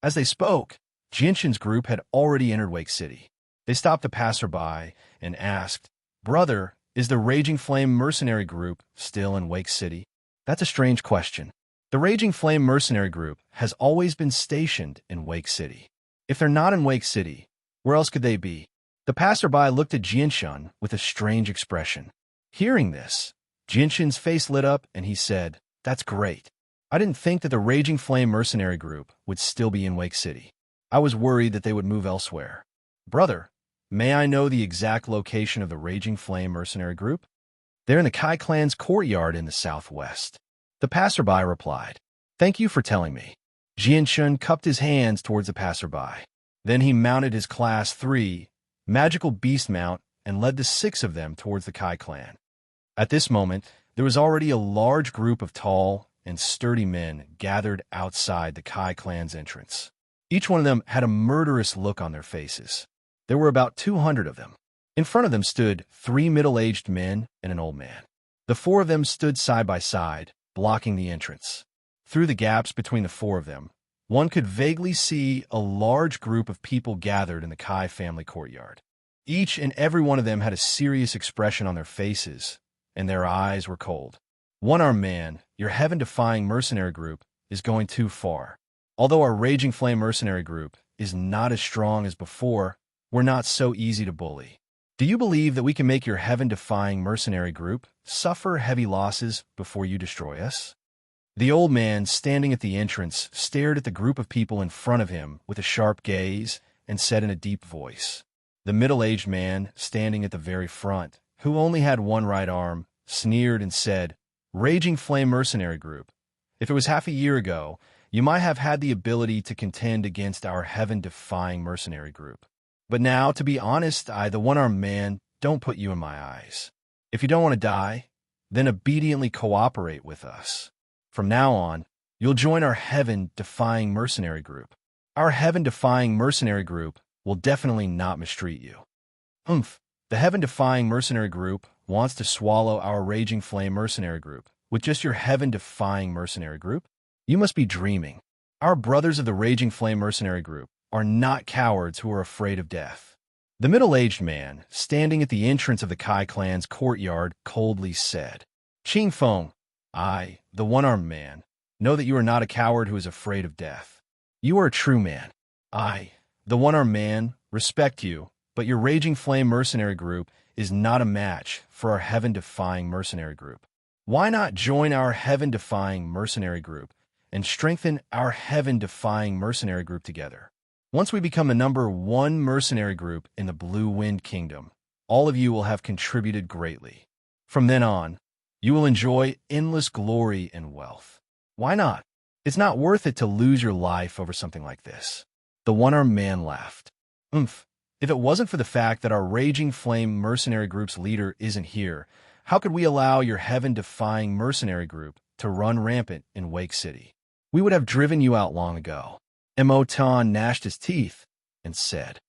As they spoke, Jinshin's group had already entered Wake City. They stopped a passerby and asked, "Brother, is the Raging Flame mercenary group still in Wake City?" That's a strange question. The Raging Flame mercenary group has always been stationed in Wake City. If they're not in Wake City, where else could they be? The passerby looked at Jinshin with a strange expression. Hearing this, Jinshin's face lit up and he said, "That's great. I didn't think that the Raging Flame mercenary group would still be in Wake City. I was worried that they would move elsewhere. Brother, may I know the exact location of the Raging Flame mercenary group?" "They're in the Kai clan's courtyard in the southwest." The passerby replied, "Thank you for telling me. Jianshun cupped his hands towards the passerby. Then he mounted his Class 3 magical beast mount and led the 6 of them towards the Kai clan. At this moment, there was already a large group of tall and sturdy men gathered outside the Kai clan's entrance. Each one of them had a murderous look on their faces. There were about 200 of them. In front of them stood 3 middle-aged men and an old man. The 4 of them stood side by side, blocking the entrance. Through the gaps between the 4 of them, one could vaguely see a large group of people gathered in the Kai family courtyard. Each and every one of them had a serious expression on their faces, and their eyes were cold. One-armed man, your heaven-defying mercenary group, is going too far. Although our Raging Flame mercenary group is not as strong as before, we're not so easy to bully. Do you believe that we can make your heaven-defying mercenary group suffer heavy losses before you destroy us? The old man, standing at the entrance, stared at the group of people in front of him with a sharp gaze and said in a deep voice. The middle-aged man, standing at the very front, who only had one right arm, sneered and said, Raging Flame mercenary group, if it was half a year ago, you might have had the ability to contend against our heaven-defying mercenary group. But now, to be honest, the one-armed man, don't put you in my eyes. If you don't want to die, then obediently cooperate with us. From now on, you'll join our heaven-defying mercenary group. Our heaven-defying mercenary group will definitely not mistreat you. The heaven-defying mercenary group wants to swallow our Raging Flame mercenary group with just your heaven-defying mercenary group? You must be dreaming. Our brothers of the Raging Flame mercenary group are not cowards who are afraid of death. The middle-aged man, standing at the entrance of the Kai clan's courtyard, coldly said, Qing Feng, I, the one-armed man, know that you are not a coward who is afraid of death. You are a true man. I, the one-armed man, respect you, but your Raging Flame mercenary group is not a match for our heaven-defying mercenary group. Why not join our heaven-defying mercenary group and strengthen our heaven-defying mercenary group together? Once we become the #1 mercenary group in the Blue Wind Kingdom, all of you will have contributed greatly. From then on, you will enjoy endless glory and wealth. Why not? It's not worth it to lose your life over something like this. The one-armed man laughed. If it wasn't for the fact that our Raging Flame mercenary group's leader isn't here, how could we allow your heaven-defying mercenary group to run rampant in Wake City? We would have driven you out long ago. Emoton gnashed his teeth and said,